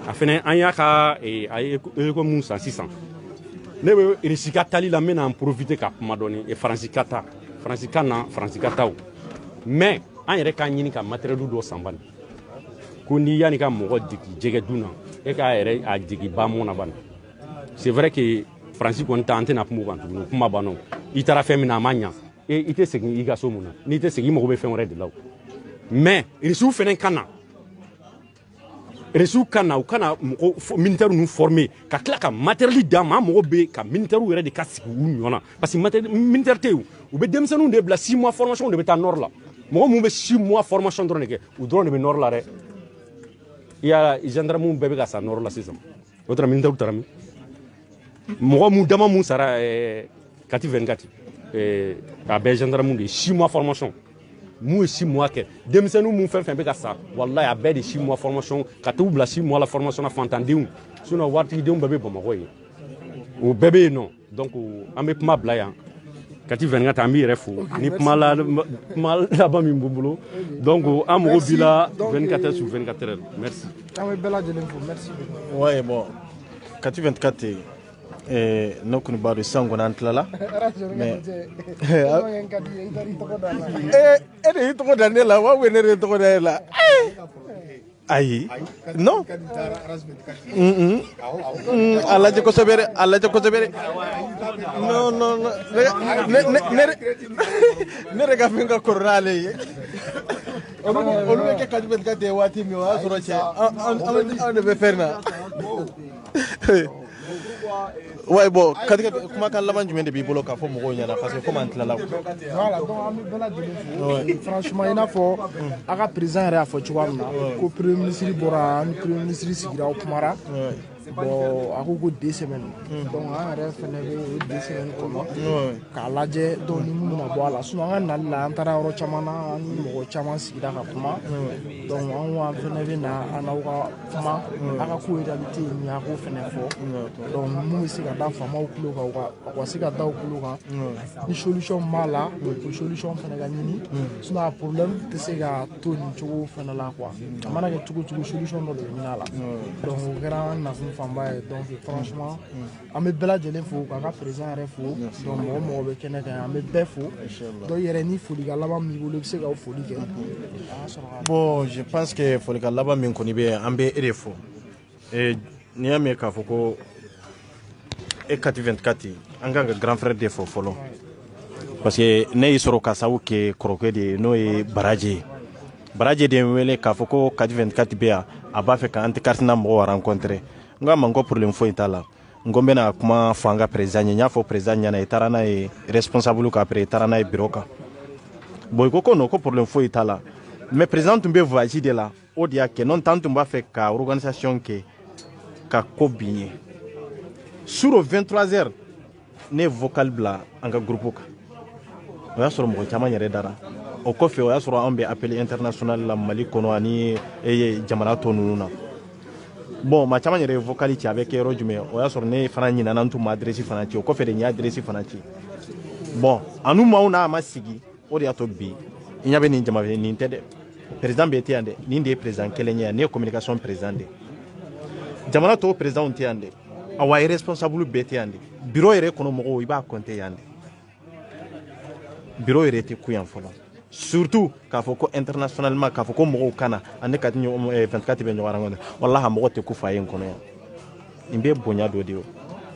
a fɛnɛ an y'a ka a ye ko mun san sisan ne bɛ Irisi ka tali la n bɛna en profiter ka kuma dɔɔni Faransi ka taa Faransi ka na Faransi ka taa mais an yɛrɛ k'a ɲini ka matériel dɔ san bani ko n'i yanni ka mɔgɔ degi jɛgɛ dun na e k'a yɛrɛ a degi ba mɔn na bani c'est vrai que Faransi kɔni ta an tɛna kuma o kan tuguni kuma banna i taara fɛn min na a ma ɲa i tɛ segin i ka so mun na n'i tɛ segin i mago bɛ fɛn wɛrɛ de la mais Irisiw fɛnɛ ka na Irisiw ka na u kana mɔgɔ militaires ninnu former ka tila ka matériel d'a ma an mago bɛ ka militaires yɛrɛ de ka sigi u ɲɔgɔn na parce que militaire tɛ yen u bɛ denmisɛnninw de bila 6 mois formation de bɛ taa nord la mɔgɔ mun bɛ 6 mois formation dɔrɔn de kɛ u dɔrɔn de bɛ nord la dɛ i y'a gendarmew bɛɛ bɛ ka sa nord la sisan o tara militaires taara min mɔgɔ mun dama mun sara kati 24 a bɛɛ gendarmew de ye 6 mois formation mun ye 6 mois kɛ denmisɛnninw mun fɛn fɛn bɛ ka sa wallahi a bɛɛ de 6 mois formation ka t'u bila 6 mois la formation na fantandenw sinon waritigidenw bɛɛ bɛ Bamakɔ ye o bɛɛ bɛ yen nɔ donc an bɛ kuma bila yan kati 24 an b'i yɛrɛ fo ni kuma laban min b'u bolo donc an mago b'i la 24 heures sur 24 heures merci. an bɛ bɛɛ lajɛlen fo merci. ouais bon kati 24 ne kɔni b'a dɔn sisan kɔni an tilala mais e de y'i tɔgɔ da ne la wa ne de y'i tɔgɔ da e la ayi non a lajɛ kosɛbɛ dɛ a lajɛ kosɛbɛ dɛ non non ne de ka fɛn ka kɔrɔ n'ale ye olu bɛ kɛ kati 24 waati min o y'a sɔrɔ cɛ an de bɛ fɛn na. Ouais bon kumakan laban jumɛn de b'i bolo k'a fɔ mɔgɔw ɲɛna parce que comme an tilala voilà donc an bɛ bɛɛ lajɛlen fo franchement i n'a fɔ a ka président yɛrɛ y'a fɔ cogoya min na ko premier ministre bɔra ni premier ministre sigira o kumara bon a ko 2 semaines donc an yɛrɛ fɛnɛ bɛ o 2 semaines kɔnɔ k'a lajɛ donc ni mun bɛna bɔ a la sinon an ka nali la an taara yɔrɔ caman na an ni mɔgɔ caman sigira ka kuma donc an fɛnɛ bɛ na an n'aw ka kuma a ka ko réalité ye min ye a k'o fɛnɛ fɔ donc mun bɛ se ka da faamaw tulo kan u ka se ka da u tulo kan ni solution b'a la o solution fɛnɛ ka ɲini sinon a problème tɛ se ka to nin cogo fɛnɛ la quoi a mana kɛ cogo cogo solution dɔ de bɛ ɲini a la donc o kɛra an nakun fanba ye donc franchement an bɛ bɛɛ lajɛlen fo k'a ka président yɛrɛ fo donc mɔgɔ mɔgɔ bɛ kɛnɛ kan an bɛ bɛɛ fo donc yɛrɛ ni folikan laban min b'i bolo i bɛ se ka o foli kɛ. bon je pense que folikan laban min kɔni bɛ an bɛ e de fo n'i y'a mɛn k'a fɔ ko e kati 24 an kan ka grand frère de fɔ fɔlɔ parce que ne y'i sɔrɔ ka sababu kɛ kɔrɔkɛ de ye n'o ye Baraji de ye n wele k'a fɔ ko kati 24 bɛ yan a b'a fɛ ka anti carte na mɔgɔw rencontrer n k'a ma n ko problème foyi t'a la ngombena kuma fanga président nya fo président nya na itarana e responsable ka après itarana e bureau ka boy ko no ko problème fo itala mais président tumbe voyage de là o dia que non tant tumba fait ka organisation ke ka ko biñe sur 23h ne vocal bla anga groupe ka o ya soro mo chama nyere dara o ko fe o ya soro ambe appel international la Mali kono ani e jamana to nuna bon ma chama nyere vocal ci avec ero jume o ya soro ne fana nyina nan tu ma adresse fana ci o ko fe de nya adresse fana ci bon anu mauna ma sigi o dia to bi inya be ni jama be ni tede président be tiande ni ndé président kelenya ne communication président de jamana to président tiande awa responsable be tiande bureau ere kono mo iba compter yande bureau ere te kuyan folo surtout ka foko internationalement ka foko mo kana ande ka tinyo 24 be nyawara ngone wallahi mo te ku fayen kono ya imbe bonya do dio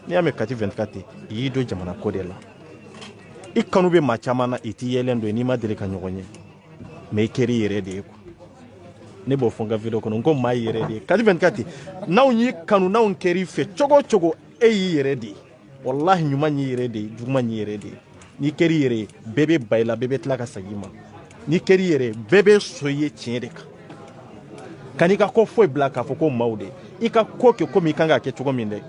ni ame kati 24 yi do jamana ko de la ikanu be machamana iti yelendo ni ma dele ka nyogonye me keri yere de ko ne bo fonga video kono ngo mai yere de kati 24 naw nyi kanu naw keri fe chogo e yere de wallahi nyuma nyi yere de juma nyi yere de ni keri yere bebe bayla bebe tlaka sagima ni keri yere bebe soye tiende ka kanika ko foi blaka foko maude ika ko ke ko mi kanga ke chogo minde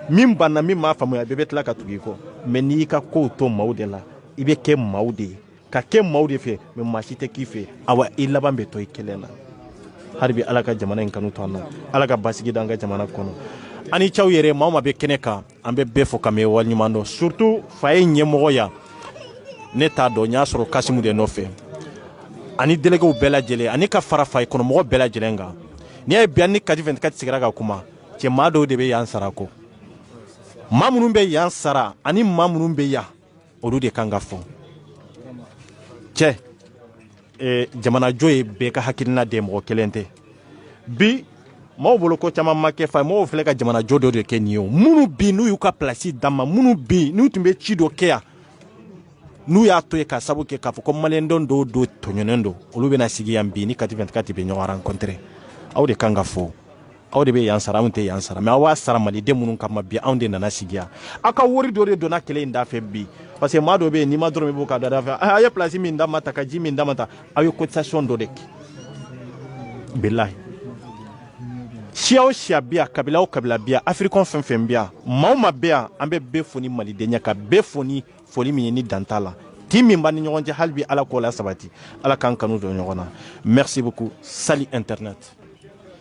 mimba na mima famu ya bebe tlaka tugiko meni ika ko to maude la ibe ke maude ka ke maude fe me machite kife awa ilaba mbe to ikelena harbi alaka jamana kanu to Allah alaka basigi danga jamana kono ani chaw yere mama be keneka ambe be fo kame wal nyumando surtout faye nyemo ya neta do nya soro kasimu de nofe ani délégué u bela jele ani ka fara fay kono mo bela jelenga ni ay biani kadi 24 sigira ga kuma ce mado de be yan sarako mamunun be yan sara ani mamunun be ya odu de kanga fo ce jamana joye be ka hakilina de mo kelente bi mo bolo ko chama make fa mo fele ka jamana jodo de kenio munu bi nu yuka place dama munu bi nu tumbe chido kea nu ya to ka sabu ke ka fo ko malendon do tonyonendo olu be na sigi yambi ni kati 24 be nyo rencontrer aw de kanga fo aw de be yansara munte yansara mais awa sara mali de munun kam bi aw de nana sigia aka wori do do na kele nda fe bi parce que ma do be ni ma do me bo ka da fa aya place mi nda mata ka ji mi nda mata ayo cotisation do dek billahi Xiao Xia bia kabila o kabila bia africain fem bia mauma bia ambe be foni mali de nyaka be foni foli mi ni dantala timi mbani nyonje halbi ala ko la sabati ala kan kanu do nyona merci beaucoup sali internet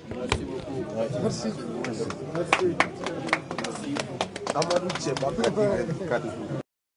merci beaucoup merci Amadou Tcheba